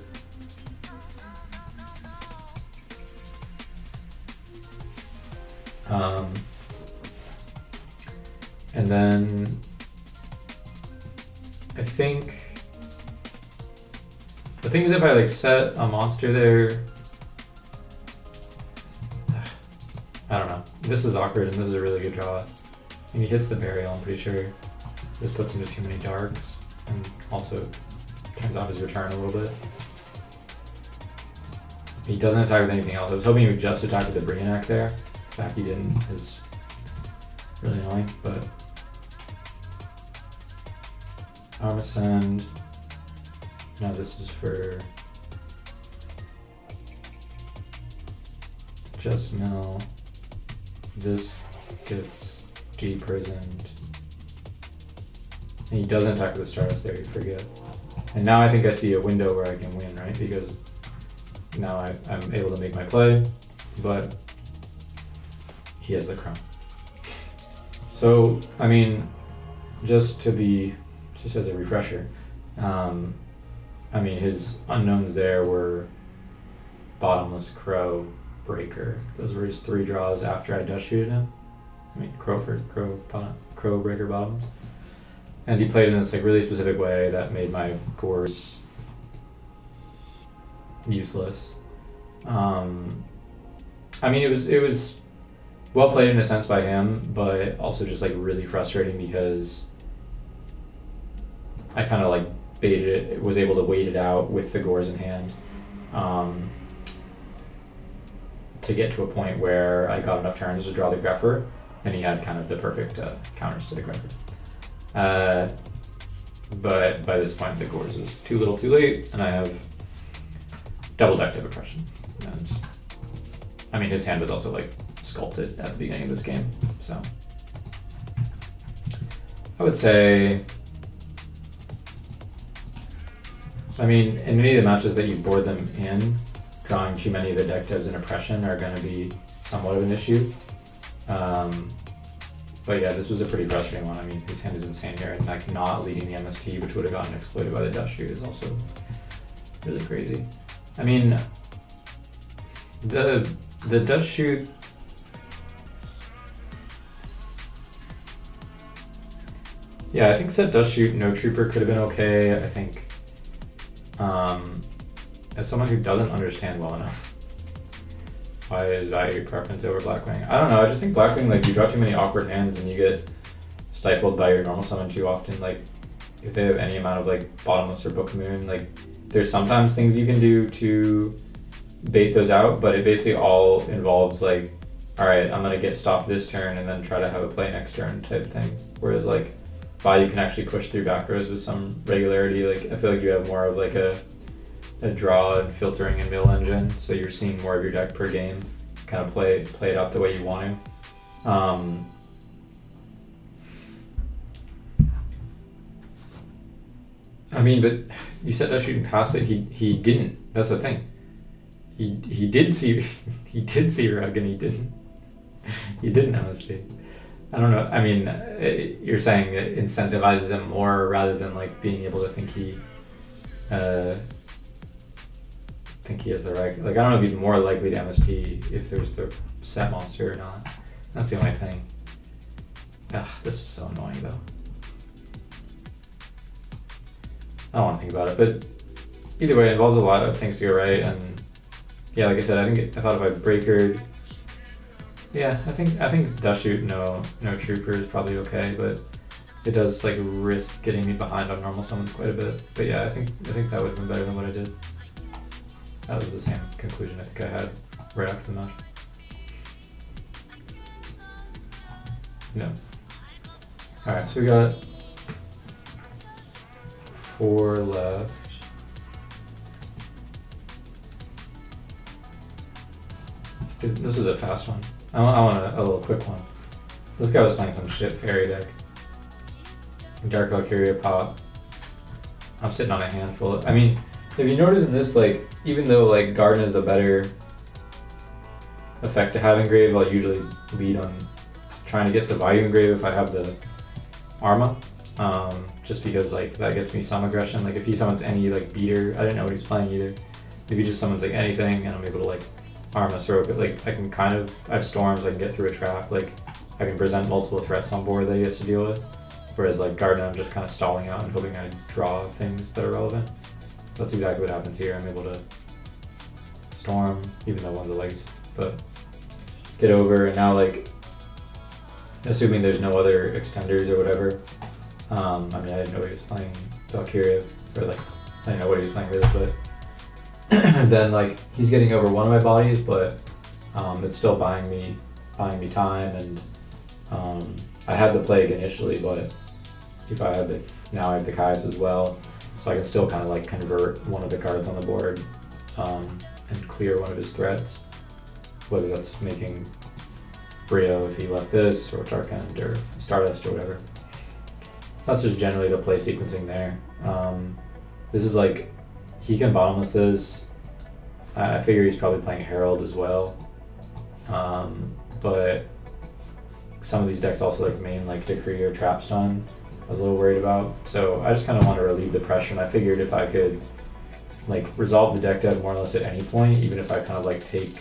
And then I think the thing is, if I like set a monster there, I don't know. This is awkward, and this is a really good draw. And he hits the burial, I'm pretty sure. This puts him to too many darks, and also turns off his return a little bit. He doesn't attack with anything else. I was hoping he would just attack with the Brainiac there. The fact he didn't is really annoying, but Arm Ascend. Now this is for just mill. This gets deprisoned. And he doesn't attack with the Stardust there, he forgets. And now I think I see a window where I can win, right? Because now I'm able to make my play, but he has the crown. So, I mean, just as a refresher, I mean, his unknowns there were Bottomless Crow, Breaker. Those were his 3 draws after I dust shooted him. I mean, Crow, Breaker, Bottomless. And he played in this like really specific way that made my Gores useless. I mean, it was well played in a sense by him, but also just like really frustrating because I kind of like baited it, was able to wait it out with the Gores in hand, to get to a point where I got enough turns to draw the Grepher, and he had kind of the perfect counters to the Grepher. But by this point the Gores was too little too late, and I have double decked of Oppression. And I mean, his hand was also like sculpted at the beginning of this game, so I would say, I mean, in many of the matches that you board them in, drawing too many of the deck devs in Oppression are going to be somewhat of an issue. But yeah, this was a pretty frustrating one. I mean, his hand is insane here, and like not leading the MST, which would have gotten exploited by the dust shoot, is also really crazy. I mean, the dust shoot, yeah, I think set dust shoot no trooper could have been okay. I think as someone who doesn't understand well enough why is Vayu preference over Blackwing, I don't know. I just think Blackwing, like, you draw too many awkward hands and you get stifled by your normal summon too often. Like, if they have any amount of like Bottomless or Book Moon, like there's sometimes things you can do to bait those out, but it basically all involves like, all right, I'm gonna get stopped this turn and then try to have a play next turn type things. Whereas like Vayu can actually push through back rows with some regularity. Like, I feel like you have more of like a draw and filtering and mill engine, so you're seeing more of your deck per game, kind of play it out the way you want to. I mean, but you said that shooting past, but he didn't. That's the thing. He did see Rug, and he didn't MST. I don't know. I mean, you're saying it incentivizes him more rather than like being able to think he has the right. Like, I don't know if he's more likely to MST if there's the set monster or not. That's the only thing. Ugh, this was so annoying though. I don't want to think about it, but either way, it involves a lot of things to go right. And yeah, like I said, I thought if I breakered, yeah, I think dash shoot no trooper is probably okay, but it does like risk getting me behind on normal summons quite a bit. But yeah, I think that would have been better than what I did. That was the same conclusion I think I had right after the match. No. All right, so we got 4 left. This is a fast one. I want a little quick one. This guy was playing some shit fairy deck. Dark Valkyria pop. I'm sitting on a handful. I mean, if you notice in this, like, even though like Garden is the better effect to have engrave, I'll usually lead on trying to get the Vayu engrave if I have the Arma, just because like that gets me some aggression. Like if he summons any like beater, I didn't know what he's playing either. If he just summons like anything and I'm able to like Arma Stroke it, like I can kind of, I have storms, I can get through a trap, like I can present multiple threats on board that he has to deal with. Whereas like Garden, I'm just kind of stalling out and hoping I draw things that are relevant. That's exactly what happens here. I'm able to storm, even though one's a legacy, but get over, and now like, assuming there's no other extenders or whatever, I mean, I didn't know he was playing Valkyria, or like, I didn't know what he was playing really, but then like, he's getting over one of my bodies, but it's still buying me time, and I had the Plague initially, but if I had the, now I have the Kai's as well, so I can still kind of like convert one of the cards on the board and clear one of his threats, whether that's making Brio if he left this, or Dark End, or Stardust, or whatever. That's just generally the play sequencing there. This is like, he can bottomless this. I figure he's probably playing Herald as well. But some of these decks also like main like Decree or Trapstun, I was a little worried about. So I just kind of want to relieve the pressure, and I figured if I could like resolve the deck dev more or less at any point, even if I kind of like take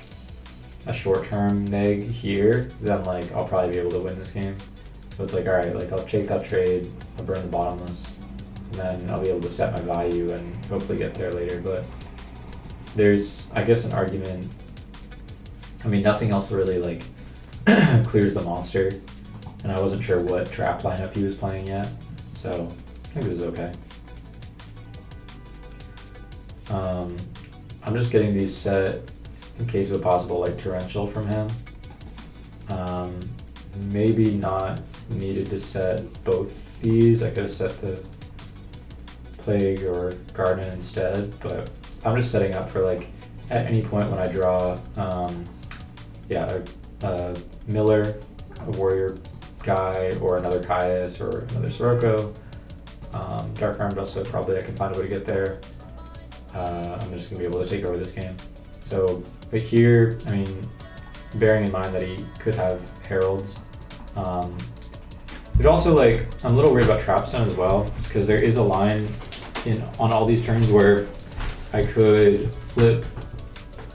a short-term neg here, then like I'll probably be able to win this game. So it's like, alright, like I'll take that trade, I'll burn the bottomless, and then I'll be able to set my value and hopefully get there later. But there's, I guess, an argument, I mean, nothing else really like clears the monster, and I wasn't sure what trap lineup he was playing yet, so I think this is okay. I'm just getting these set in case of a possible like torrential from him. Maybe not needed to set both these. I could have set the Plague or Garden instead, but I'm just setting up for like at any point when I draw a Miller, a Warrior guy, or another Caius, or another Sirocco. Dark Armed also, probably I can find a way to get there. I'm just going to be able to take over this game. So, but here, I mean, bearing in mind that he could have Heralds, but also like, I'm a little worried about Trapstone as well, because there is a line on all these turns where I could flip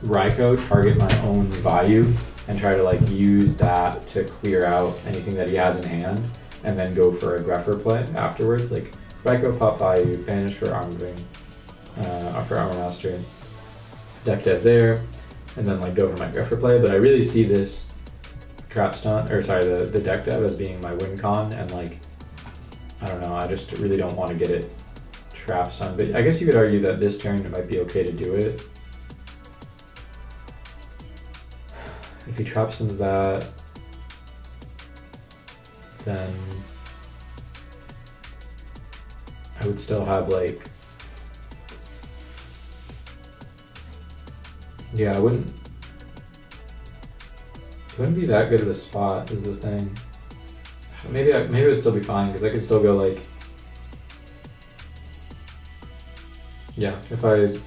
Raikou, target my own Vayu, and try to like use that to clear out anything that he has in hand, and then go for a Greffer play afterwards. Like Raikou, pop Vayu, banish for Armored Ring, for Armor Master, deck dev there, and then like go for my Greffer play. But I really see this Trapstone, or sorry, the deck dev as being my win con, and like, I don't know, I just really don't want to get it Trapstone. But I guess you could argue that this turn it might be okay to do it. If he Trapstones that, then I would still have like, yeah, it wouldn't be that good of a spot is the thing. Maybe it would still be fine, because I could still go like, yeah, the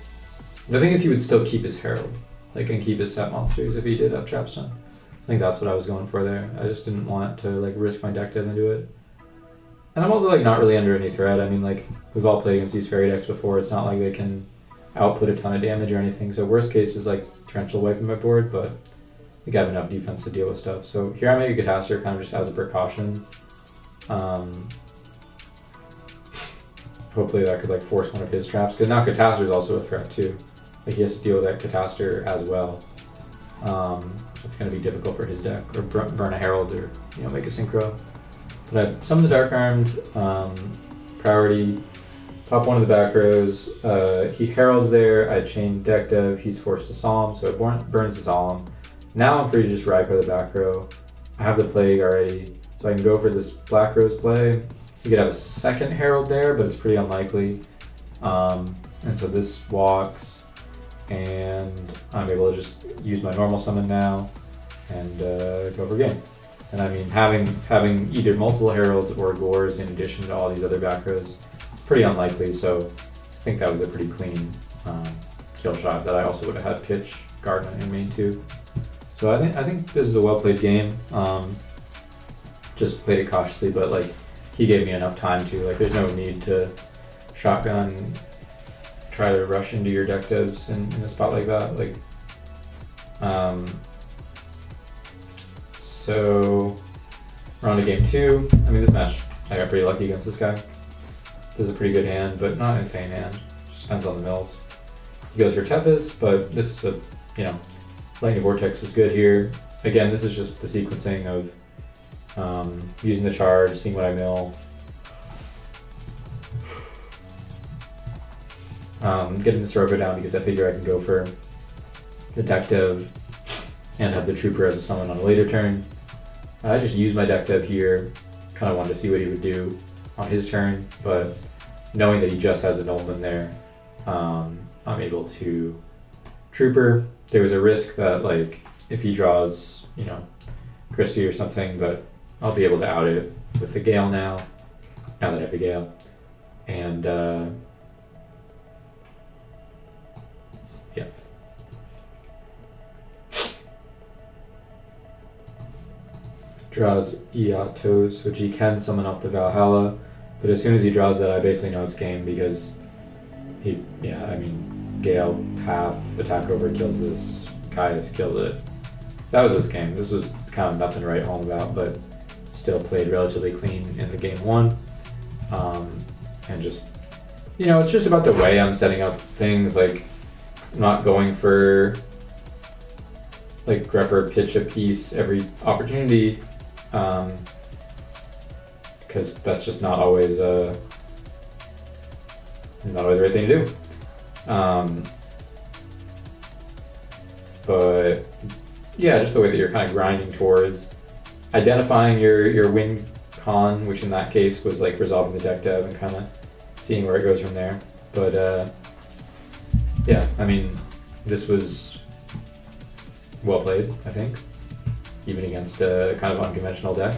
thing is he would still keep his Herald, like, and keep his set monsters if he did have Trapstone. I think that's what I was going for there. I just didn't want to like risk my deck dev into it. And I'm also like not really under any threat. I mean, like, we've all played against these fairy decks before. It's not like they can output a ton of damage or anything. So worst case is like torrential wiping my board, but I think I have enough defense to deal with stuff. So here I make a Catastor kind of just as a precaution. Hopefully that could like force one of his traps, because now Catastor is also a threat too. Like he has to deal with that Catastor as well. It's going to be difficult for his deck, or burn a Herald, or make a Synchro. But I summon the Dark Armed, priority, top one of the back rows. He Heralds there, I chain deck dev, he's forced to Solemn, so it burns the Solemn. Now I'm free to just Raikou the back row. I have the Plague already, so I can go for this Black Rose play. You could have a second Herald there, but it's pretty unlikely. And so this walks, and I'm able to just use my normal summon now and go for game. And I mean, having either multiple Heralds or Gores in addition to all these other back rows, pretty unlikely. So I think that was a pretty clean kill shot that I also would have had pitch Garden in main too. So I think this is a well played game. Just played it cautiously, but like he gave me enough time to, like, there's no need to shotgun, try to rush into your deck devs in a spot like that. Like, so we're on to game 2. I mean, this match, I got pretty lucky against this guy. This is a pretty good hand, but not an insane hand. Just depends on the mills. He goes for Tepis, but this is a, you know, Lightning Vortex is good here. Again, this is just the sequencing of using the charge, seeing what I mill. Getting the Soroka down because I figure I can go for the deck dev and have the Trooper as a summon on a later turn. I just used my deck dev here, kind of wanted to see what he would do on his turn, but knowing that he just has a Nolman there, I'm able to Trooper. There was a risk that, like, if he draws, you know, Christie or something, but I'll be able to out it with the Gale now that I have the Gale. And yeah. Draws Iatos, which he can summon off the Valhalla, but as soon as he draws that, I basically know it's game because he, yeah, I mean, Gale, half, attack over, kills this, Kai's killed it. So that was this game. This was kind of nothing to write home about, but still played relatively clean in the game 1. And just, you know, it's just about the way I'm setting up things, like, not going for, like, Grepper pitch a piece every opportunity, because that's just not always the right thing to do. But yeah, just the way that you're kind of grinding towards identifying your win con, which in that case was like resolving the deck dev and kind of seeing where it goes from there. But yeah, I mean, this was well played, I think, even against a kind of unconventional deck.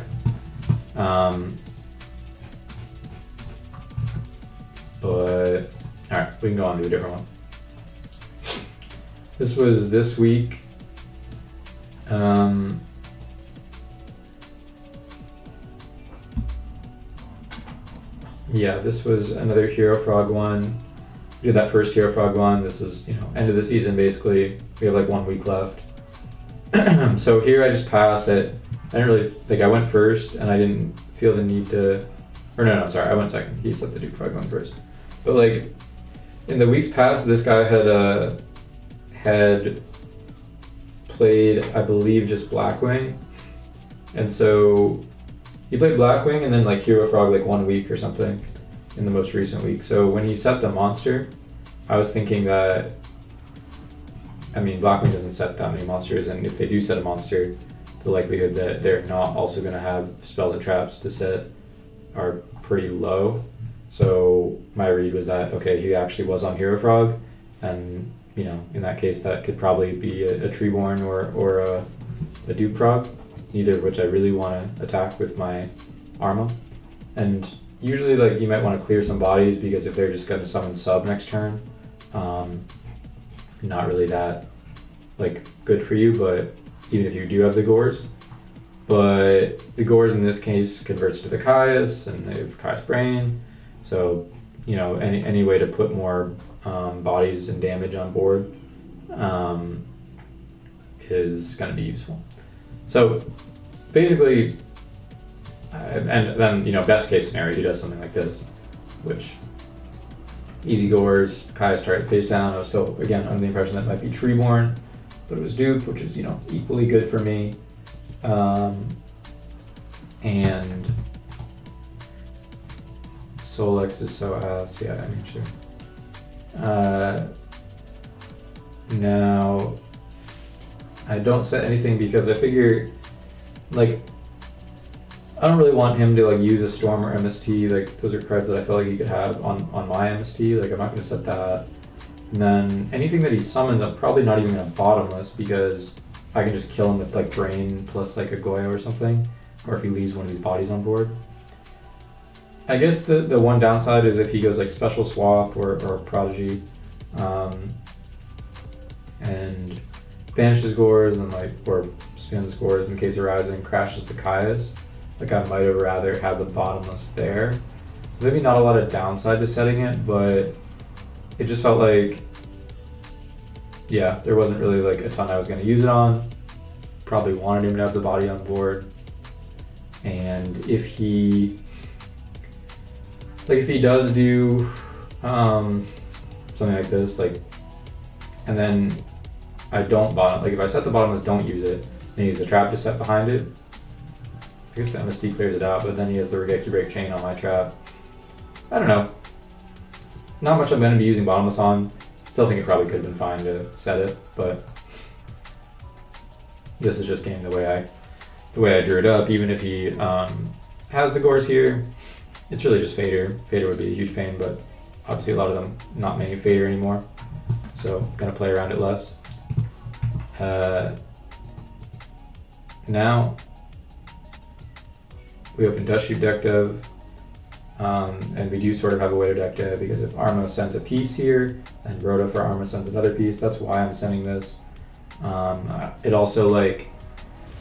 But alright, we can go on to a different one. This was this week. Yeah, this was another Hero Frog one. We did that first Hero Frog one. This is, you know, end of the season basically. We have like 1 week left. So here I just passed it. I didn't really, like, I went first and I didn't feel the need to, or no, sorry, I went second. He let the Duke Frog going first. But like, in the weeks past, this guy had played, I believe, just Blackwing. And so he played Blackwing and then like Hero Frog like 1 week or something in the most recent week. So when he set the monster, I was thinking that, I mean, Blackwing doesn't set that many monsters, and if they do set a monster, the likelihood that they're not also going to have spells and traps to set are pretty low. So my read was that, okay, he actually was on Hero Frog, and, you know, in that case, that could probably be a Treeborn or a Duke Frog, neither of which I really want to attack with my Arma. And usually, like, you might want to clear some bodies because if they're just going to summon sub next turn, not really that, like, good for you, but even if you do have the Gores. But the Gores in this case converts to the Caius, and they have Caius Brain. So, you know, any way to put more bodies and damage on board is going to be useful. So basically, and then, you know, best case scenario, he does something like this, which easy Gores, Caius target face down. I was still, again, under the impression that it might be Treeborn, but it was Duke, which is, you know, equally good for me. And Solex is so ass, yeah, I mean, sure. Now, I don't set anything because I figure, like, I don't really want him to, like, use a Storm or MST. Like, those are cards that I feel like he could have on my MST. Like, I'm not going to set that. And then anything that he summons, I'm probably not even going to bottomless because I can just kill him with, like, Brain plus, like, a Goyo or something. Or if he leaves one of these bodies on board. I guess the one downside is if he goes, like, Special Swap or Prodigy, and banishes Gores and, like, or spins Gores in case of Rising, crashes the Caius. Like I might have rather had the bottomless there. Maybe not a lot of downside to setting it, but it just felt like, yeah, there wasn't really like a ton I was going to use it on. Probably wanted him to have the body on board. And if he does do something like this, like, and then I don't bottom, like if I set the bottomless, don't use it, and he has the trap to set behind it, I guess the MSD clears it out, but then he has the Regeki break chain on my trap. I don't know. Not much I'm going to be using bottomless on. Still think it probably could have been fine to set it, but this is just game the way I drew it up. Even if he has the Gores here, it's really just Fader. Fader would be a huge pain, but obviously a lot of them not many Fader anymore, so gonna play around it less. Now we open Dust Shoot deck dev, and we do sort of have a way to deck dev because if Arma sends a piece here and Rhoda for Arma sends another piece, that's why I'm sending this. It also, like,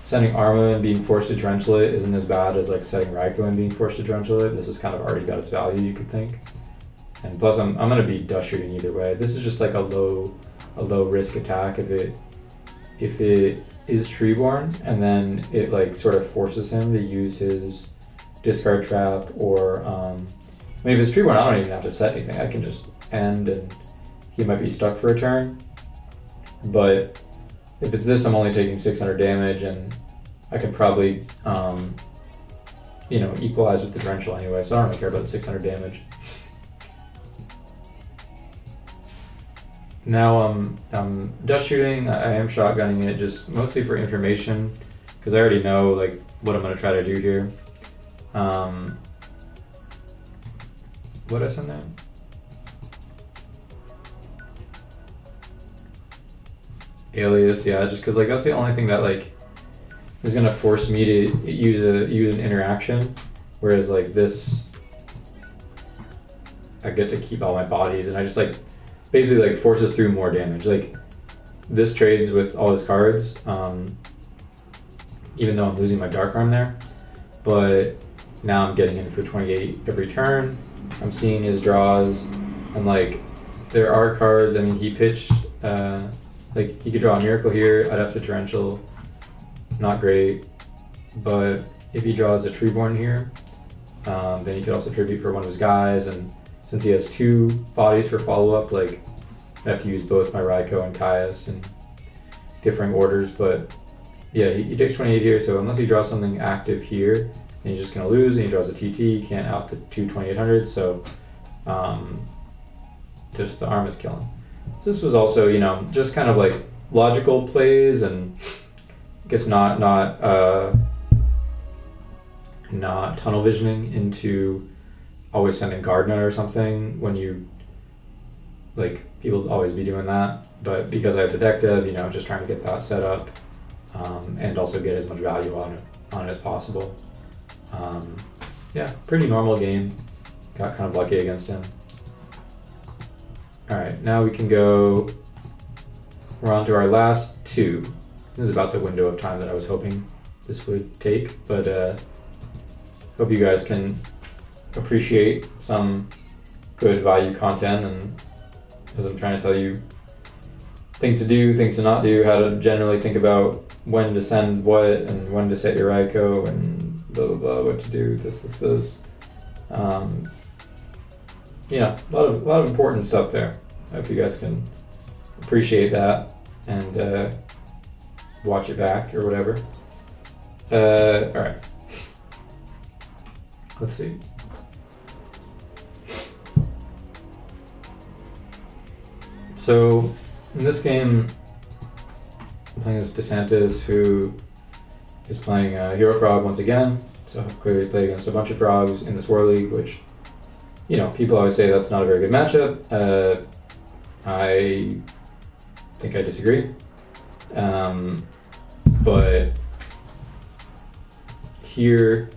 sending Arma and being forced to Torrential it isn't as bad as like setting Raikou and being forced to Torrential it. This has kind of already got its value, you could think. And plus I'm gonna be Dust Shooting either way. This is just like a low risk attack if it is Treeborn, and then it like sort of forces him to use his discard trap, or I mean, if it's Treeborn, I don't even have to set anything. I can just end and he might be stuck for a turn. But if it's this, I'm only taking 600 damage, and I can probably equalize with the Torrential anyway, so I don't really care about the 600 damage. Now I'm Dust Shooting. I am shotgunning it just mostly for information, because I already know like what I'm gonna try to do here. What did I send that? Alias, yeah, just because like that's the only thing that like is gonna force me to use an interaction, whereas like this, I get to keep all my bodies, and I just like basically like forces through more damage. Like this trades with all his cards, even though I'm losing my Dark Arm there, but now I'm getting in for 28 every turn. I'm seeing his draws, and like there are cards. I mean, he pitched like he could draw a Miracle here. I'd have to Torrential, not great. But if he draws a Treeborn here, then he could also tribute for one of his guys, and since he has two bodies for follow-up, like I have to use both my Raikou and Caius in differing orders. But yeah, he takes 28 here, so unless he draws something active here, then he's just gonna lose, and he draws a TT, he can't out the two 2800s, so just the arm is killing. So this was also, just kind of like logical plays, and I guess not tunnel visioning into always sending Gardner or something when you, like, people always be doing that, but because I have the deck dev, just trying to get that set up, and also get as much value on it as possible. Yeah, pretty normal game. Got kind of lucky against him. Alright, now we can go, we're on to our last two. This is about the window of time that I was hoping this would take, but hope you guys can appreciate some good value content, and as I'm trying to tell you things to do, things to not do, how to generally think about when to send what, and when to set your Raikou, and blah blah blah, what to do, this. Yeah, a lot of important stuff there. I hope you guys can appreciate that and watch it back or whatever. All right, let's see. So in this game, I'm playing as DeSantis, who is playing Hero Frog once again. So I've clearly played against a bunch of frogs in this War League, which, people always say that's not a very good matchup. I think I disagree. But here,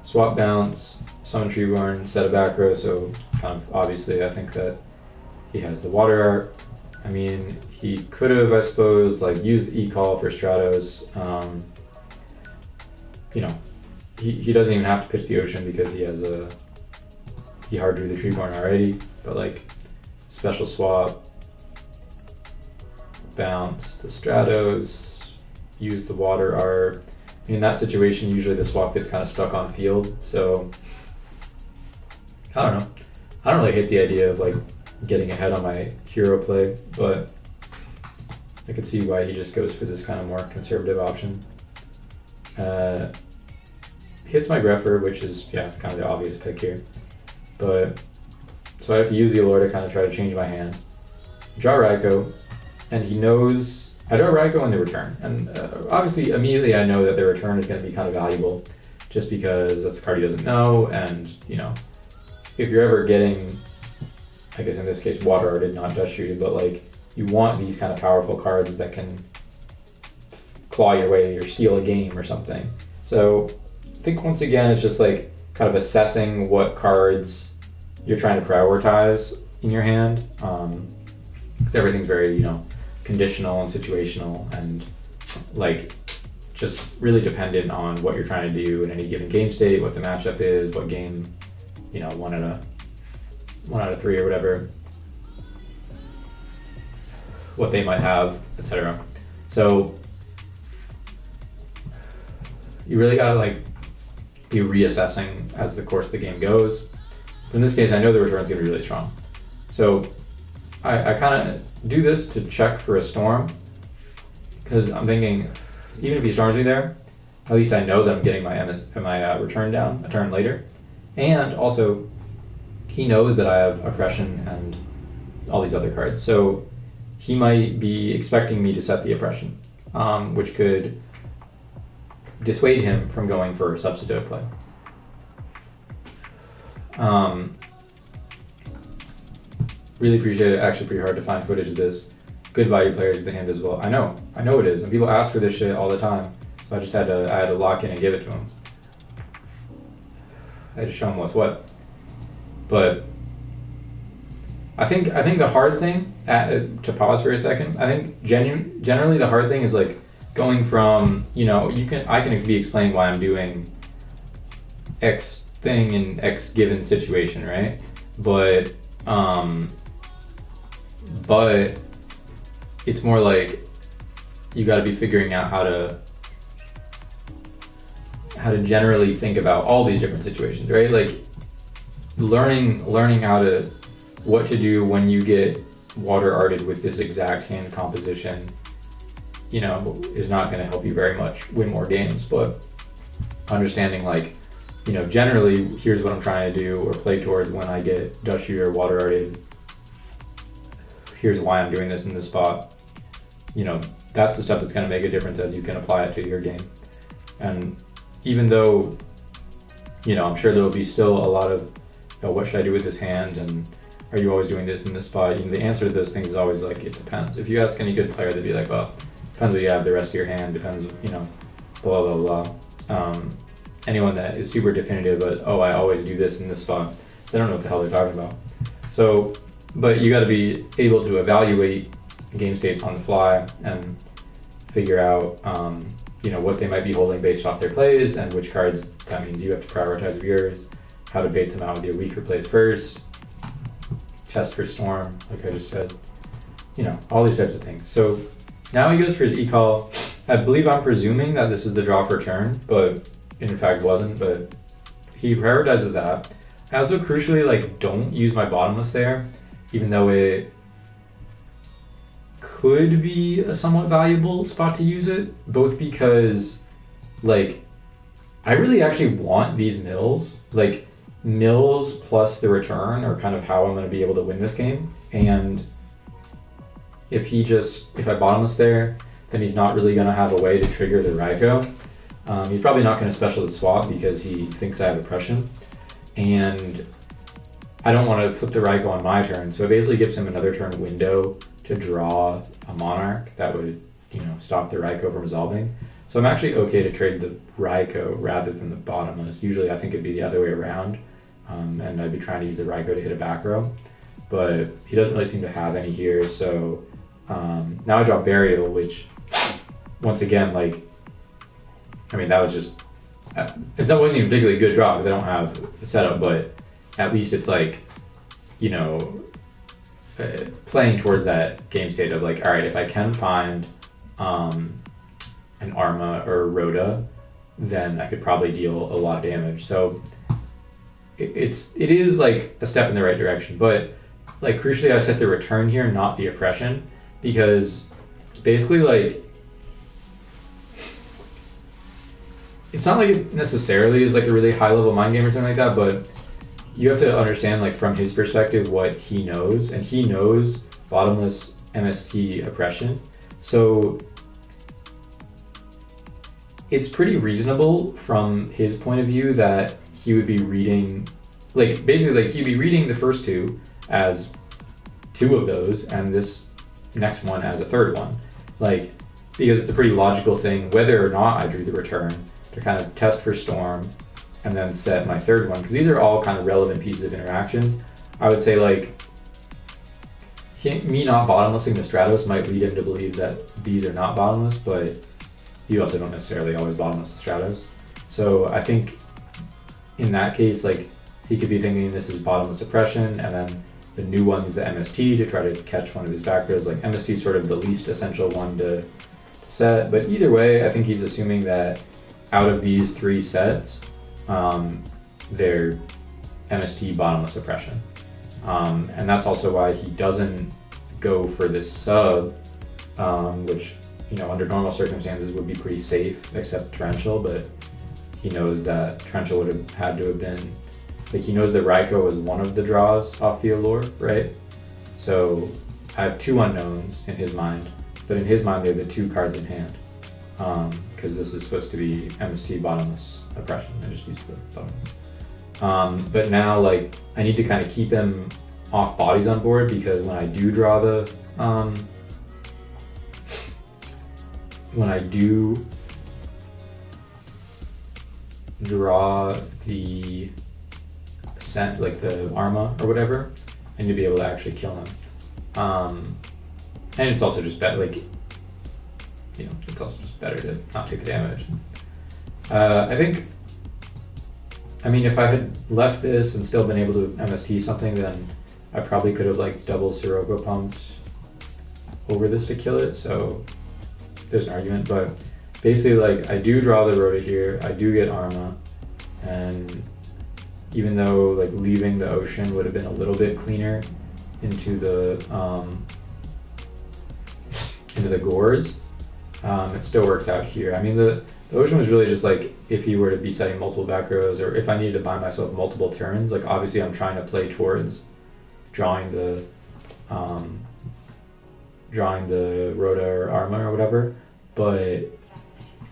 swap bounce, summon Treeborn, set a back row, so kind of obviously I think that he has the water art. I mean, he could have, I suppose, like used the E-Call for Stratos, he doesn't even have to pitch the ocean because he hard drew the tree corner already, but like special swap, bounce the Stratos, use the water art. In that situation, usually the swap gets kind of stuck on field, so I don't know. I don't really hate the idea of like getting ahead on my hero play, but I could see why he just goes for this kind of more conservative option. Hits my Greffer, which is kind of the obvious pick here. But so I have to use the Allure to kind of try to change my hand. Draw Raikou, and he knows I draw Raikou on the return, and obviously immediately I know that the return is going to be kind of valuable, just because that's a card he doesn't know, and if you're ever getting, I guess in this case, water arted, not dust shooted, but like you want these kind of powerful cards that can claw your way or steal a game or something. So I think once again, it's just like kind of assessing what cards you're trying to prioritize in your hand, because everything's very, conditional and situational and like just really dependent on what you're trying to do in any given game state, what the matchup is, what game, 1 out of 3 or whatever, what they might have, etc. So you really gotta like be reassessing as the course of the game goes. But in this case, I know the return's gonna be really strong. So I kind of do this to check for a storm, because I'm thinking, even if he storms me there, at least I know that I'm getting my return down a turn later. And also, he knows that I have Oppression and all these other cards. So he might be expecting me to set the Oppression, which could dissuade him from going for a substitute play. Really appreciate it. Actually pretty hard to find footage of this. Good Vayu players with the hand as well. I know it is, and people ask for this shit all the time. So I just had to lock in and give it to them. I had to show them what's what. But I think the hard thing, to pause for a second, I think generally the hard thing is like going from, I can be explaining why I'm doing X thing in X given situation, right? But it's more like you got to be figuring out how to generally think about all these different situations, right? Like learning what to do when you get water arted with this exact hand composition, is not going to help you very much win more games. But understanding like, generally here's what I'm trying to do or play towards when I get dust shooter, water arted. Here's why I'm doing this in this spot. That's the stuff that's going to make a difference as you can apply it to your game. And even though, I'm sure there'll be still a lot of, what should I do with this hand? And are you always doing this in this spot? The answer to those things is always like, it depends. If you ask any good player, they'd be like, well, depends what you have the rest of your hand, depends, blah, blah, blah. Anyone that is super definitive, but, I always do this in this spot, they don't know what the hell they're talking about. So, but you got to be able to evaluate game states on the fly and figure out, what they might be holding based off their plays and which cards that means you have to prioritize of yours, how to bait them out with your weaker plays first, test for storm, like I just said, all these types of things. So now he goes for his e-call. I believe I'm presuming that this is the draw for turn, but in fact wasn't, but he prioritizes that. I also crucially don't use my bottomless there, even though it could be a somewhat valuable spot to use it, both because I really actually want these mills. Mills plus the return are kind of how I'm going to be able to win this game. And if I bottomless there, then he's not really going to have a way to trigger the Raikou. He's probably not going to special the swap because he thinks I have Oppression. And I don't want to flip the Raikou on my turn, so it basically gives him another turn window to draw a Monarch that would, stop the Raikou from resolving. So I'm actually okay to trade the Raikou rather than the bottomless. Usually I think it'd be the other way around, and I'd be trying to use the Raikou to hit a back row. But he doesn't really seem to have any here, so now I draw Burial, which, once again, that was just It wasn't even a particularly good draw because I don't have the setup, but at least it's like, you know, playing towards that game state of like, all right, if I can find an Arma or a Rhoda, then I could probably deal a lot of damage. So it is like a step in the right direction, but like crucially I set the return here, not the oppression, because basically like it's not like it necessarily is like a really high level mind game or something like that, but you have to understand like from his perspective what he knows, and he knows bottomless MST oppression. So it's pretty reasonable from his point of view that he would be reading, like basically like he'd be reading the first two as two of those and this next one as a third one. Like, because it's a pretty logical thing whether or not I drew the return to kind of test for storm and then set my third one, because these are all kind of relevant pieces of interactions. I would say like me not bottomlessing the Stratos might lead him to believe that these are not bottomless, but you also don't necessarily always bottomless the Stratos. So I think in that case, like he could be thinking this is bottomless oppression, and then the new one's the MST to try to catch one of his back rows. Like MST is sort of the least essential one to set, but either way, I think he's assuming that out of these three sets, they're MST bottomless oppression. And that's also why he doesn't go for this sub, which, you know, under normal circumstances would be pretty safe, except Torrential, but he knows that Torrential would have had to have been, like he knows that Raikou was one of the draws off the Allure, right? So I have two unknowns in his mind, but in his mind they're the two cards in hand, because this is supposed to be MST bottomless oppression. I just used the bottomless. But now like I need to kind of keep him off bodies on board, because when I do draw the when I do draw the scent, like the Arma or whatever, I need to be able to actually kill him. And it's also just better, like, you know, it's also just better to not take the damage. I think, I mean, if I had left this and still been able to MST something, then I probably could have like double Sirocco pumped over this to kill it, so there's an argument. But basically, like, I do draw the Rhoda here, I do get Arma, and even though like leaving the ocean would have been a little bit cleaner into the gores, it still works out here. I mean, the ocean was really just like if he were to be setting multiple back rows, or if I needed to buy myself multiple turns. Like obviously I'm trying to play towards drawing the Rhoda or Arma or whatever, but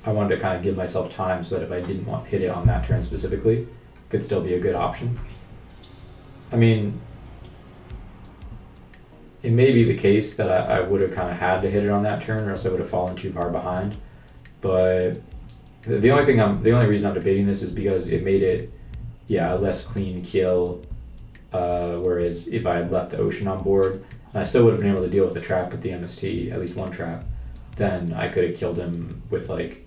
I wanted to kind of give myself time so that if I didn't want to hit it on that turn specifically, could still be a good option. I mean, it may be the case that I would have kind of had to hit it on that turn, or else I would have fallen too far behind. But the only reason I'm debating this is because it made it, a less clean kill. Whereas if I had left the ocean on board, and I still would have been able to deal with the trap with the MST, at least one trap, then I could have killed him with like,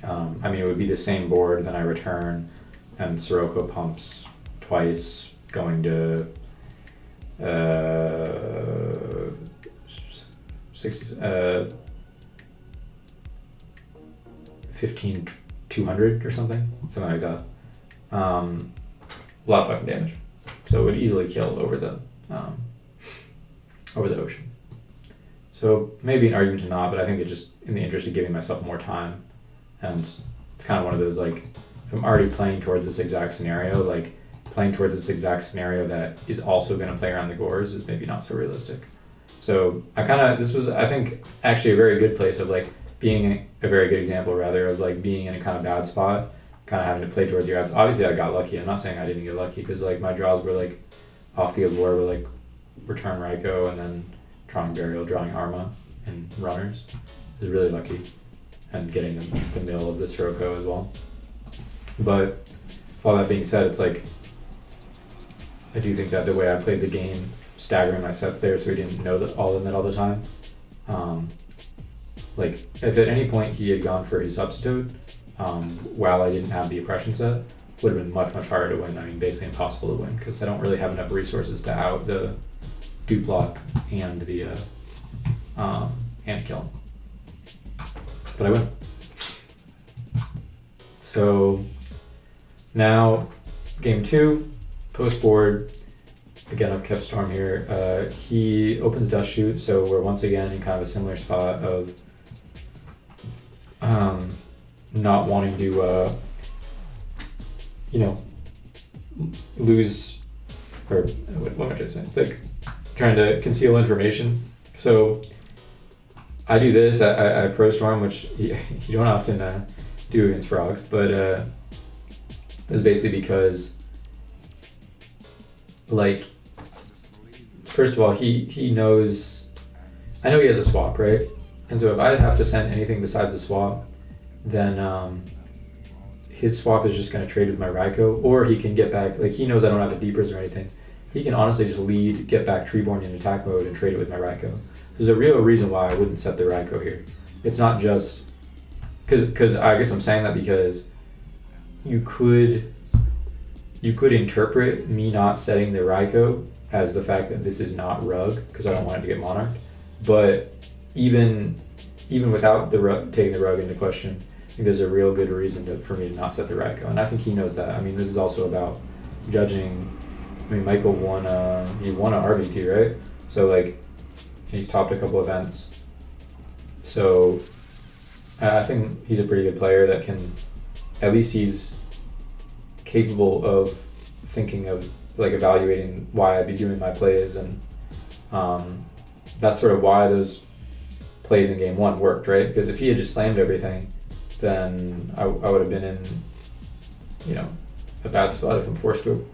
I mean, it would be the same board, then I return, and Sirocco pumps twice, going to 15,200 or something like that. A lot of fucking damage. So it would easily kill over the ocean. So maybe an argument to not, but I think it's just in the interest of giving myself more time. And it's kind of one of those, like, if I'm already playing towards this exact scenario, like playing towards this exact scenario that is also going to play around the gores is maybe not so realistic. So this was, I think, actually a very good place of like being a very good example rather of like being in a kind of bad spot, kind of having to play towards your odds. Obviously I got lucky. I'm not saying I didn't get lucky, because like my draws were like off the Allure were like return Raikou and then drawing Burial, drawing Arma and runners. I was really lucky, and getting the mill of the Sirocco as well. But with all that being said, it's like I do think that the way I played the game, staggering my sets there so he didn't know that all of them all the time. Like if at any point he had gone for his substitute, while I didn't have the oppression set, would have been much, much harder to win. I mean, basically impossible to win, because I don't really have enough resources to out the dupe block and the and kill. But I win. So now, game 2, post board. Again, I've kept Storm here. He opens Dust Shoot, so we're once again in kind of a similar spot of not wanting to, lose, or what am I trying to say? Like, trying to conceal information. So I do this, I Pro Storm, which you don't often do against frogs, but it's basically because, like, first of all, he knows, I know he has a swap, right? And so if I have to send anything besides the swap, then his swap is just going to trade with my Raikou, or he can get back, like, he knows I don't have a Deepers or anything. He can honestly just lead, get back Treeborn in attack mode and trade it with my Raikou. There's a real reason why I wouldn't set the Raikou here. It's not just, because I guess I'm saying that because you could interpret me not setting the Raikou as the fact that this is not Rug, because I don't want it to get Monarched. But even without taking the Rug into question, I think there's a real good reason for me to not set the Raikou, and I think he knows that. I mean, this is also about judging. I mean, Michael won a RBT, right? So, like, he's topped a couple events. So I think he's a pretty good player that can, at least he's capable of thinking of, like, evaluating why I'd be doing my plays, and that's sort of why those plays in game 1 worked, right? Because if he had just slammed everything, then I would have been in, a bad spot if I'm forced to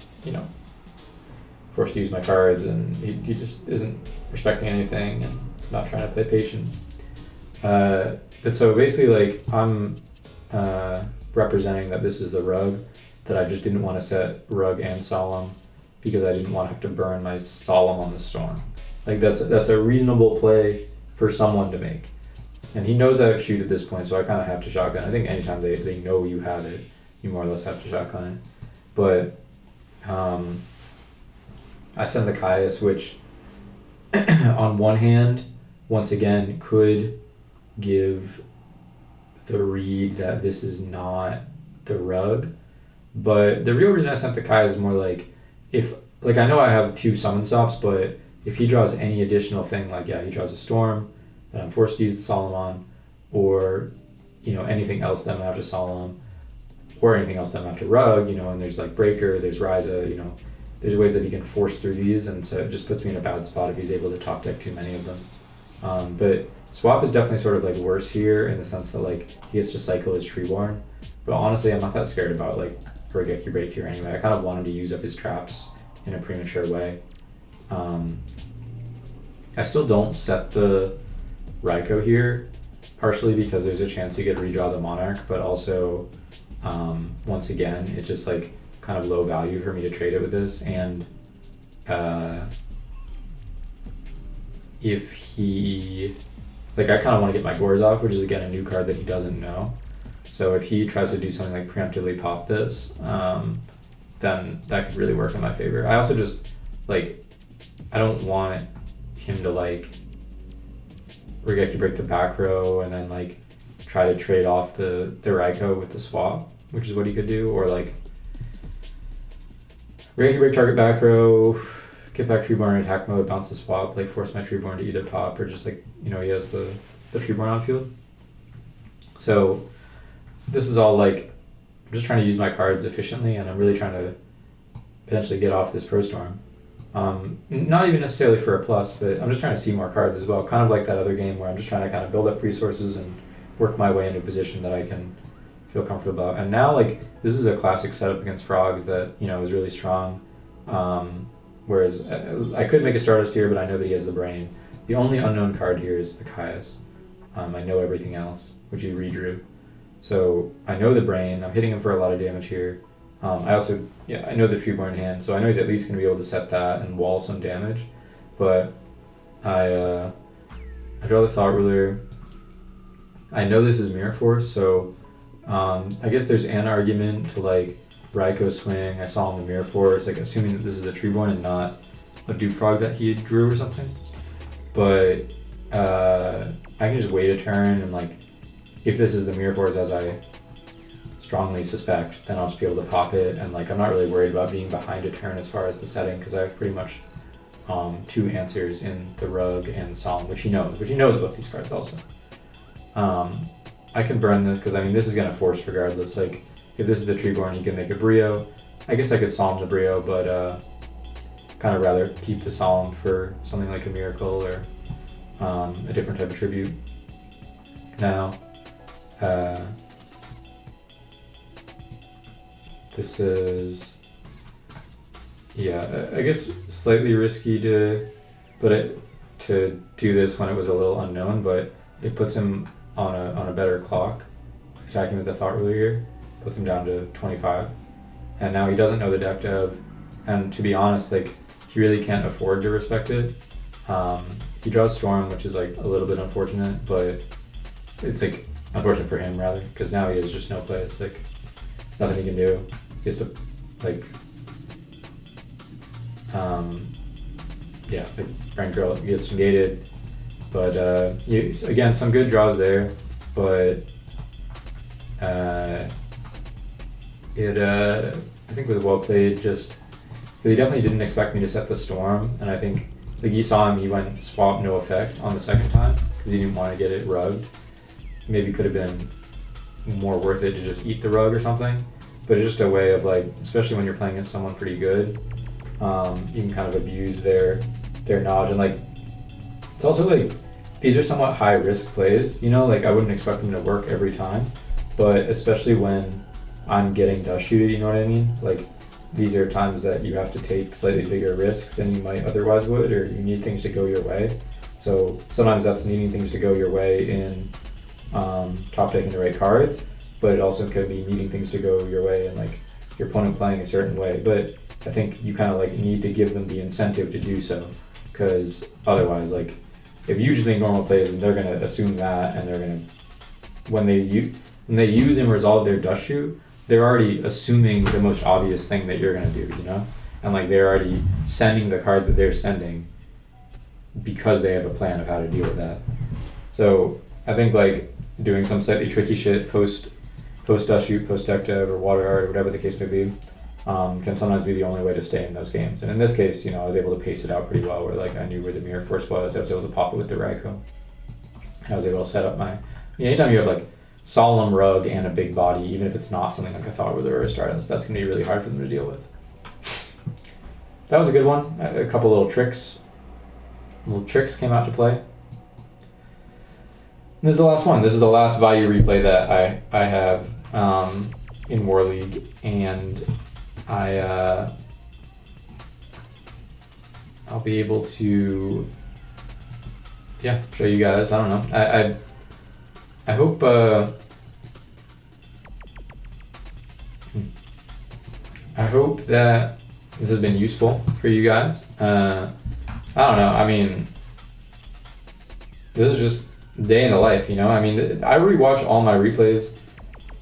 use my cards, and he just isn't respecting anything and not trying to play patient. But so basically, like, I'm representing that this is the Rug, that I just didn't want to set Rug and Solemn because I didn't want to have to burn my Solemn on the Storm. Like, that's a reasonable play for someone to make. And he knows I have shoot at this point, so I kind of have to shotgun. I think anytime they know you have it, you more or less have to shotgun it. But I send the Caius, which on one hand, once again, could give the read that this is not the Rug. But the real reason I sent the Caius is more like, I know I have 2 summon stops, but if he draws any additional thing, like, he draws a Storm, then I'm forced to use the Solomon, or, anything else that I'm going to have to Solemn, or anything else that I'm going to have to Rug, and there's, like, Breaker, there's Ryza, there's ways that he can force through these, and so it just puts me in a bad spot if he's able to top deck too many of them. But Swap is definitely sort of, like, worse here in the sense that, like, he gets to cycle his Treeborn, but honestly, I'm not that scared about, like, Regeki Break here anyway. I kind of want him to use up his traps in a premature way. I still don't set the Raikou here, partially because there's a chance you get to redraw the Monarch, but also, once again, it's just, like, kind of low value for me to trade it with this, and if he, like, I kind of want to get my Gores off, which is, again, a new card that he doesn't know. So if he tries to do something like preemptively pop this, then that could really work in my favor. I also just, like, I don't want him to, like, Regeki Break the back row and then, like, try to trade off the Raikou with the swap, which is what he could do, or, like, Regeki Break target back row, get back Treeborn in attack mode, bounce the swap, like, force my Treeborn to either top, or just, like, he has the Treeborn on field. So this is all, like, I'm just trying to use my cards efficiently, and I'm really trying to potentially get off this Pro Storm. Not even necessarily for a plus, but I'm just trying to see more cards as well, kind of like that other game where I'm just trying to kind of build up resources and work my way into a position that I can feel comfortable about. And now, like, this is a classic setup against frogs that, is really strong. Whereas I could make a Stardust here, but I know that he has the Brain. The only unknown card here is the Caius. I know everything else, which he redrew. So I know the Brain. I'm hitting him for a lot of damage here. I also, I know the Treeborn hand, so I know he's at least going to be able to set that and wall some damage. But I draw the Thought Ruler. I know this is Mirror Force, so I guess there's an argument to like Raikou swing. I saw in the Mirror Force, like assuming that this is a Treeborn and not a Dupe Frog that he drew or something. But I can just wait a turn and like if this is the Mirror Force as I strongly suspect, then I'll just be able to pop it, and like I'm not really worried about being behind a turn as far as the setting because I have pretty much 2 answers in the Rug and Solemn, which he knows both these cards also. I can burn this because I mean this is gonna force regardless. Like if this is the Treeborn, he can make a Brio. I guess I could Solemn the Brio, but kind of rather keep the Solemn for something like a Miracle or a different type of tribute. Now, this is, yeah, I guess slightly risky to do this when it was a little unknown, but it puts him on a better clock. Attacking with the Thought Ruler here puts him down to 25, and now he doesn't know the deck dev, and to be honest, like he really can't afford to respect it. He draws Storm, which is like a little bit unfortunate, but it's like unfortunate for him rather, because now he has just no play. It's like nothing he can do. He has to like like Frank Girl gets negated, but again some good draws there, but I think with well played, just he definitely didn't expect me to set the Storm, and I think like you saw him, he went swap no effect on the second time because he didn't want to get it rugged. Maybe could have been more worth it to just eat the rug or something, but it's just a way of like, especially when you're playing against someone pretty good, you can kind of abuse their knowledge, and like it's also like these are somewhat high risk plays, you know, like I wouldn't expect them to work every time, but especially when I'm getting dust shooted, you know what I mean? Like these are times that you have to take slightly bigger risks than you might otherwise would, or you need things to go your way. So sometimes that's needing things to go your way in top decking the right cards, but it also could be needing things to go your way and like your opponent playing a certain way. But I think you kind of like need to give them the incentive to do so, because otherwise, like if you just make normal plays, and they're gonna assume that, and they're gonna when they use and resolve their dust shoot, they're already assuming the most obvious thing that you're gonna do, you know, and like they're already sending the card that they're sending because they have a plan of how to deal with that. So I think like doing some slightly tricky shit post dust shoot, post deck dev, or water art, or whatever the case may be, can sometimes be the only way to stay in those games. And in this case, you know, I was able to pace it out pretty well, where like I knew where the Mirror Force was. I was able to pop it with the Raikou. I was able to set up my. Anytime you have like Solemn Rug and a big body, even if it's not something like a Thought Ruler or a Stardust, that's gonna be really hard for them to deal with. That was a good one. A couple little tricks came out to play. This is the last one. This is the last Vayu replay that I have in War League, and I'll be able to show you guys. I don't know. I hope that this has been useful for you guys. I don't know. I mean, this is just day in the life, you know? I mean, I rewatch all my replays,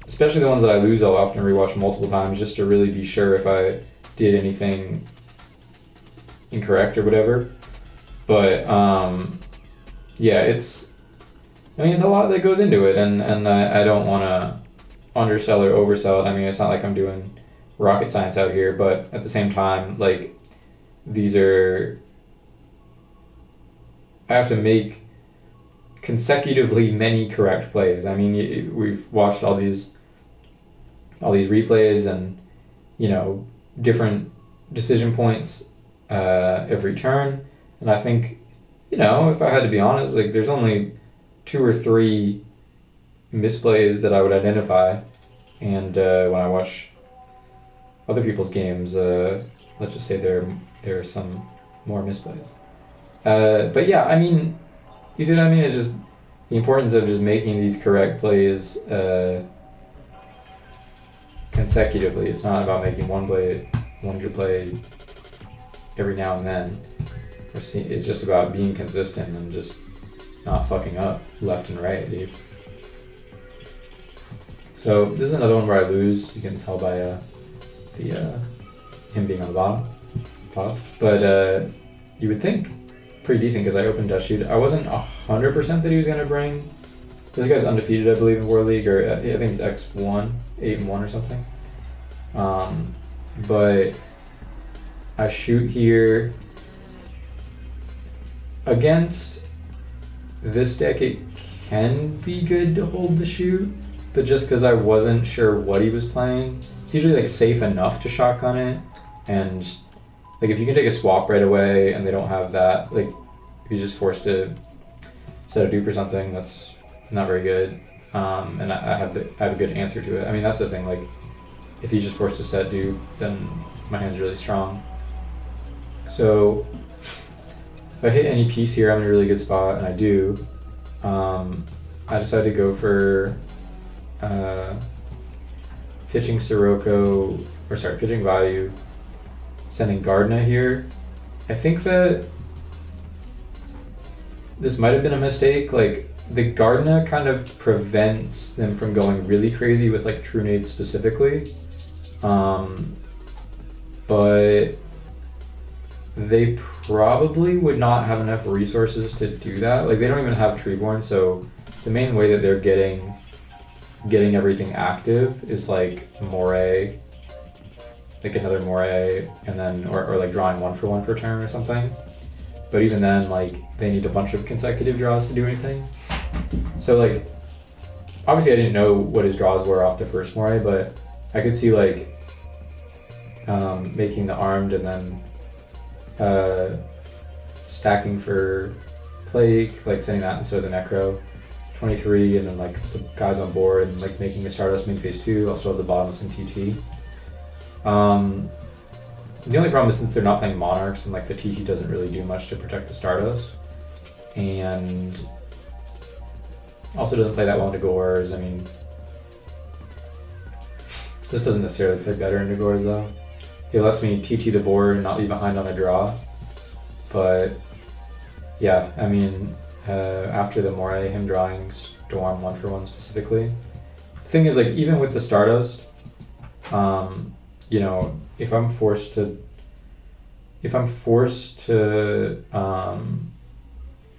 especially the ones that I lose. I'll often rewatch multiple times just to really be sure if I did anything incorrect or whatever. But it's a lot that goes into it, and I don't want to undersell or oversell it. I mean, it's not like I'm doing rocket science out here, but at the same time, like, I have to make consecutively many correct plays. I mean, we've watched all these replays, and you know, different decision points every turn, and I think, you know, if I had to be honest, like there's only 2 or 3 misplays that I would identify, and when I watch other people's games, let's just say there are some more misplays. But yeah, I mean, you see what I mean? It's just the importance of just making these correct plays consecutively. It's not about making one good play every now and then. It's just about being consistent and just not fucking up left and right, dude. So this is another one where I lose. You can tell by him being on the bottom. But you would think pretty decent because I opened Dust Shoot. I wasn't 100% that he was gonna bring. This guy's undefeated, I believe, in War League, or I think he's X1, 8-1 or something. But I shoot here against this deck. It can be good to hold the shoot, but just because I wasn't sure what he was playing, it's usually like safe enough to shotgun it, and like if you can take a swap right away and they don't have that, like if you're just forced to set a dupe or something, that's not very good. And I have a good answer to it. I mean, that's the thing, like if he's just forced to set dupe, then my hand's really strong. So if I hit any piece here, I'm in a really good spot, and I do. I decided to go for pitching pitching Vayu, sending Gardna here. I think that this might have been a mistake. Like the Gardna kind of prevents them from going really crazy with like True Nades specifically. But they probably would not have enough resources to do that. Like they don't even have Treeborn, so the main way that they're getting everything active is like Moray, like another Moray, and then or like drawing 1/1 for turn or something. But even then, like they need a bunch of consecutive draws to do anything. So like obviously I didn't know what his draws were off the first Moray, but I could see like making the armed and then stacking for Plague, like sending that instead of the Necro, 23, and then like the guys on board and like making the Stardust main phase 2. I'll still have the bottoms and TT. The only problem is since they're not playing Monarchs and like the TT doesn't really do much to protect the Stardust, and also doesn't play that well into Gores. I mean, this doesn't necessarily play better into Gores though. It lets me TT the board and not be behind on a draw. But yeah, I mean, after the Moray, him drawing Storm 1/1 specifically. The thing is, like, even with the Stardust, you know, if I'm forced to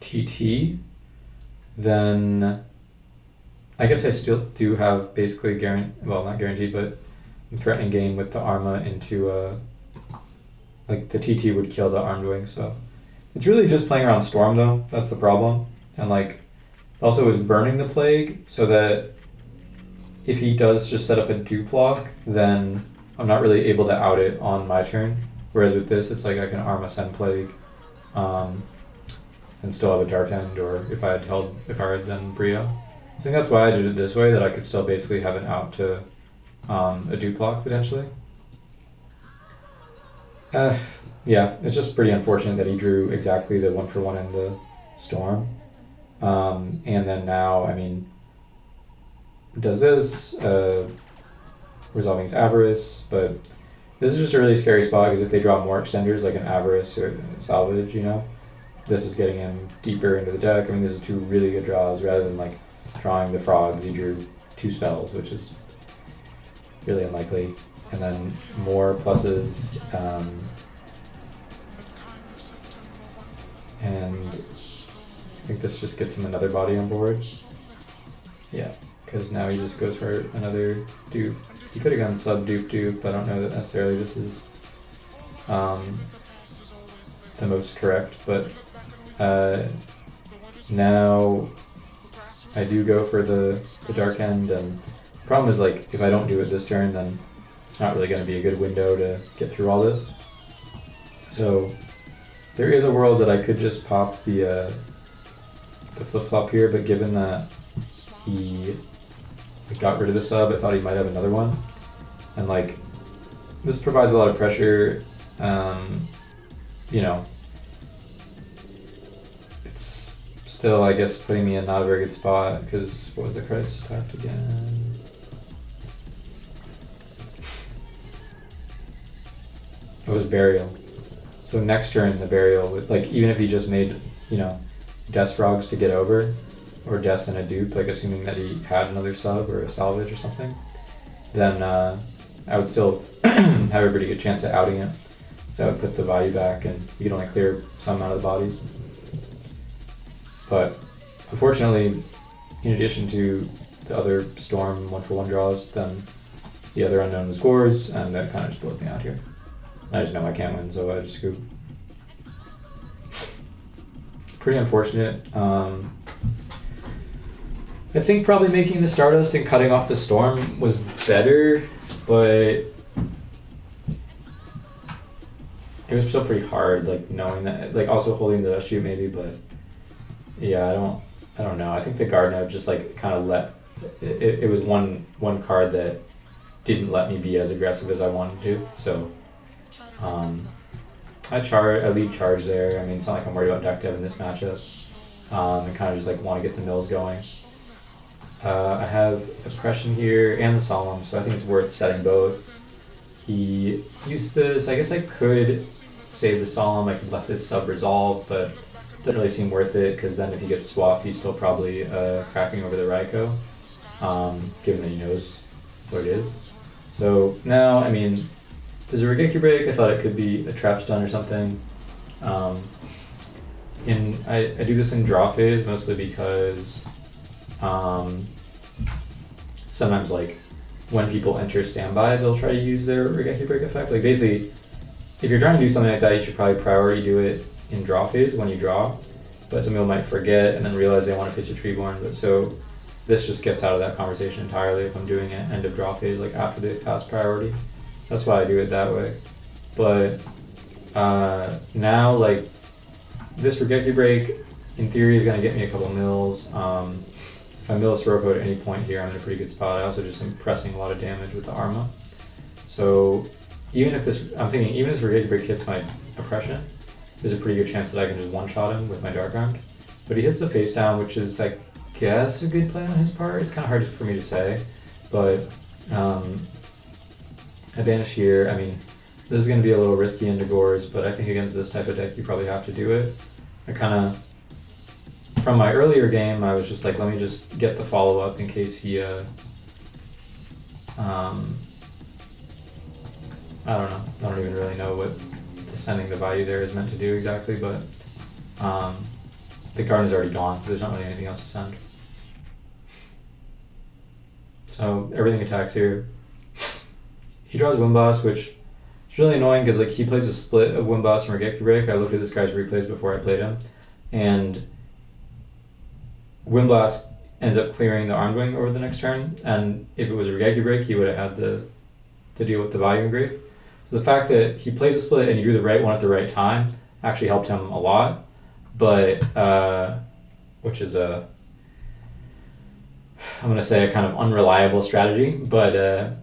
TT, then I guess I still do have basically not guaranteed, but I'm threatening game with the Arma into like the TT would kill the armed wing, so it's really just playing around Storm though. That's the problem, and like also is burning the Plague so that if he does just set up a dupe lock, then I'm not really able to out it on my turn. Whereas with this, it's like I can Arma send Plague, and still have a Dark End, or if I had held the card, then Brio. I think that's why I did it this way, that I could still basically have an out to a dupe lock potentially. Yeah, it's just pretty unfortunate that he drew exactly the 1/1 in the Storm. And then now, I mean, does this, resolving his Avarice, but this is just a really scary spot because if they draw more extenders like an Avarice or Salvage, you know, this is getting him deeper into the deck. I mean, these are two really good draws rather than like drawing the Frogs. He drew 2 spells, which is really unlikely. And then more pluses, and I think this just gets him another body on board. Yeah, because now he just goes for another dupe. He could have gone sub-dupe. I don't know that necessarily this is the most correct, but now I do go for the Dark End, and the problem is like if I don't do it this turn, then it's not really going to be a good window to get through all this. So there is a world that I could just pop the flip-flop here, but given that he got rid of the sub, I thought he might have another one. And like, this provides a lot of pressure, you know, it's still, I guess, putting me in not a very good spot, because what was the crisis tact again? It was Burial. So next turn, the Burial, with like, even if he just made, you know, Death Frogs to get over, or deaths in a dupe, like assuming that he had another sub or a salvage or something, then I would still have a pretty good chance at outing it. So I would put the Vayu back, and you can only clear some amount of the bodies. But unfortunately, in addition to the other Storm 1-for-1 draws, then the other unknown was Gores, and that kind of just blew me out here. I just know I can't win, so I just scoop. Pretty unfortunate. I think probably making the Stardust and cutting off the Storm was better, but it was still pretty hard, like knowing that, like also holding the Dust Shoot maybe, but yeah, I don't know. I think the Guard Node just like kind of let it was one card that didn't let me be as aggressive as I wanted to. So I lead charge there. I mean, it's not like I'm worried about deck dev in this matchup. And kind of just like want to get the mills going. I have Oppression here and the Solemn, so I think it's worth setting both. He used this. I guess I could save the Solemn. I could let this sub resolve, but it doesn't really seem worth it because then if he gets swapped, he's still probably cracking over the Raikou, given that he knows what it is. So now, I mean, there's a Regeki Break. I thought it could be a Trap Stun or something. I do this in draw phase mostly because sometimes like when people enter standby, they'll try to use their Regeki Break effect. Like basically, if you're trying to do something like that, you should probably priority do it in draw phase when you draw. But some people might forget and then realize they want to pitch a Treeborn. But so this just gets out of that conversation entirely if I'm doing it end of draw phase, like after they pass priority. That's why I do it that way. But now like this Regeki Break in theory is going to get me a couple mills. If I mill a Sirocco at any point here, I'm in a pretty good spot. I also just am pressing a lot of damage with the Arma. So even if this, I'm thinking even if this Regeki Break hits my Oppression, there's a pretty good chance that I can just one-shot him with my Dark Round. But he hits the face down, which is, I guess, a good play on his part. It's kind of hard for me to say. But I banish here. I mean, this is going to be a little risky into Gores, but I think against this type of deck, you probably have to do it. I kind of, from my earlier game, I was just like, let me just get the follow-up in case he, I don't know. I don't even really know what sending the Vayu there is meant to do exactly, but the card is already gone, so there's not really anything else to send. So everything attacks here. He draws Wimboss, which is really annoying because like he plays a split of Wimboss and Regeki Break. I looked at this guy's replays before I played him, and Windblast ends up clearing the Armed Wing over the next turn, and if it was a Regeki Break, he would have had to deal with the Vayu Engrave. So the fact that he plays a split and he drew the right one at the right time actually helped him a lot, but which is I'm going to say a kind of unreliable strategy, but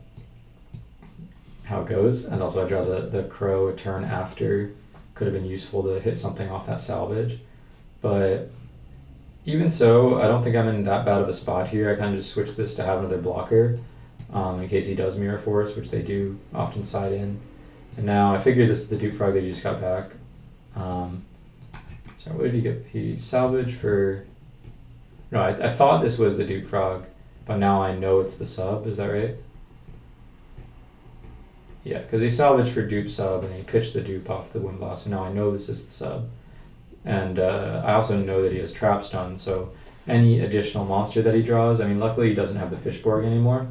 how it goes. And also I draw the Crow a turn after. Could have been useful to hit something off that salvage. But even so, I don't think I'm in that bad of a spot here. I kind of just switched this to have another blocker in case he does Mirror Force, which they do often side in. And now I figure this is the Dupe Frog they just got back. So what did he get? He salvaged for... No, I thought this was the Dupe Frog, but now I know it's the sub. Is that right? Yeah, because he salvaged for Dupe sub and he pitched the Dupe off the Windblast, so now I know this is the sub. And I also know that he has Trap Stun, so any additional monster that he draws, I mean, luckily he doesn't have the Fishborg anymore,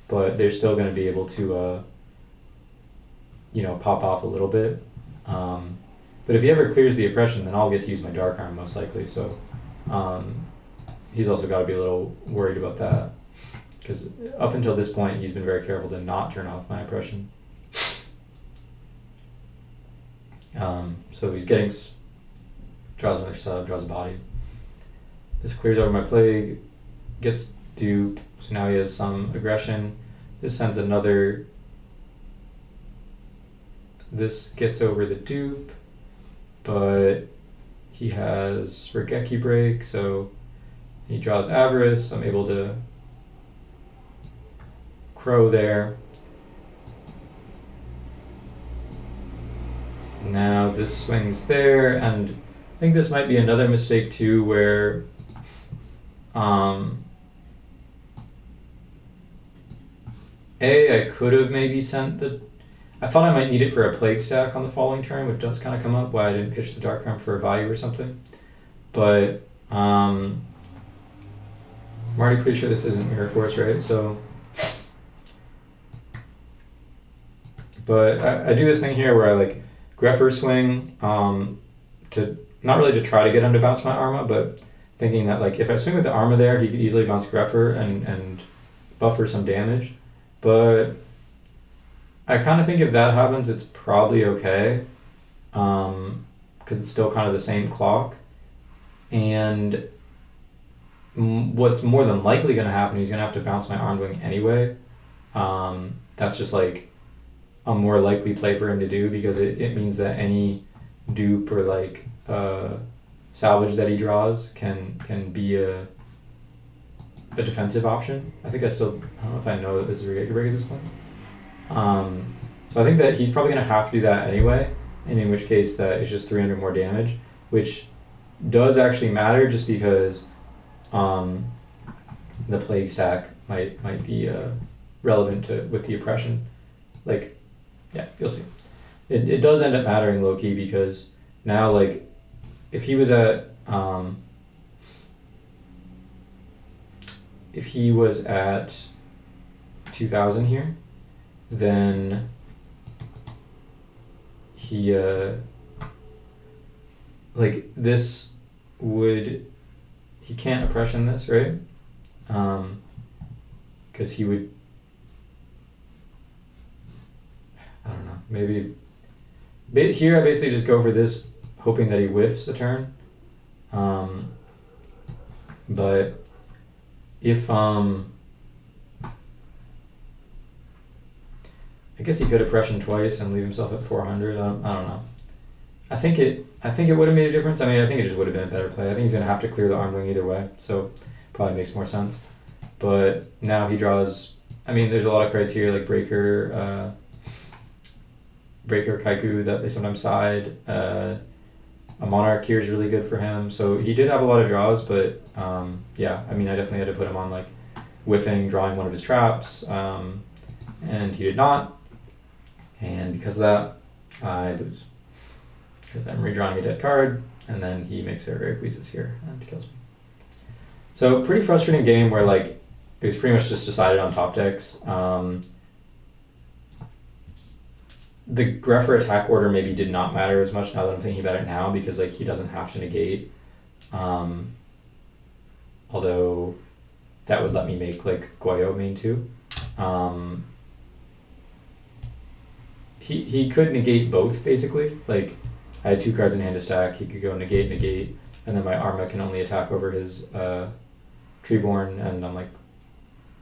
but they're still going to be able to, pop off a little bit. But if he ever clears the Oppression, then I'll get to use my Dark Arm most likely, so he's also got to be a little worried about that. Because up until this point, he's been very careful to not turn off my Oppression. So he's getting... draws another sub, draws a body. This clears over my Plague, gets Dupe, so now he has some aggression. This sends another... This gets over the Dupe, but he has Regeki Break, so he draws Avarice. I'm able to Crow there. Now this swings there, and I think this might be another mistake too, where I could have maybe sent the... I thought I might need it for a plague stack on the following turn, which does kind of come up, why I didn't pitch the Dark Realm for a Vayu or something. But I'm already pretty sure this isn't Mirror Force, right? So, but I do this thing here where I like Grepher swing to not really to try to get him to bounce my Arma, but thinking that like if I swing with the Arma there, he could easily bounce Grepher and buffer some damage. But I kind of think if that happens, it's probably okay, because it's still kind of the same clock. And what's more than likely going to happen, he's going to have to bounce my Armed Wing anyway. That's just like a more likely play for him to do, because it means that any dupe or like salvage that he draws can be a defensive option. I think I don't know if I know that this is a break at this point. So I think that he's probably going to have to do that anyway, and in which case that it's just 300 more damage, which does actually matter just because the plague stack might be relevant with the oppression. Like, yeah, you'll see. It does end up mattering low key, because now like if he was at 2000 here, then he like this would, he can't oppression this, right? Because he would, I don't know, maybe here I basically just go for this hoping that he whiffs a turn. But if I guess he could oppression twice and leave himself at 400. I don't know. I think it would have made a difference. I mean, I think it just would have been a better play. I think he's gonna have to clear the Armed Wing either way, so probably makes more sense. But now he draws. I mean, there's a lot of cards here like Breaker, Kaiku that they sometimes side. A Monarch here is really good for him. So he did have a lot of draws, but yeah, I mean, I definitely had to put him on like whiffing, drawing one of his traps, and he did not. And because of that, I lose. Because I'm redrawing a dead card, and then he makes a Rayquaza here and kills me. So pretty frustrating game where like it was pretty much just decided on top decks. The Grepher attack order maybe did not matter as much now that I'm thinking about it now, because like he doesn't have to negate. Although that would let me make like Goyo main 2. He could negate both basically. Like I had 2 cards in hand to stack. He could go negate, and then my Arma can only attack over his Treeborn, and I'm like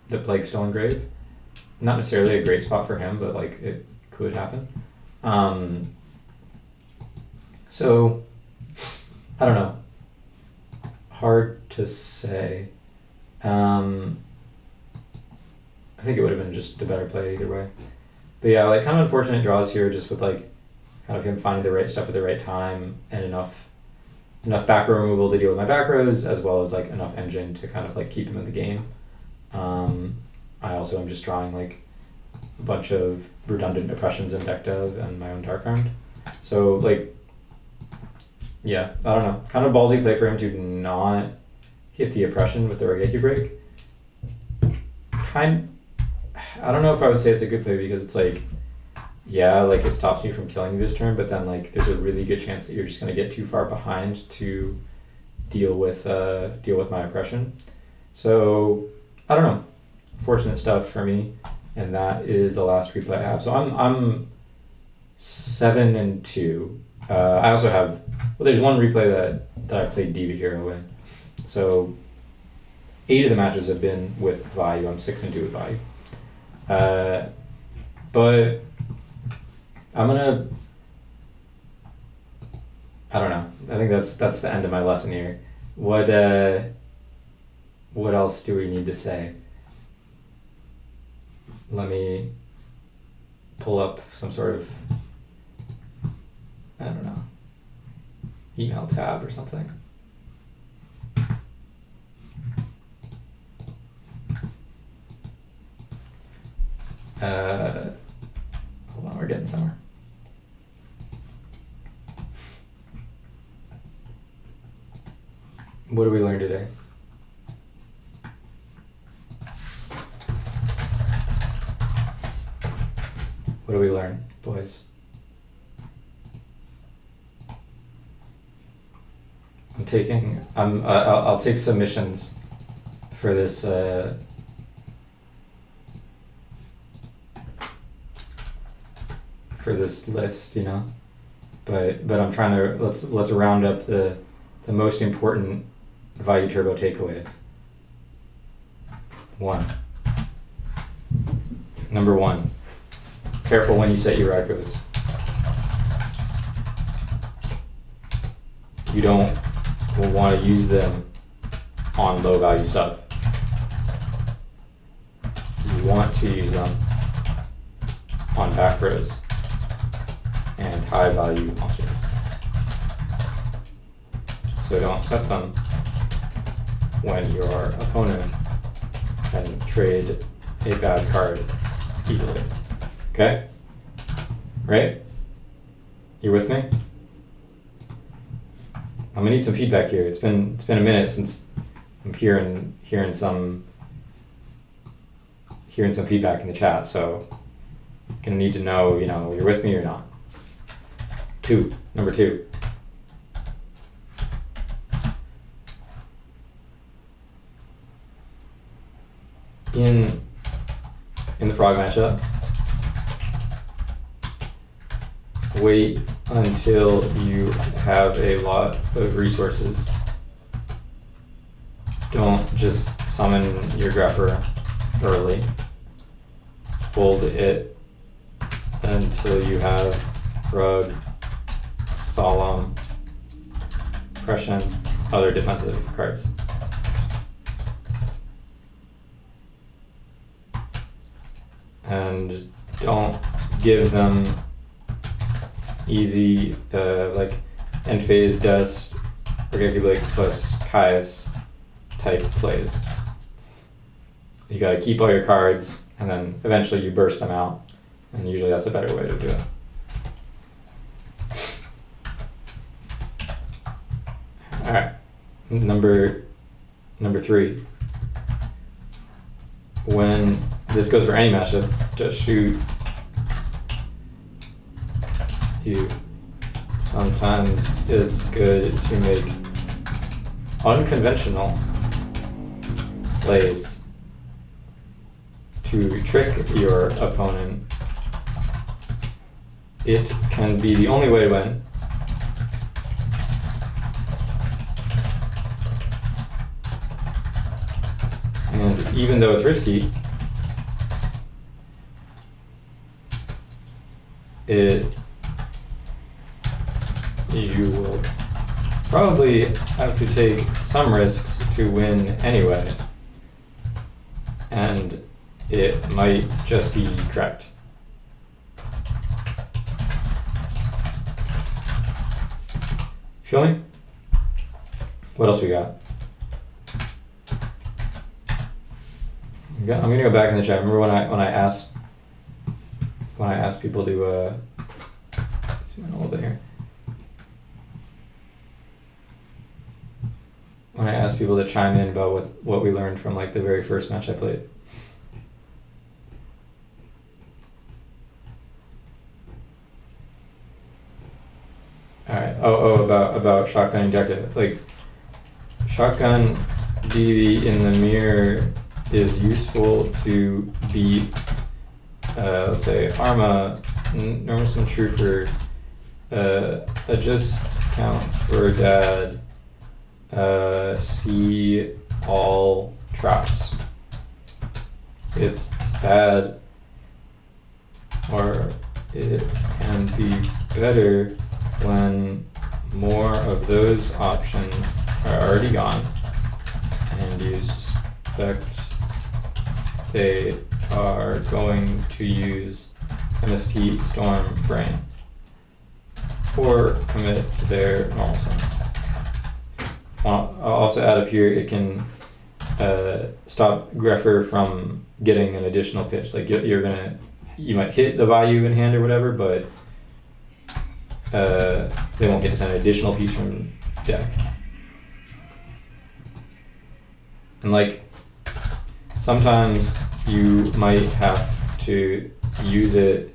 the Plague Still Engrave. Not necessarily a great spot for him, but like it could happen. So I don't know. Hard to say. I think it would have been just a better play either way. But yeah, like kind of unfortunate draws here, just with like kind of him finding the right stuff at the right time and enough back row removal to deal with my back rows, as well as like enough engine to kind of like keep him in the game. I also am just drawing like a bunch of redundant oppressions in deck dev and my own Dark Round. So like, yeah, I don't know. Kind of ballsy play for him to not hit the oppression with the Regeki break. I don't know if I would say it's a good play, because it's like, yeah, like it stops me from killing you this turn, but then like there's a really good chance that you're just gonna get too far behind to deal with my oppression. So I don't know. Fortunate stuff for me, and that is the last replay I have. So I'm 7-2. I also have, well, there's one replay that I played Diva Hero in. So 8 of the matches have been with Vayu. I'm 6-2 with Vayu. But I'm gonna, I don't know. I think that's the end of my lesson here. What else do we need to say? Let me pull up some sort of, I don't know, email tab or something. hold on, we're getting somewhere. What did we learn today? What did we learn, boys? I'll take submissions for this list, you know, but I'm trying to let's round up the most important Vayu Turbo takeaways. Number one, careful when you set your echoes. You don't want to use them on low value stuff. You want to use them on back rows and high value monsters. So don't set them when your opponent can trade a bad card easily. Okay? Right? You with me? I'm gonna need some feedback here. It's been a minute since I'm hearing some feedback in the chat, so I'm gonna need to know, you know, you're with me or not. Number two. In the frog matchup, wait until you have a lot of resources. Don't just summon your grapher early. Hold it until you have rug, solemn, oppression, other defensive cards. And don't give them easy, like end phase dust, Regegulate plus Caius type plays. You gotta keep all your cards, and then eventually you burst them out, and usually that's a better way to do it. Alright, number three. When this goes for any matchup, just shoot you. Sometimes it's good to make unconventional plays to trick your opponent. It can be the only way to win. And even though it's risky, you will probably have to take some risks to win anyway, and it might just be correct. Feel me? What else we got? I'm gonna go back in the chat. Remember when I asked people to zoom in a little bit here. When I asked people to chime in about what we learned from like the very first match I played. All right. About shotgun injected. Like shotgun DD in the mirror is useful to beat, let's say, Arma, Normason Trooper, adjust count for dad, see all traps. It's bad, or it can be better when more of those options are already gone and you suspect they are going to use MST Storm Brain or commit their normal summon. I'll also add up here, it can stop Grepher from getting an additional pitch. Like you're gonna you might hit the Vayu in hand or whatever, but they won't get to send an additional piece from deck. And like, sometimes you might have to use it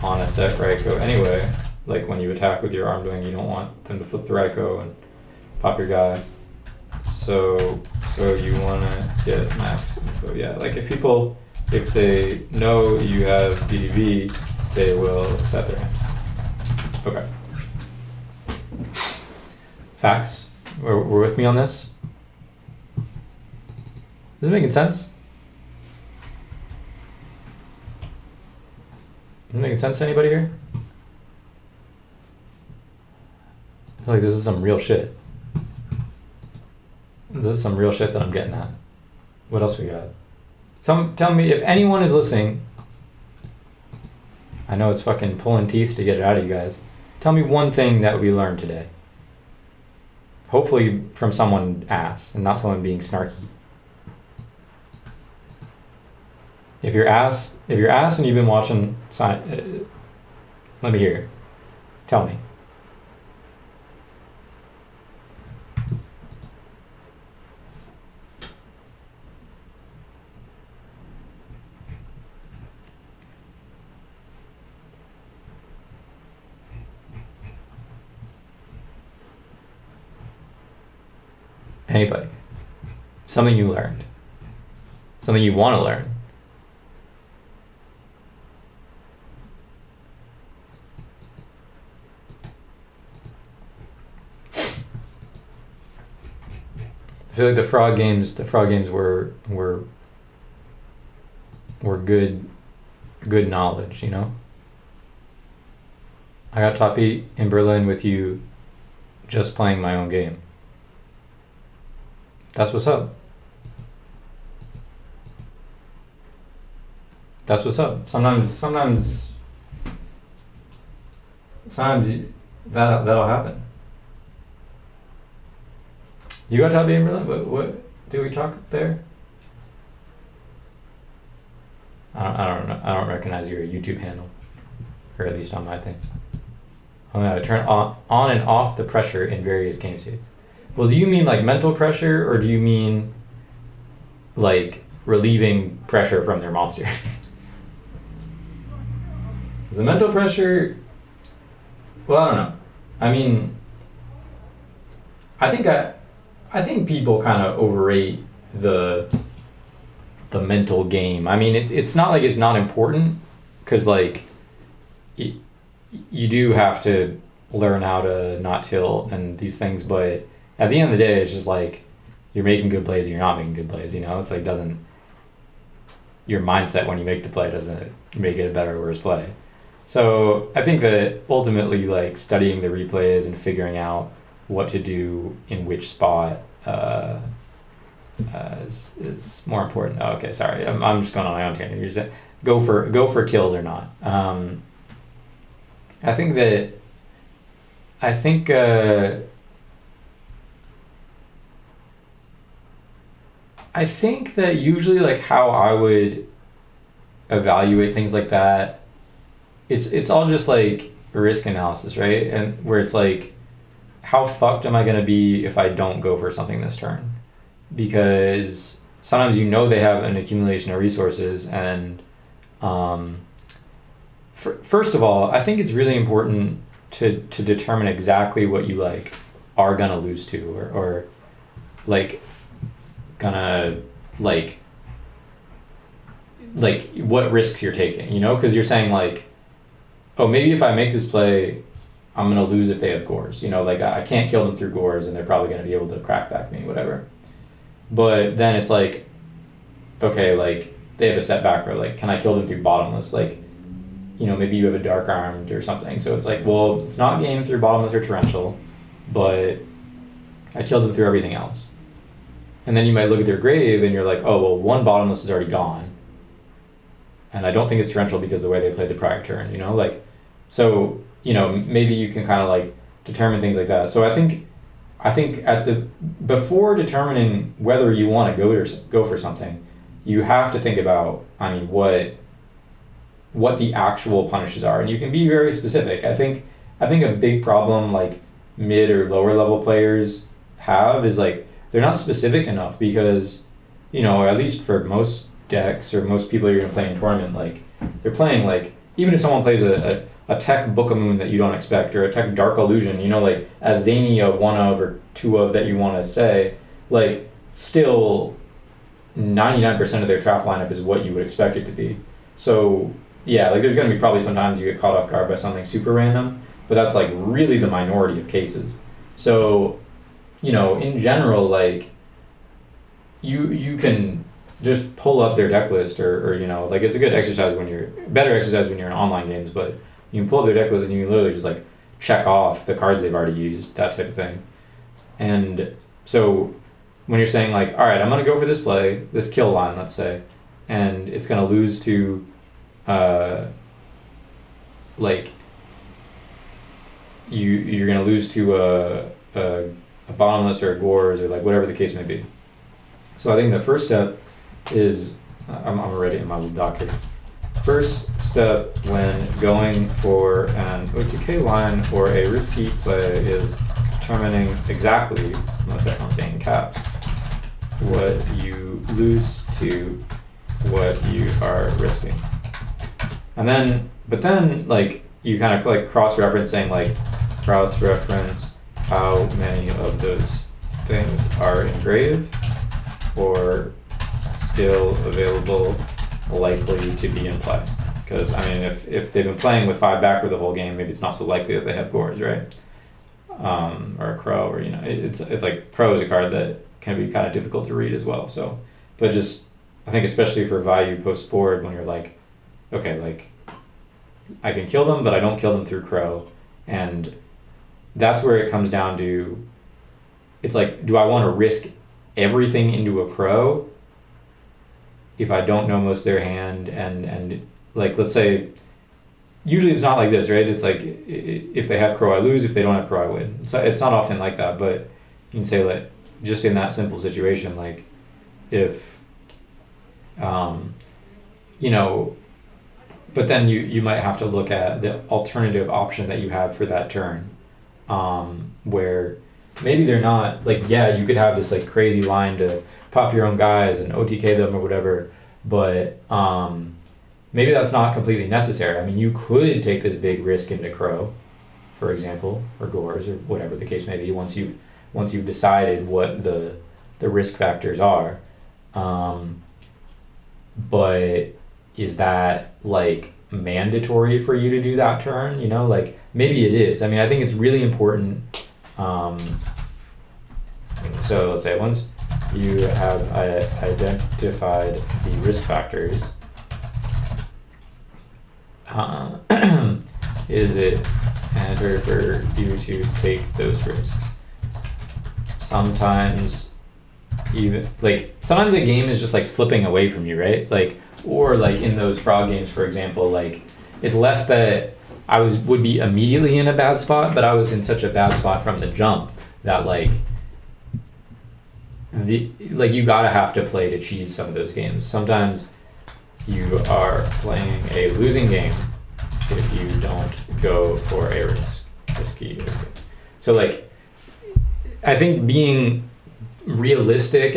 on a set Raikou anyway. Like when you attack with your armed wing, you don't want them to flip the Raikou and pop your guy. So you want to get max info. Yeah, like if they know you have BDV, they will set their hand. Okay. Facts. We're with me on this? Is it making sense? Is it making sense to anybody here? I feel like this is some real shit. This is some real shit that I'm getting at. What else we got? Tell me if anyone is listening. I know it's fucking pulling teeth to get it out of you guys. Tell me one thing that we learned today. Hopefully from someone ass and not someone being snarky. If you're ass and you've been watching, let me hear it. Tell me. Anybody. Something you learned. Something you want to learn. I feel like the frog games were good knowledge, you know? I got top 8 in Berlin with you just playing my own game. That's what's up. That's what's up. Sometimes that'll happen. You got top 8 in Berlin? What did we talk there? I don't recognize your YouTube handle, or at least on my thing. Oh no, turn on and off the pressure in various game states. Well, do you mean like mental pressure, or do you mean like relieving pressure from their monster? The mental pressure, well, I don't know. I mean, I think people kind of overrate the mental game. I mean, it's not like it's not important, because like you do have to learn how to not tilt and these things, but at the end of the day, it's just like you're making good plays and you're not making good plays, you know? It's like your mindset when you make the play doesn't make it a better or worse play. So I think that ultimately, like, studying the replays and figuring out what to do in which spot is more important. Oh, okay, sorry, I'm just going on my own tangent. You're just go for kills or not. I think that usually, like, how I would evaluate things like that, it's all just like risk analysis, right? And where it's like, how fucked am I gonna be if I don't go for something this turn? Because sometimes they have an accumulation of resources, and first of all, I think it's really important to determine exactly what you like are gonna lose to, or like gonna like what risks you're taking, you know? Because you're saying like, oh, maybe if I make this play, I'm gonna lose if they have gores, you know? Like, I can't kill them through gores and they're probably gonna be able to crack back me, whatever. But then it's like, okay, like they have a setback, or like, can I kill them through bottomless? Like, you know, maybe you have a dark armed or something, so it's like, well, it's not game through bottomless or torrential, but I killed them through everything else. And then you might look at their grave and you're like, oh, well, one bottomless is already gone, and I don't think it's torrential because of the way they played the prior turn, you know? Like, so, you know, maybe you can kind of like determine things like that. So I think before determining whether you want to go for something, you have to think about, I mean, what what the actual punishes are, and you can be very specific. I think a big problem like mid or lower level players have is like they're not specific enough because, at least for most decks or most people you're gonna play in tournament, like they're playing like even if someone plays a tech Book of Moon that you don't expect or a tech Dark Illusion, like as zany a one of or two of that you want to say, like still 99% of their trap lineup is what you would expect it to be. So yeah, like there's going to be probably sometimes you get caught off guard by something super random, but that's like really the minority of cases. So, in general, like you can just pull up their deck list or like it's a good exercise better exercise when you're in online games, but you can pull up their deck list and you can literally just like check off the cards they've already used, that type of thing. And so when you're saying like, all right, I'm going to go for this play, this kill line, let's say, and it's going to lose to like you're going to lose to a bottomless or a gores or like whatever the case may be. So I think the first step is, I'm gonna write it in my little doc here. First step when going for an OTK line or a risky play is determining exactly, unless I'm saying caps, what you lose to what you are risking. But then like you kind of like cross-reference how many of those things are engraved or still available, likely to be in play. Because I mean, if they've been playing with 5 backward the whole game, maybe it's not so likely that they have gores, right? Or a crow, or it's like crow is a card that can be kind of difficult to read as well. So, but just I think especially for Vayu post board when you're like, okay, like I can kill them, but I don't kill them through crow, and that's where it comes down to. It's like, do I want to risk everything into a crow if I don't know most of their hand and like let's say usually it's not like this, right? It's like if they have crow I lose, if they don't have crow I win. It's not often like that, but you can say like just in that simple situation, like if but then you might have to look at the alternative option that you have for that turn, where maybe they're not like, yeah, you could have this like crazy line to pop your own guys and OTK them or whatever, but maybe that's not completely necessary. I mean, you could take this big risk into crow, for example, or gores or whatever the case may be, once you've decided what the risk factors are. But is that like mandatory for you to do that turn? Like maybe it is. I mean, I think it's really important. So let's say once you have identified the risk factors, is it mandatory for you to take those risks? Sometimes a game is just like slipping away from you, right? Like, or like in those frog games, for example, like it's less that I would be immediately in a bad spot, but I was in such a bad spot from the jump that like you gotta have to play to cheese some of those games. Sometimes you are playing a losing game if you don't go for a risky. So like, I think being realistic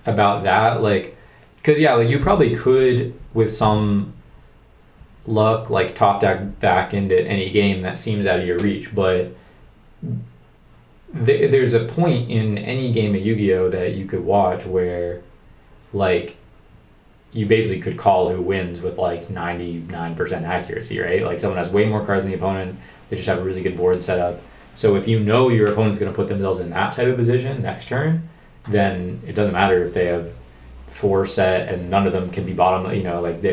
about that, like, because yeah, like you probably could with some luck like top deck back into any game that seems out of your reach, but there's a point in any game of Yu-Gi-Oh that you could watch where like you basically could call who wins with like 99% accuracy, right? Like someone has way more cards than the opponent, they just have a really good board set up. So if you know your opponent's going to put themselves in that type of position next turn, then it doesn't matter if they have 4 set and none of them can be bottom, like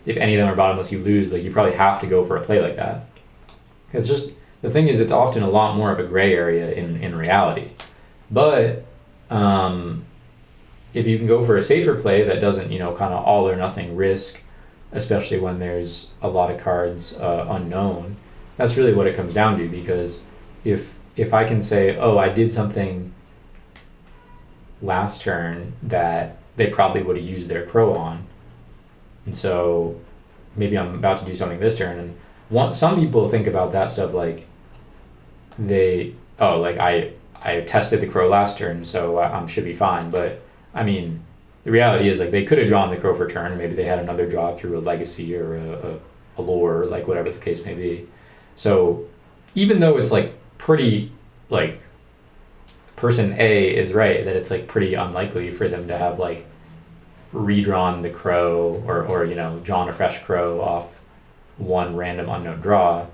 if any of them are bottomless, you lose. Like you probably have to go for a play like that. It's just, the thing is, it's often a lot more of a gray area in reality. But if you can go for a safer play that doesn't, kind of all or nothing risk, especially when there's a lot of cards unknown, that's really what it comes down to. Because if I can say, oh, I did something last turn that they probably would have used their crow on, and so maybe I'm about to do something this turn, and some people think about that stuff like I tested the crow last turn, so I should be fine. But I mean, the reality is like they could have drawn the crow for turn. Maybe they had another draw through a legacy or a lore, like whatever the case may be. So even though it's like pretty like person A is right that it's like pretty unlikely for them to have like redrawn the crow or drawn a fresh crow off one random unknown draw.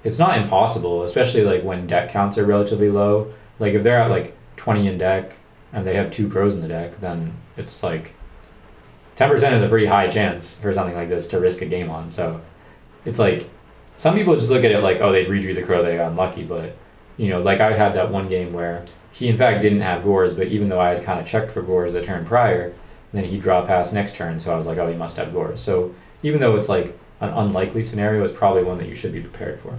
It's not impossible, especially like when deck counts are relatively low. Like if they're at like 20 in deck and they have 2 crows in the deck, then it's like 10% is a pretty high chance for something like this to risk a game on. So it's like some people just look at it like, oh, they redrew the crow, they got unlucky. But like I had that one game where he in fact didn't have gores, but even though I had kind of checked for gores the turn prior, then he draw pass next turn, so I was like, oh, he must have gores. So even though it's like an unlikely scenario, it's probably one that you should be prepared for.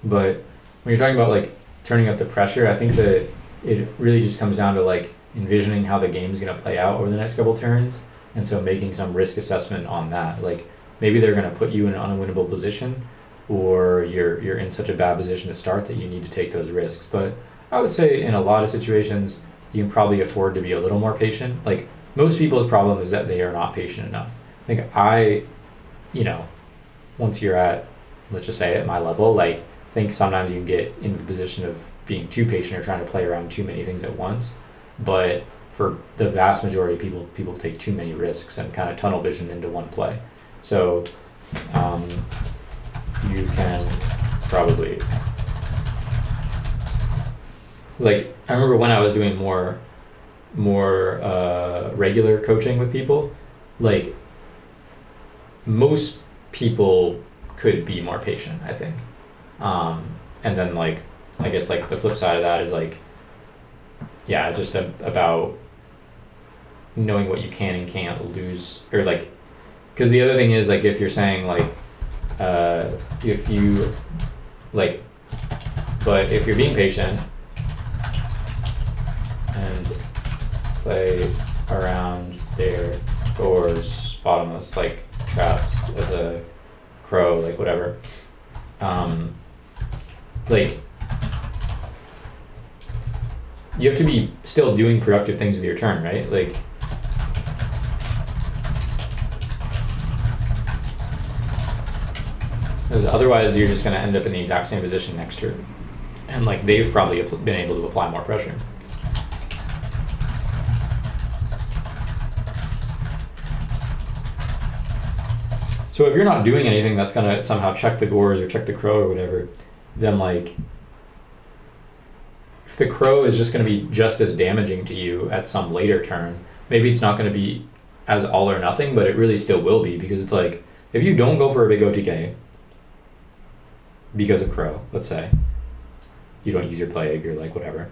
But when you're talking about like turning up the pressure, I think that it really just comes down to like envisioning how the game's going to play out over the next couple turns, and so making some risk assessment on that. Like maybe they're going to put you in an unwinnable position, or you're in such a bad position to start that you need to take those risks. But I would say in a lot of situations you can probably afford to be a little more patient. Like most people's problem is that they are not patient enough. I think once you're at, let's just say at my level, like I think sometimes you can get into the position of being too patient or trying to play around too many things at once. But for the vast majority of people take too many risks and kind of tunnel vision into one play. So you can probably, like I remember when I was doing more regular coaching with people, like most people could be more patient, I think. And then like I guess like the flip side of that is like, yeah, just about knowing what you can and can't lose, or like, because the other thing is like if you're saying like if you like, but if you're being patient and play around their doors, bottomless, like traps as a crow, like whatever, like you have to be still doing productive things with your turn, right? Like because otherwise you're just going to end up in the exact same position next turn, and like they've probably been able to apply more pressure. So if you're not doing anything that's going to somehow check the gores or check the crow or whatever, then like if the crow is just going to be just as damaging to you at some later turn, maybe it's not going to be as all or nothing, but it really still will be, because it's like if you don't go for a big OTK because of crow, let's say you don't use your plague or like whatever,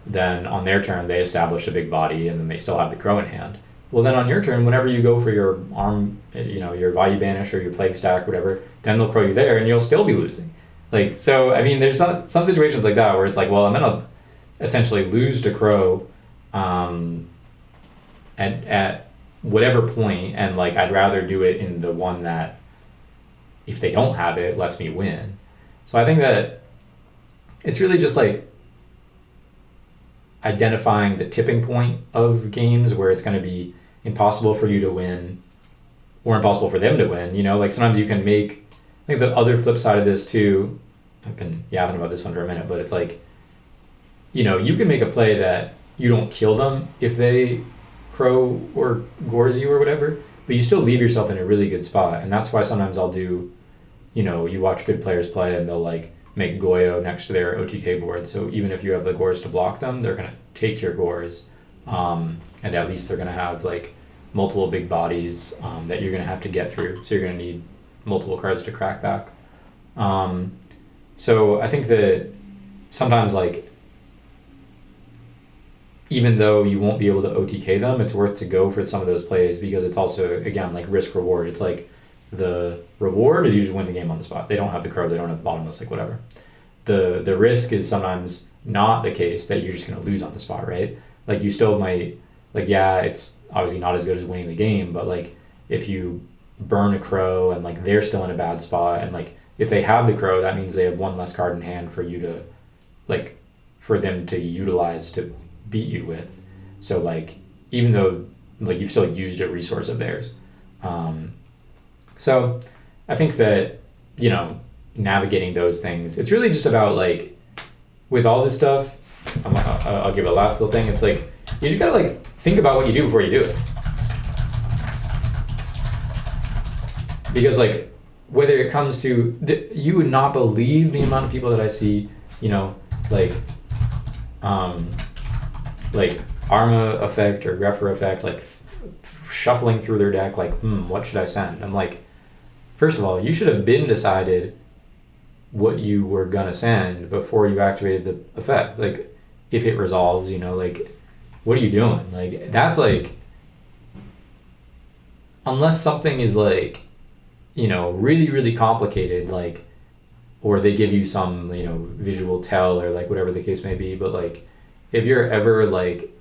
then on their turn they establish a big body and then they still have the crow in hand. Well, then on your turn, whenever you go for your arm, your Vayu banish or your plague stack, whatever, then they'll crow you there and you'll still be losing. Like, so, I mean, there's some situations like that where it's like, well, I'm going to essentially lose to crow at whatever point, and like I'd rather do it in the one that, if they don't have it, lets me win. So I think that it's really just like identifying the tipping point of games where it's going to be impossible for you to win or impossible for them to win. Like sometimes you can make, I think the other flip side of this too, I've been yapping about this one for a minute, but it's like, you can make a play that you don't kill them if they crow or gores you or whatever, but you still leave yourself in a really good spot. And that's why sometimes I'll do, you watch good players play and they'll like make Goyo next to their OTK board. So even if you have the gores to block them, they're going to take your gores. And at least they're going to have like multiple big bodies that you're going to have to get through. So you're going to need multiple cards to crack back. So I think that sometimes like, even though you won't be able to OTK them, it's worth to go for some of those plays, because it's also, again, like risk reward. It's like the reward is you just win the game on the spot. They don't have the crow, they don't have the bottomless, like whatever. The risk is sometimes not the case that you're just going to lose on the spot, right? Like you still might, like, yeah, it's obviously not as good as winning the game, but like if you burn a crow and like they're still in a bad spot, and like if they have the crow, that means they have one less card in hand for you to like for them to utilize to beat you with. So like even though like you've still used a resource of theirs. So I think that, you know, navigating those things, it's really just about like with all this stuff, I'll give it a last little thing. It's like you just gotta like think about what you do before you do it. Because like whether it comes to you would not believe the amount of people that I see, you know, like Arma effect or Grepher effect, like shuffling through their deck, like what should I send? I'm like, first of all, you should have been decided what you were gonna send before you activated the effect. Like if it resolves, you know, like what are you doing? Like that's like, unless something is like, you know, really, really complicated, like, or they give you some, you know, visual tell or like whatever the case may be. But like, if you're ever like,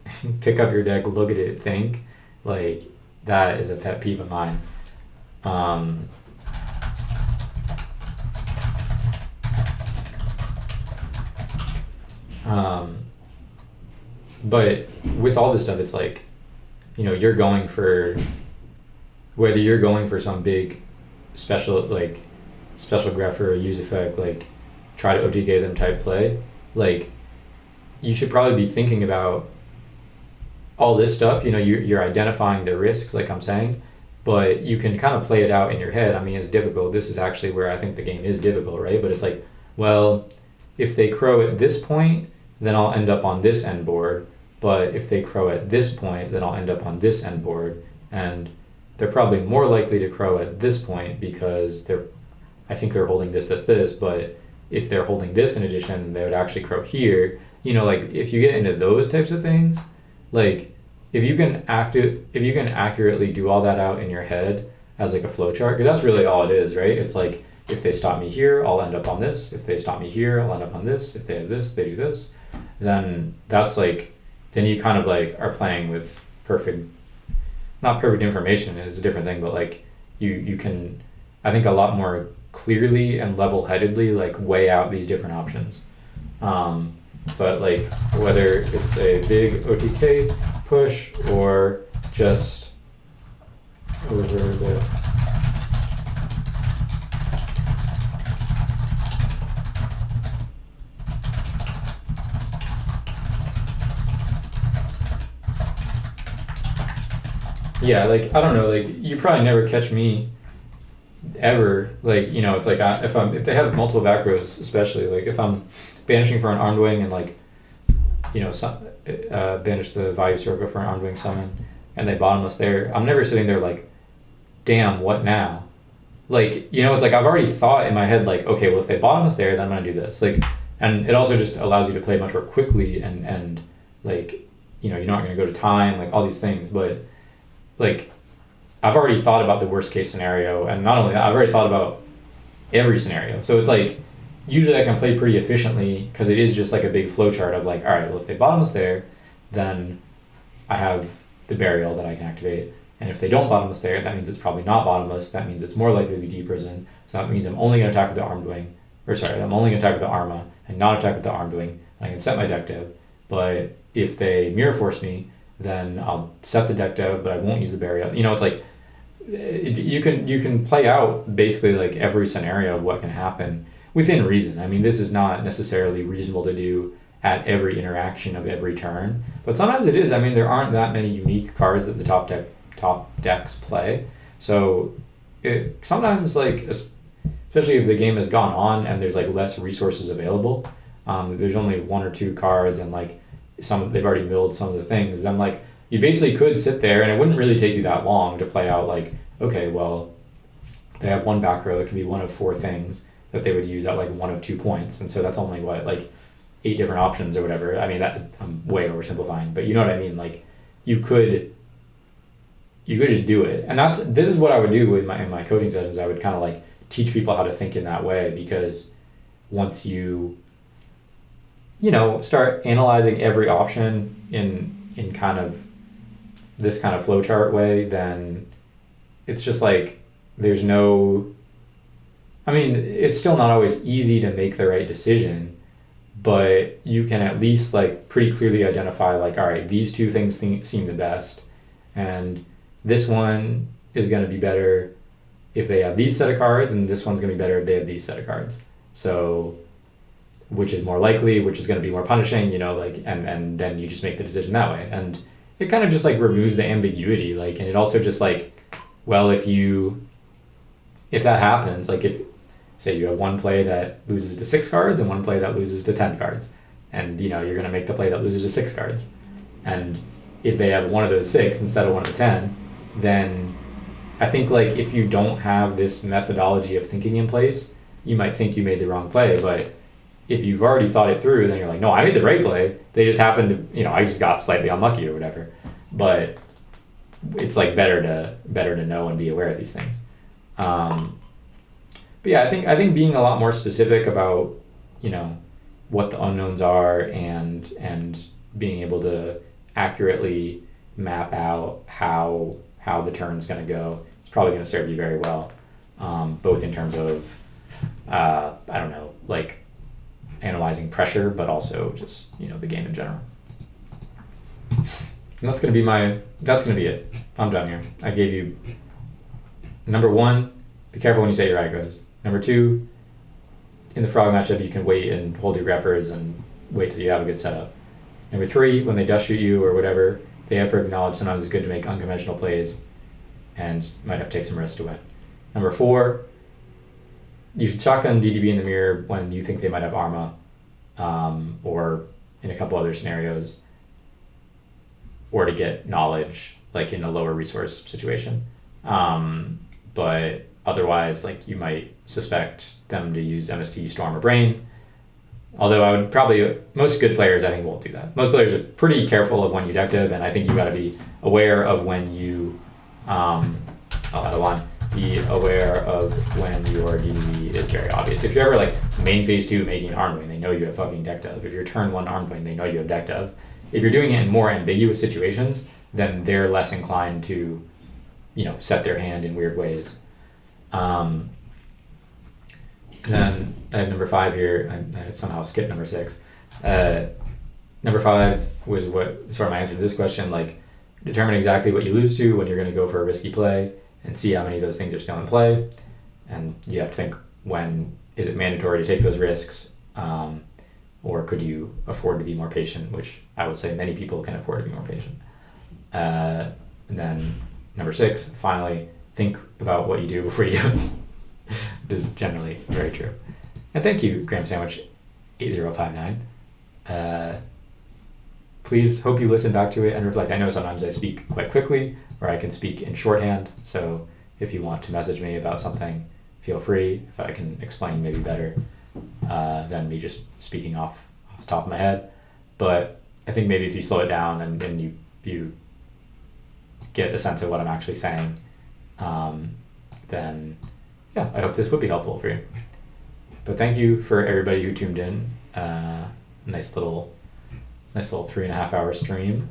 pick up your deck, look at it, think, like that is a pet peeve of mine. But with all this stuff, it's like, you know, you're going for, whether you're going for some big special Grepher or use effect, like try to OTK them type play, like you should probably be thinking about all this stuff. You know, you're identifying the risks, like I'm saying, but you can kind of play it out in your head. I mean, it's difficult. This is actually where I think the game is difficult, right? But it's like, well, if they crow at this point, then I'll end up on this end board. But if they crow at this point, then I'll end up on this end board. And they're probably more likely to crow at this point because I think they're holding this, but if they're holding this in addition, they would actually crow here. You know, like if you get into those types of things, like if you can accurately do all that out in your head as like a flowchart, because that's really all it is, right? It's like, if they stop me here, I'll end up on this. If they stop me here, I'll end up on this. If they have this, they do this. Then that's like, then you kind of like are playing with not perfect information, it's a different thing, but like you can, I think, a lot more clearly and level-headedly like weigh out these different options. But like whether it's a big OTK push or just over the yeah, like I don't know, like you probably never catch me ever, like, you know, it's like if they have multiple back rows, especially like if I'm banishing for an armed wing and like, you know, banish the Vayu circle for an armed wing summon and they bottomless there, I'm never sitting there like, damn, what now? Like, you know, it's like I've already thought in my head like, okay, well if they bottomless there, then I'm gonna do this, like, and it also just allows you to play much more quickly and like, you know, you're not gonna go to time, like all these things. But like I've already thought about the worst case scenario, and not only that, I've already thought about every scenario. So it's like usually I can play pretty efficiently because it is just like a big flowchart of like, all right, well if they bottomless there, then I have the burial that I can activate, and if they don't bottomless there, that means it's probably not bottomless. That means it's more likely to be deprison. So that means I'm only going to attack with the armed wing, I'm only going to attack with the Arma and not attack with the armed wing. And I can set my deck dev, but if they mirror force me, then I'll set the deck dev, but I won't use the burial. You know, it's like you can play out basically like every scenario of what can happen within reason. I mean, this is not necessarily reasonable to do at every interaction of every turn, but sometimes it is. I mean, there aren't that many unique cards that the top decks play, so it sometimes, like, especially if the game has gone on and there's like less resources available, there's only one or two cards and like they've already milled some of the things, then like you basically could sit there and it wouldn't really take you that long to play out like, okay, well they have one back row that can be one of four things that they would use at like 1 of 2 points, and so that's only what, like 8 different options or whatever. I mean, that I'm way oversimplifying, but you know what I mean. Like you could just do it, and this is what I would do in my coaching sessions. I would kind of like teach people how to think in that way, because once you start analyzing every option in kind of this kind of flowchart way, then it's just like there's no, I mean, it's still not always easy to make the right decision, but you can at least like pretty clearly identify like, all right, these two things seem the best, and this one is going to be better if they have these set of cards, and this one's going to be better if they have these set of cards. So which is more likely, which is going to be more punishing, you know, like, and then you just make the decision that way. And it kind of just like removes the ambiguity, like, and it also just like, well, if that happens, like if, say you have one play that loses to 6 cards and one play that loses to 10 cards, and you know, you're going to make the play that loses to 6 cards. And if they have one of those 6 instead of one of the 10, then I think like if you don't have this methodology of thinking in place, you might think you made the wrong play, but if you've already thought it through, then you're like, no, I made the right play. They just happened to, you know, I just got slightly unlucky or whatever. But it's like better to know and be aware of these things. But yeah, I think being a lot more specific about, you know, what the unknowns are and being able to accurately map out how the turn's going to go is probably going to serve you very well, both in terms of I don't know, like analyzing pressure, but also just, you know, the game in general. And that's gonna be it. I'm done here. I gave you number 1, be careful when you say your aggros. Number 2, in the frog matchup, you can wait and hold your greffers and wait till you have a good setup. Number 3, when they dust shoot you or whatever, they have to acknowledge sometimes it's good to make unconventional plays and might have to take some risks to win. Number 4, you should shotgun DDB in the mirror when you think they might have Arma, or in a couple other scenarios, or to get knowledge, like in a lower resource situation. But otherwise, like you might suspect them to use MST, Storm, or Brain. Although I would probably, most good players I think won't do that. Most players are pretty careful of when you deck div, and I think you got to be aware of when you, be aware of when your DD is very obvious. If you're ever like main phase 2 making an arm wing, they know you have fucking deck dev. If you're turn 1 arm wing, they know you have deck dev. If you're doing it in more ambiguous situations, then they're less inclined to, you know, set their hand in weird ways. And then I have number 5 here. I somehow skipped number 6. Number 5 was what sort of my answer to this question, like determine exactly what you lose to when you're going to go for a risky play and see how many of those things are still in play. And you have to think, when is it mandatory to take those risks, or could you afford to be more patient, which I would say many people can afford to be more patient. And then number 6, finally, think about what you do before you do it. Which is generally very true. And thank you, Graham Sandwich 8059. Please hope you listen back to it and reflect. I know sometimes I speak quite quickly, or I can speak in shorthand, so if you want to message me about something, feel free. If I can explain maybe better than me just speaking off the top of my head. But I think maybe if you slow it down and you get a sense of what I'm actually saying, then yeah, I hope this would be helpful for you. But thank you for everybody who tuned in. Nice little 3.5 hour stream,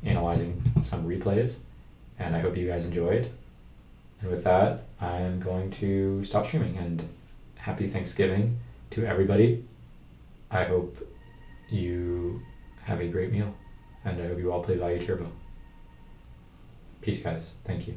analyzing some replays, and I hope you guys enjoyed. And with that, I'm going to stop streaming, and happy Thanksgiving to everybody. I hope you have a great meal, and I hope you all play Vayu Turbo. Peace, guys. Thank you.